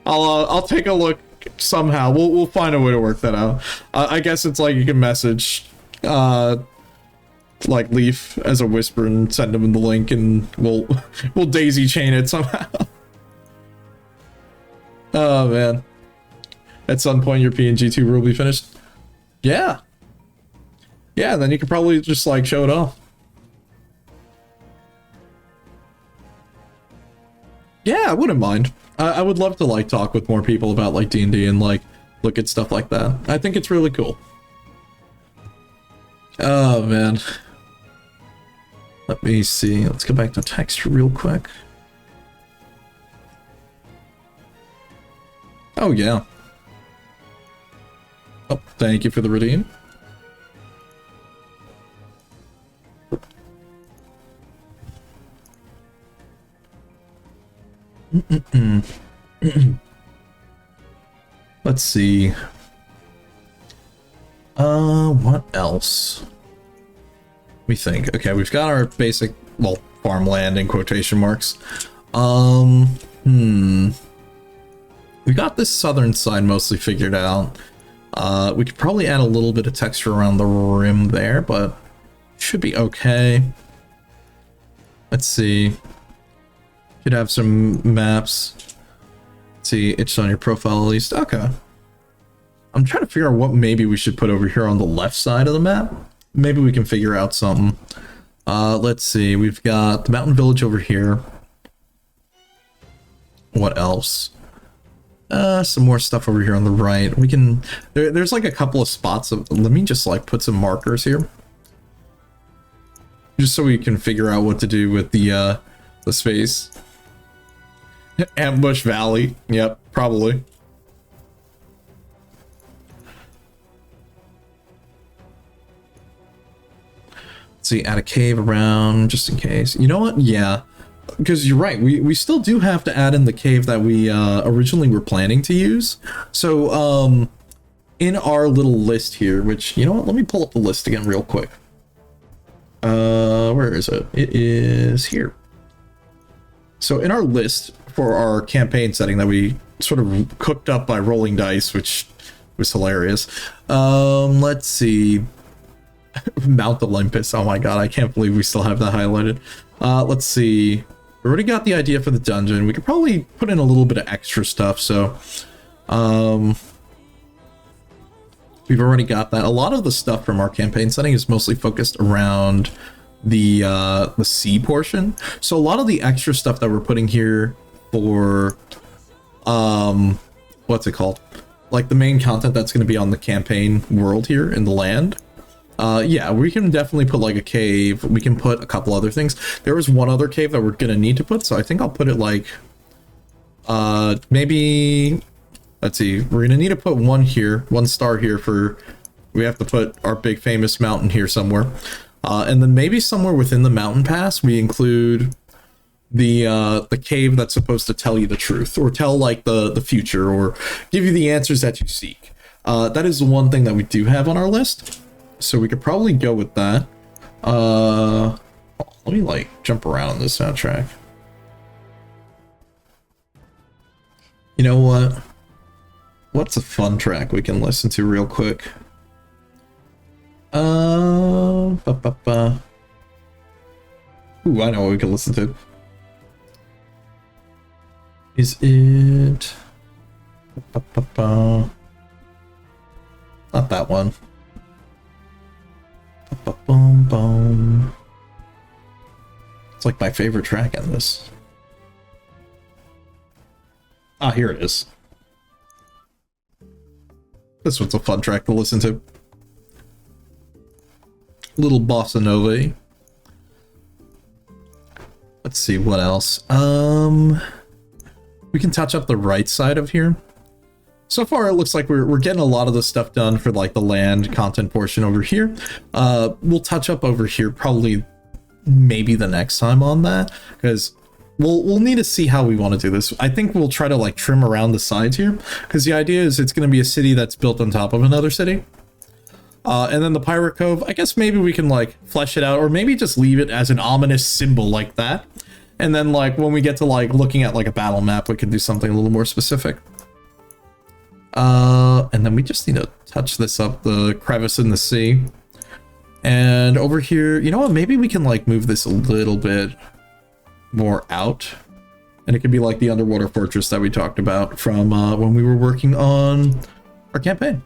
I'll take a look somehow. We'll find a way to work that out. I guess it's like you can message like Leaf as a whisper and send him the link, and we'll daisy chain it somehow. Oh man. At some point your PNG2 will be finished. Yeah. Yeah, then you could probably just like show it off. Yeah, I wouldn't mind. I would love to like talk with more people about like D&D and like look at stuff like that. I think it's really cool. Oh man. Let me see. Let's go back to text real quick. Oh yeah. Oh, thank you for the redeem. Let's see. What else? We think. Okay, we've got our basic, well, farmland in quotation marks. We got this southern side mostly figured out. We could probably add a little bit of texture around the rim there, but should be okay. Let's see. Should have some maps. Let's see, it's on your profile at least. Okay. I'm trying to figure out what maybe we should put over here on the left side of the map. Maybe we can figure out something. Let's see. We've got the mountain village over here. What else? Some more stuff over here on the right. We can... There's like a couple of spots of... Let me just like put some markers here. Just so we can figure out what to do with the space. Ambush Valley. Yep, probably. Let's see, add a cave around just in case. You know what? Yeah. Because you're right, we still do have to add in the cave that we originally were planning to use. So, in our little list here, which, you know what, let me pull up the list again real quick. Where is it? It is here. So in our list for our campaign setting that we sort of cooked up by rolling dice, which was hilarious. Let's see. Mount Olympus. Oh my god, I can't believe we still have that highlighted. Let's see. We already got the idea for the dungeon. We could probably put in a little bit of extra stuff, so we've already got that. A lot of the stuff from our campaign setting is mostly focused around the sea portion. So a lot of the extra stuff that we're putting here for what's it called? Like the main content that's going to be on the campaign world here in the land. Yeah, we can definitely put like a cave. We can put a couple other things. There was one other cave that we're gonna need to put, so I think I'll put it like maybe, let's see, we're gonna need to put one here, one star here for, we have to put our big famous mountain here somewhere. And then maybe somewhere within the mountain pass we include the cave that's supposed to tell you the truth, or tell like the future, or give you the answers that you seek. That is the one thing that we do have on our list. So we could probably go with that. Let me like jump around on this soundtrack. You know what? What's a fun track we can listen to real quick? Ooh, I know what we can listen to. Is it... Not that one. Boom, boom. It's like my favorite track in this. Ah, here it is. This one's a fun track to listen to. Little bossa nova. Let's see what else. We can touch up the right side of here. So far, it looks like we're getting a lot of the stuff done for like the land content portion over here. We'll touch up over here probably maybe the next time on that, because we'll need to see how we want to do this. I think we'll try to like trim around the sides here, because the idea is it's going to be a city that's built on top of another city. And then the Pirate Cove, I guess maybe we can like flesh it out, or maybe just leave it as an ominous symbol like that. And then like when we get to like looking at like a battle map, we can do something a little more specific. And then we just need to touch this up, the crevice in the sea. And over here, you know what, maybe we can like move this a little bit more out. And it could be like the underwater fortress that we talked about from when we were working on our campaign.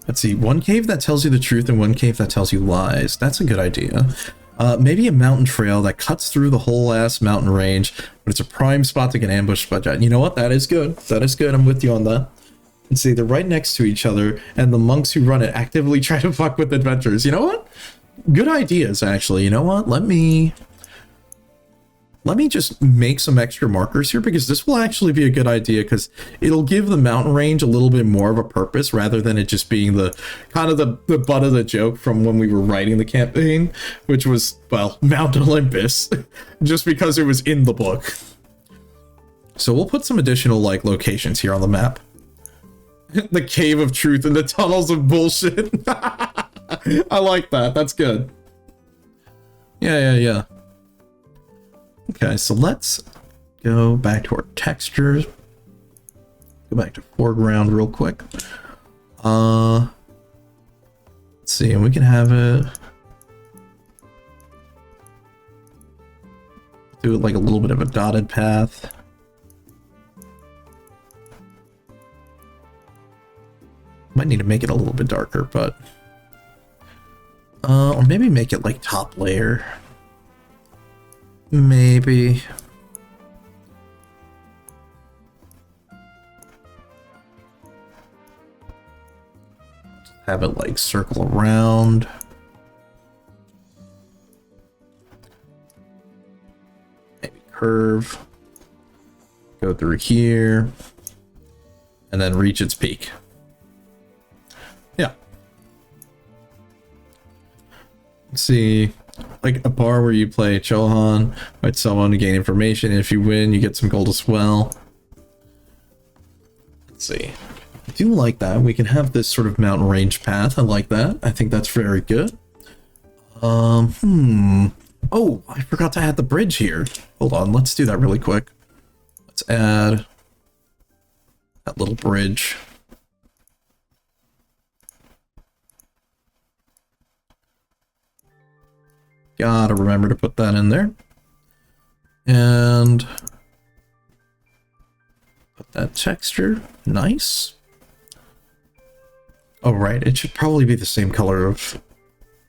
Let's see, one cave that tells you the truth and one cave that tells you lies. That's a good idea. Maybe a mountain trail that cuts through the whole ass mountain range, but it's a prime spot to get ambushed by giant. You know what? That is good. That is good. I'm with you on that. And see, they're right next to each other, and the monks who run it actively try to fuck with adventurers. You know what? Good ideas, actually. You know what? Let me just make some extra markers here, because this will actually be a good idea, because it'll give the mountain range a little bit more of a purpose rather than it just being the kind of the butt of the joke from when we were writing the campaign, which was, well, Mount Olympus, just because it was in the book. So we'll put some additional like locations here on the map. The Cave of Truth and the Tunnels of Bullshit. I like that. That's good. Yeah. Okay, so let's go back to our textures. Go back to foreground real quick. Let's see, and we can have it do it like a little bit of a dotted path. Might need to make it a little bit darker, but or maybe make it like top layer. Maybe. Have it like circle around. Maybe curve. Go through here. And then reach its peak. Yeah. Let's see. Like a bar where you play Chohan, fight someone to gain information. If you win, you get some gold as well. Let's see. I do like that. We can have this sort of mountain range path. I like that. I think that's very good. Oh, I forgot to add the bridge here. Hold on, let's do that really quick. Let's add that little bridge. Gotta remember to put that in there. And put that texture. Nice. Oh, right. It should probably be the same color of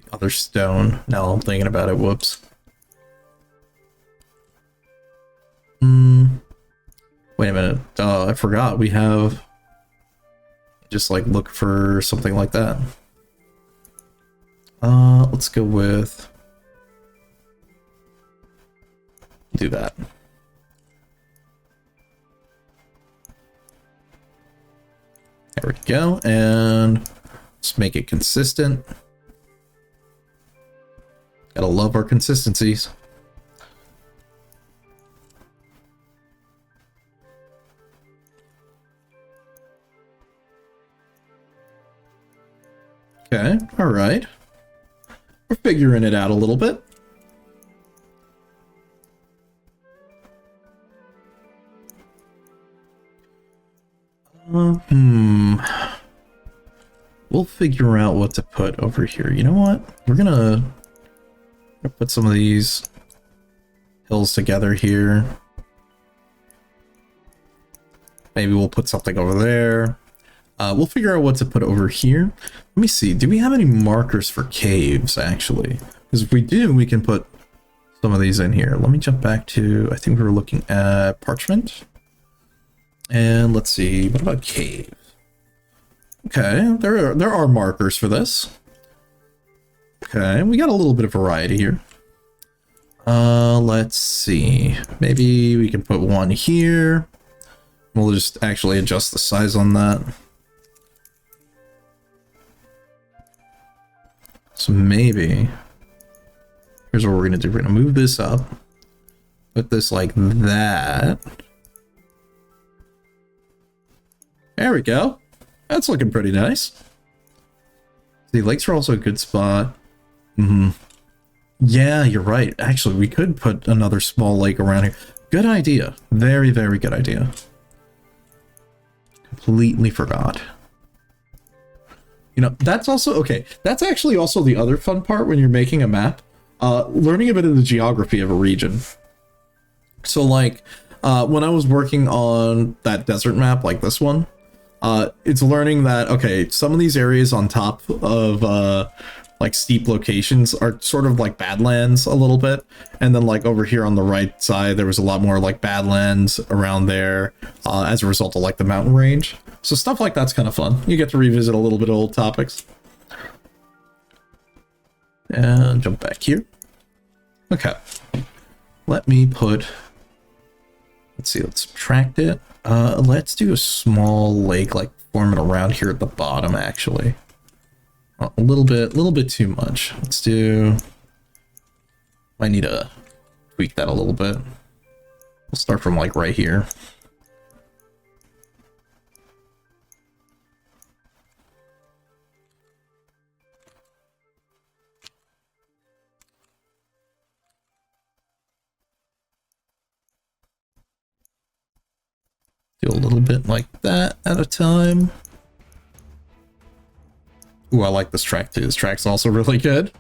the other stone. Now I'm thinking about it. Whoops. Wait a minute. I forgot. We have... Just, like, look for something like that. Let's go with... Do that. There we go, and let's make it consistent. Gotta love our consistencies. Okay, all right. We're figuring it out a little bit. We'll figure out what to put over here. You know what? We're gonna put some of these hills together here. Maybe we'll put something over there. We'll figure out what to put over here. Let me see. Do we have any markers for caves, actually? Because if we do, we can put some of these in here. Let me jump back to, I think we were looking at parchment. And let's see, what about cave? Okay, there are markers for this. Okay, we got a little bit of variety here. Let's see. Maybe we can put one here. We'll just actually adjust the size on that. So maybe... Here's what we're going to do. We're going to move this up. Put this like that. There we go. That's looking pretty nice. See, lakes are also a good spot. Yeah, you're right. Actually, we could put another small lake around here. Good idea. Very, very good idea. Completely forgot. You know, that's also... Okay, that's actually also the other fun part when you're making a map. Learning a bit of the geography of a region. So, like, when I was working on that desert map, like this one, it's learning that, okay, some of these areas on top of, like, steep locations are sort of like badlands a little bit. And then, like, over here on the right side, there was a lot more, like, badlands around there as a result of, like, the mountain range. So stuff like that's kind of fun. You get to revisit a little bit of old topics. And jump back here. Okay. Let me put... Let's see, let's subtract it. Let's do a small lake, like form it around here at the bottom, actually. A little bit too much. Let's do... I need to tweak that a little bit. We'll start from like right here. Do a little bit like that at a time. Ooh, I like this track too. This track's also really good.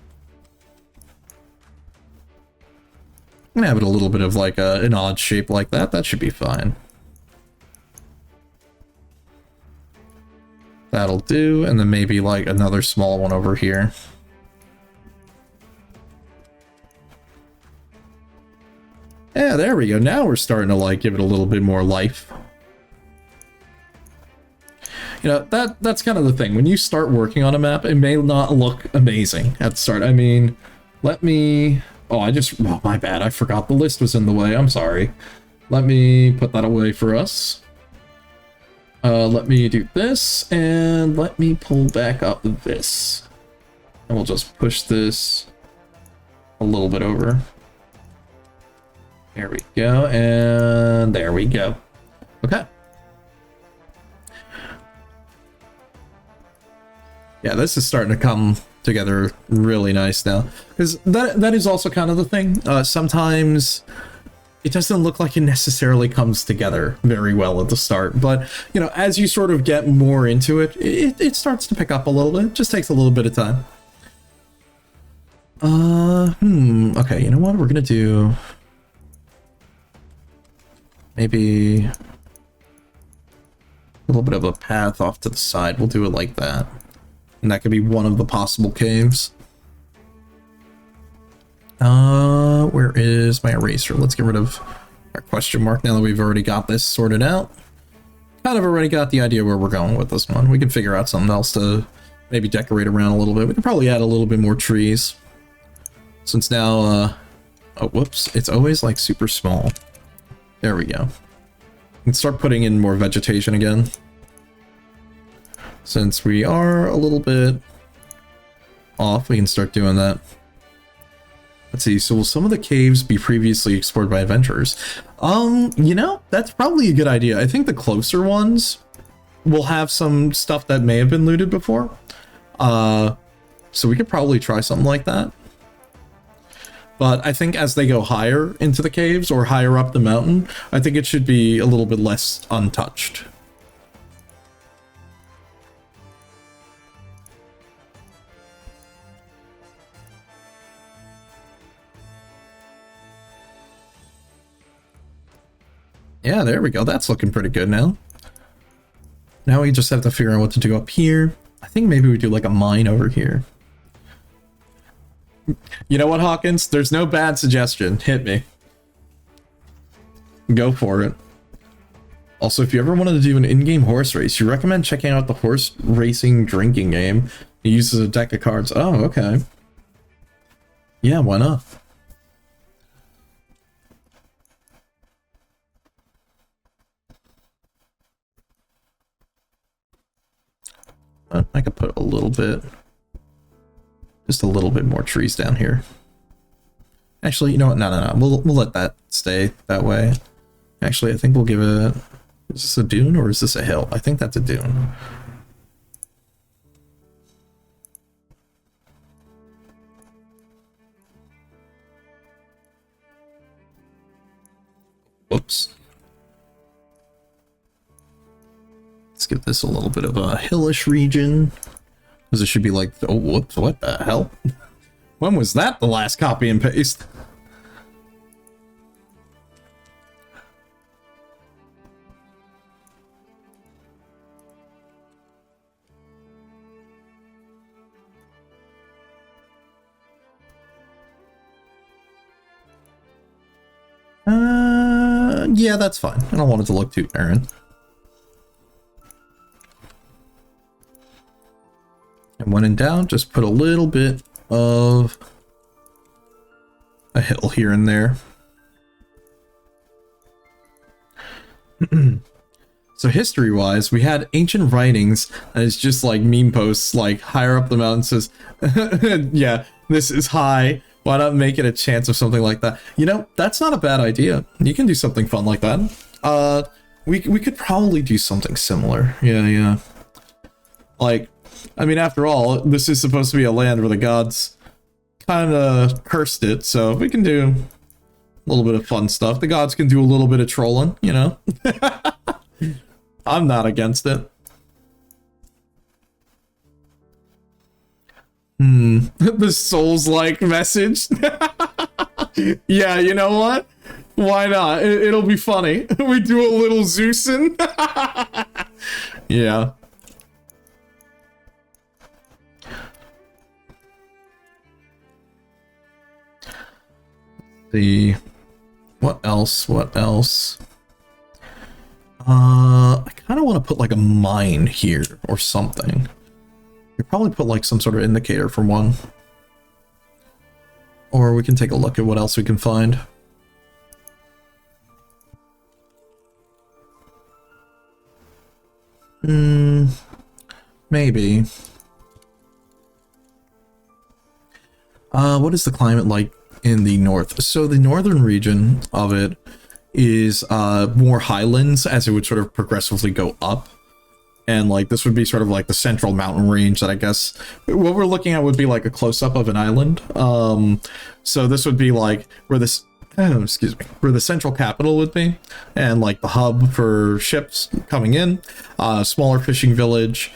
I'm gonna have it a little bit of like an odd shape like that. That should be fine. That'll do. And then maybe like another small one over here. Yeah, there we go. Now we're starting to like give it a little bit more life. You know, that's kind of the thing. When you start working on a map, it may not look amazing at the start. I mean, let me... Oh, oh, my bad. I forgot the list was in the way. I'm sorry. Let me put that away for us. Let me do this, and let me pull back up this. And we'll just push this a little bit over. There we go, and there we go. Okay. Yeah, this is starting to come together really nice now. Because that is also kind of the thing. Sometimes it doesn't look like it necessarily comes together very well at the start. But, you know, as you sort of get more into it, it starts to pick up a little bit. It just takes a little bit of time. Okay, you know what? We're going to do... maybe... a little bit of a path off to the side. We'll do it like that. And that could be one of the possible caves. Where is my eraser? Let's get rid of our question mark now that we've already got this sorted out. Kind of already got the idea where we're going with this one. We can figure out something else to maybe decorate around a little bit. We could probably add a little bit more trees. Since now, oh, whoops. It's always like super small. There we go. We can start putting in more vegetation again. Since we are a little bit off, we can start doing that. Let's see, so will some of the caves be previously explored by adventurers? You know, that's probably a good idea. I think the closer ones will have some stuff that may have been looted before. So we could probably try something like that. But I think as they go higher into the caves or higher up the mountain, I think it should be a little bit less untouched. Yeah, there we go. That's looking pretty good now. Now we just have to figure out what to do up here. I think maybe we do like a mine over here. You know what, Hawkins? There's no bad suggestion. Hit me. Go for it. Also, if you ever wanted to do an in-game horse race, you recommend checking out the horse racing drinking game. It uses a deck of cards. Oh, okay. Yeah, why not? I could put a little bit, just a little bit more trees down here. Actually, you know what? No. We'll let that stay that way. Actually, I think we'll give it. Is this a dune or is this a hill? I think that's a dune. Whoops. Let's give this a little bit of a hillish region. Because it should be like, oh, whoops, what the hell? When was that the last copy and paste? Yeah, that's fine. I don't want it to look too barren. And when in doubt, just put a little bit of a hill here and there. So history-wise, we had ancient writings that is just like meme posts, like higher up the mountain says, yeah, this is high. Why not make it a chance of something like that? You know, that's not a bad idea. You can do something fun like that. We could probably do something similar. Yeah. Like, I mean, after all, this is supposed to be a land where the gods kind of cursed it, so we can do a little bit of fun stuff. The gods can do a little bit of trolling, you know? I'm not against it. The Souls-like message. Yeah, you know what? Why not? It'll be funny. We do a little Zeusin. Yeah. The what else? I kind of want to put like a mine here or something. You probably put like some sort of indicator for one. Or we can take a look at what else we can find. Maybe. What is the climate like in the north? So the northern region of it is more highlands as it would sort of progressively go up. And like this would be sort of like the central mountain range that I guess what we're looking at would be like a close-up of an island. So this would be like where this where the central capital would be, and like the hub for ships coming in, smaller fishing village,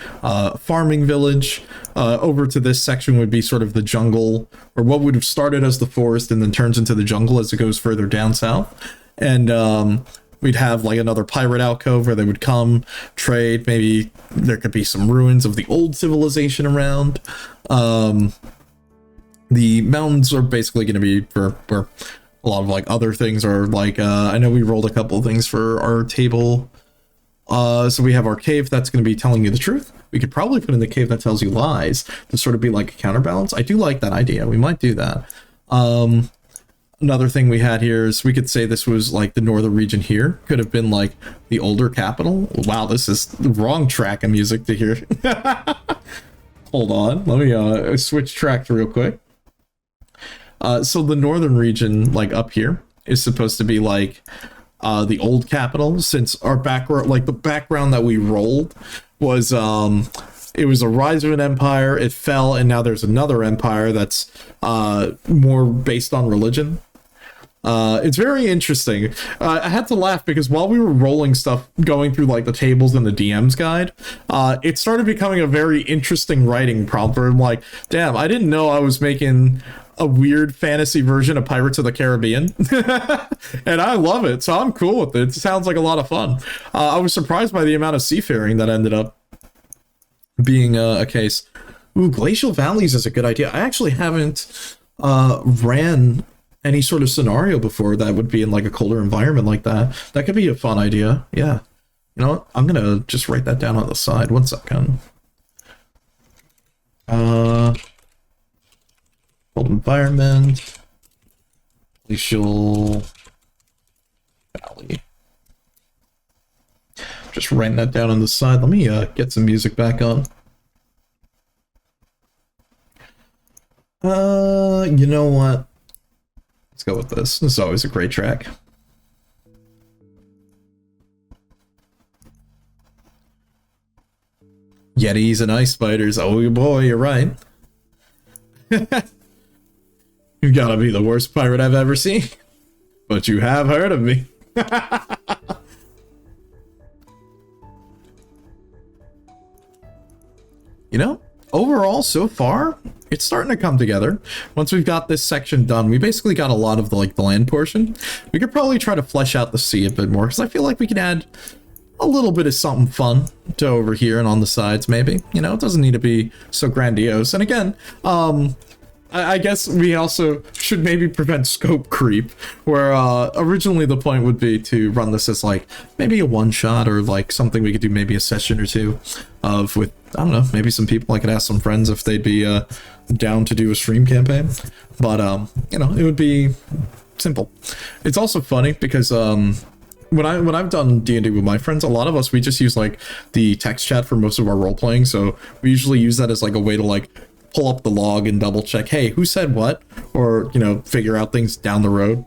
farming village. Over to this section would be sort of the jungle, or what would have started as the forest and then turns into the jungle as it goes further down south. And we'd have like another pirate alcove where they would come trade. Maybe there could be some ruins of the old civilization around. The mountains are basically going to be for a lot of like other things are like, I know we rolled a couple of things for our table. So we have our cave that's going to be telling you the truth. We could probably put in the cave that tells you lies to sort of be like a counterbalance. I do like that idea. We might do that. Another thing we had here is we could say this was like the northern region here. Could have been like the older capital. Wow, this is the wrong track of music to hear. Hold on. Let me switch tracks real quick. So the northern region, like up here, is supposed to be like the old capital, since our background, like the background that we rolled was it was a rise of an empire, it fell, and now there's another empire that's more based on religion. It's very interesting. I had to laugh because while we were rolling stuff, going through like the tables in the DM's guide, it started becoming a very interesting writing prompt where I'm like, damn, I didn't know I was making a weird fantasy version of Pirates of the Caribbean. And I love it, so I'm cool with it. It sounds like a lot of fun. I was surprised by the amount of seafaring that ended up being a case. Ooh, Glacial Valleys is a good idea. I actually haven't ran any sort of scenario before that would be in like a colder environment like that. That could be a fun idea. Yeah. You know what? I'm gonna just write that down on the side. 1 second. Golden environment. Glacial Valley. Just writing that down on the side. Let me get some music back on. You know what? Let's go with this. This is always a great track. Yetis and ice spiders. Oh boy, you're right. You've got to be the worst pirate I've ever seen. But you have heard of me. You know, overall, so far, it's starting to come together. Once we've got this section done, we basically got a lot of the land portion. We could probably try to flesh out the sea a bit more, because I feel like we can add a little bit of something fun to over here and on the sides, maybe. You know, it doesn't need to be so grandiose. And again, I guess we also should maybe prevent scope creep, where originally the point would be to run this as like maybe a one-shot, or like something we could do maybe a session or two of with, I don't know, maybe some people. I could ask some friends if they'd be down to do a stream campaign. But, you know, it would be simple. It's also funny because when I've done D&D with my friends, a lot of us, we just use like the text chat for most of our role playing. So we usually use that as like a way to like pull up the log and double check, hey, who said what? Or, you know, figure out things down the road.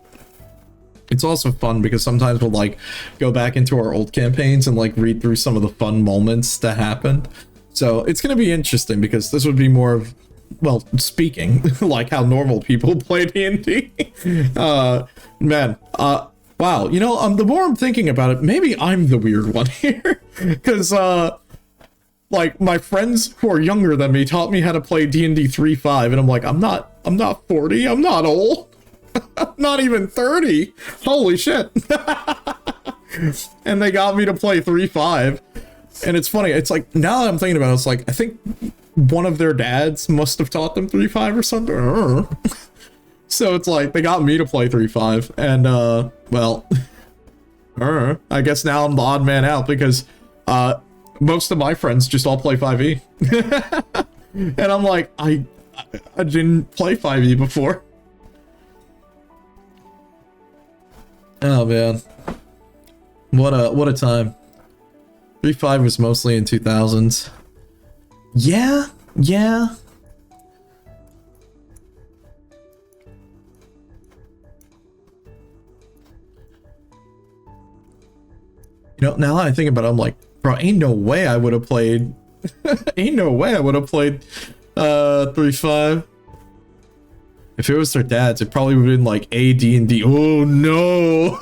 It's also fun because sometimes we'll like go back into our old campaigns and like read through some of the fun moments that happened. So it's going to be interesting because this would be more of, well, speaking like how normal people play D&D. Man, wow, you know, the more I'm thinking about it, maybe I'm the weird one here. Because, like, my friends who are younger than me taught me how to play D&D 3.5, and I'm like, I'm not 40, I'm not old. I'm not even 30. Holy shit. And they got me to play 3.5. And it's funny, it's like, now that I'm thinking about it, it's like, I think one of their dads must have taught them 3.5 or something. So it's like, they got me to play 3.5, and, well, I guess now I'm the odd man out, because, most of my friends just all play 5e. And I'm like, I didn't play 5e before. Oh man. What a time. 3.5 was mostly in 2000s. Yeah. You know, now that I think about it, I'm like, bro, ain't no way I would have played 3.5. If it was their dads, it probably would have been like AD&D. Oh no.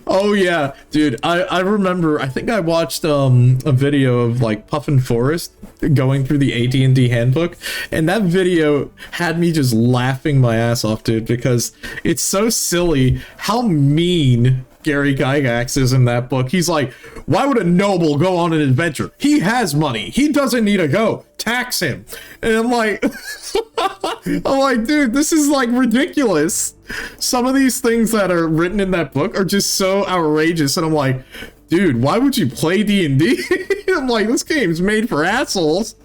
Oh yeah, dude, I remember, I think I watched a video of like Puffin Forrest going through the AD&D handbook, and that video had me just laughing my ass off, dude, because it's so silly how mean Gary Gygax is in that book. He's like, why would a noble go on an adventure? He has money. He doesn't need to go. Tax him. And I'm like, dude, this is like ridiculous. Some of these things that are written in that book are just so outrageous. And I'm like, dude, why would you play D&D? I'm like, this game's made for assholes.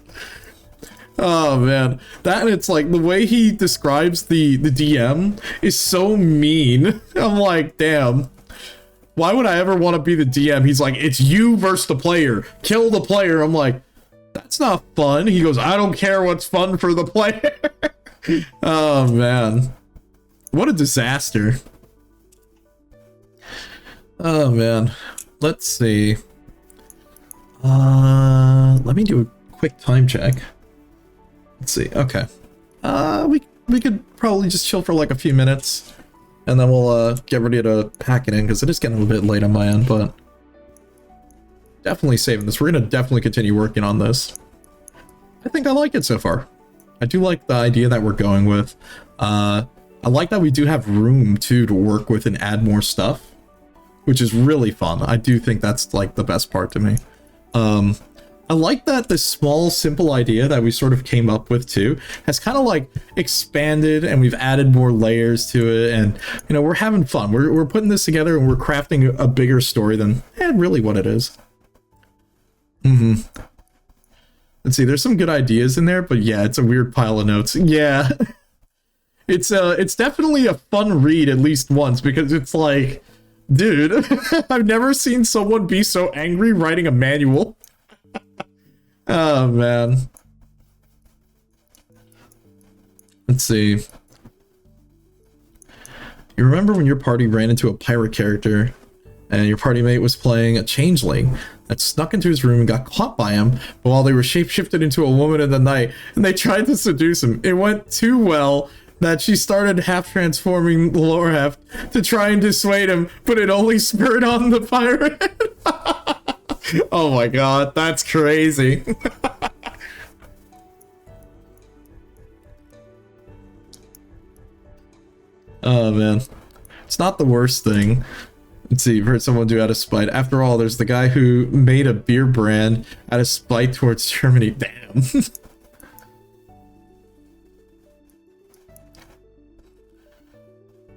Oh man, that, and it's like the way he describes the DM is so mean. I'm like, damn. Why would I ever want to be the DM? He's like, it's you versus the player. Kill the player. I'm like, that's not fun. He goes, I don't care what's fun for the player. Oh, man. What a disaster. Oh, man. Let's see. Let me do a quick time check. Let's see. Okay. We could probably just chill for like a few minutes. And then we'll get ready to pack it in, because it is getting a little bit late on my end, but definitely saving this. We're going to definitely continue working on this. I think I like it so far. I do like the idea that we're going with. I like that we do have room, too, to work with and add more stuff, which is really fun. I do think that's, like, the best part to me. I like that this small, simple idea that we sort of came up with too has kind of like expanded, and we've added more layers to it, and you know, we're having fun. We're putting this together, and we're crafting a bigger story than really what it is. Let's see, there's some good ideas in there, but yeah, it's a weird pile of notes. Yeah. It's definitely a fun read at least once, because it's like, dude, I've never seen someone be so angry writing a manual. Oh man. Let's see. You remember when your party ran into a pirate character and your party mate was playing a changeling that snuck into his room and got caught by him while they were shapeshifted into a woman in the night, and they tried to seduce him? It went too well that she started half transforming the lower half to try and dissuade him, but it only spurred on the pirate. Oh my god, that's crazy. Oh man, it's not the worst thing. Let's see, you've heard someone do out of spite. After all, there's the guy who made a beer brand out of spite towards Germany. Damn.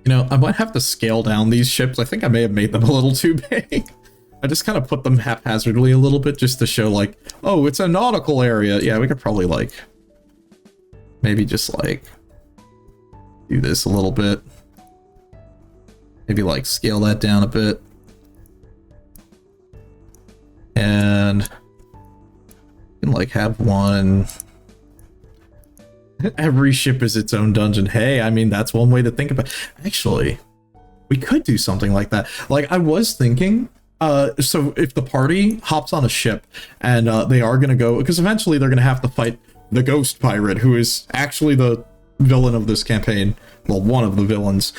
You know, I might have to scale down these ships. I think I may have made them a little too big. I just kind of put them haphazardly a little bit just to show like, oh, it's a nautical area. Yeah, we could probably like, maybe just like, do this a little bit. Maybe like scale that down a bit. And you can like have one. Every ship is its own dungeon. Hey, I mean, that's one way to think about it. Actually, we could do something like that. Like I was thinking, so if the party hops on a ship and they are going to go, because eventually they're going to have to fight the ghost pirate, who is actually the villain of this campaign. Well, one of the villains.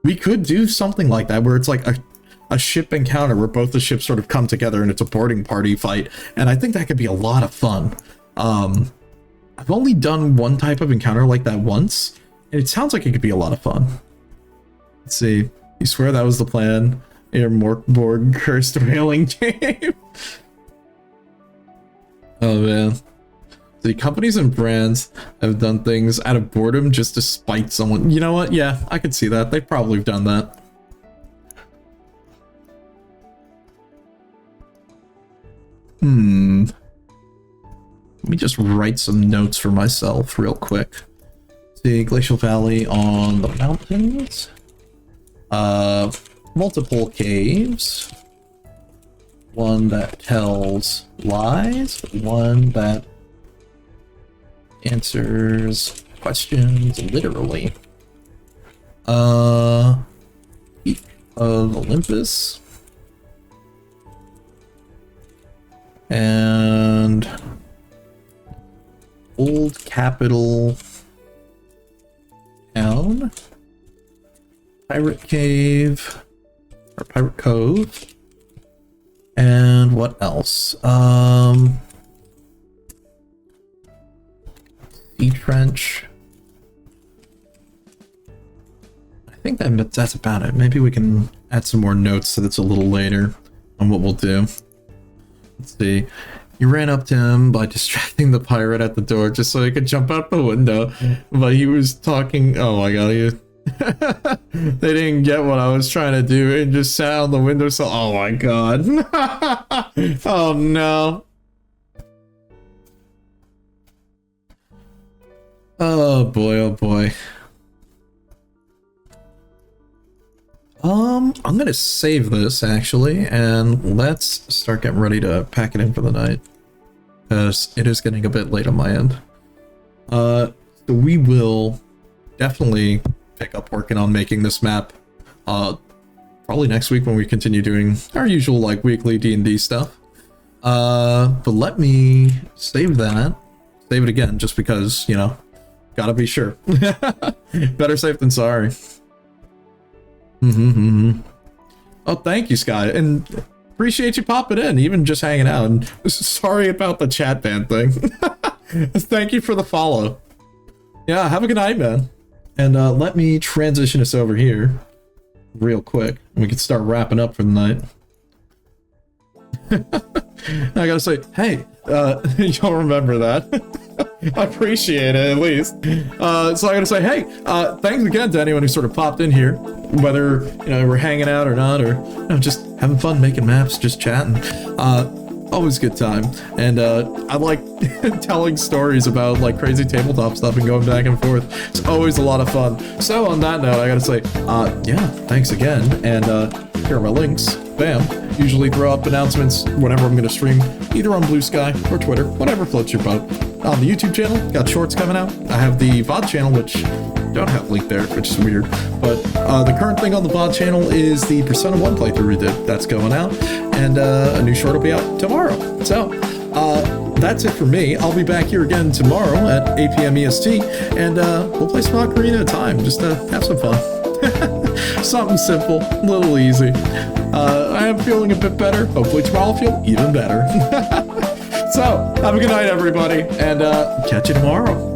We could do something like that where it's like a ship encounter where both the ships sort of come together and it's a boarding party fight. And I think that could be a lot of fun. I've only done one type of encounter like that once, and it sounds like it could be a lot of fun. Let's see. You swear that was the plan? Your Morkborg cursed railing game. Oh man. The companies and brands have done things out of boredom just to spite someone. You know what? Yeah, I could see that. They've probably done that. Let me just write some notes for myself real quick. See, Glacial Valley on the mountains. Multiple caves. One that tells lies. One that answers questions literally. Peak of Olympus. And Old Capital Town. Pirate Cave. Or Pirate Cove. And what else? Sea Trench. I think that's about it. Maybe we can add some more notes so that's a little later on what we'll do. Let's see. You ran up to him by distracting the pirate at the door just so he could jump out the window. But he was talking. Oh my god. They didn't get what I was trying to do and just sat on the windowsill. Oh my god. Oh no. Oh boy, oh boy. I'm gonna save this actually, and let's start getting ready to pack it in for the night, because it is getting a bit late on my end. So we will definitely pick up working on making this map, probably next week when we continue doing our usual like weekly D&D stuff. But let me save that, save it again, just because, you know, gotta be sure. Better safe than sorry. Oh, thank you, Sky, and appreciate you popping in, even just hanging out. And sorry about the chat ban thing. Thank you for the follow. Yeah, have a good night, man. And let me transition us over here real quick. We can start wrapping up for the night. I gotta say, hey, you'll remember that. I appreciate it, at least. So I gotta say, hey, thanks again to anyone who sort of popped in here, whether, you know, we're hanging out or not, or, you know, just having fun making maps, just chatting. always a good time. And I like telling stories about like crazy tabletop stuff and going back and forth. It's always a lot of fun. So on that note, I gotta say, yeah, thanks again. And here are my links. Bam. Usually throw up announcements whenever I'm gonna stream, either on Blue Sky or Twitter, whatever floats your boat. On the YouTube channel, got shorts coming out. I have the VOD channel, which don't have a link there, which is weird. But the current thing on the VOD channel is the Persona 1 playthrough we did. That's going out. And a new short will be out tomorrow. So that's it for me. I'll be back here again tomorrow at 8 p.m. EST. And we'll play some Ocarina of Time, just to have some fun. Something simple, a little easy. I am feeling a bit better. Hopefully tomorrow I'll feel even better. So, have a good night, everybody, and catch you tomorrow.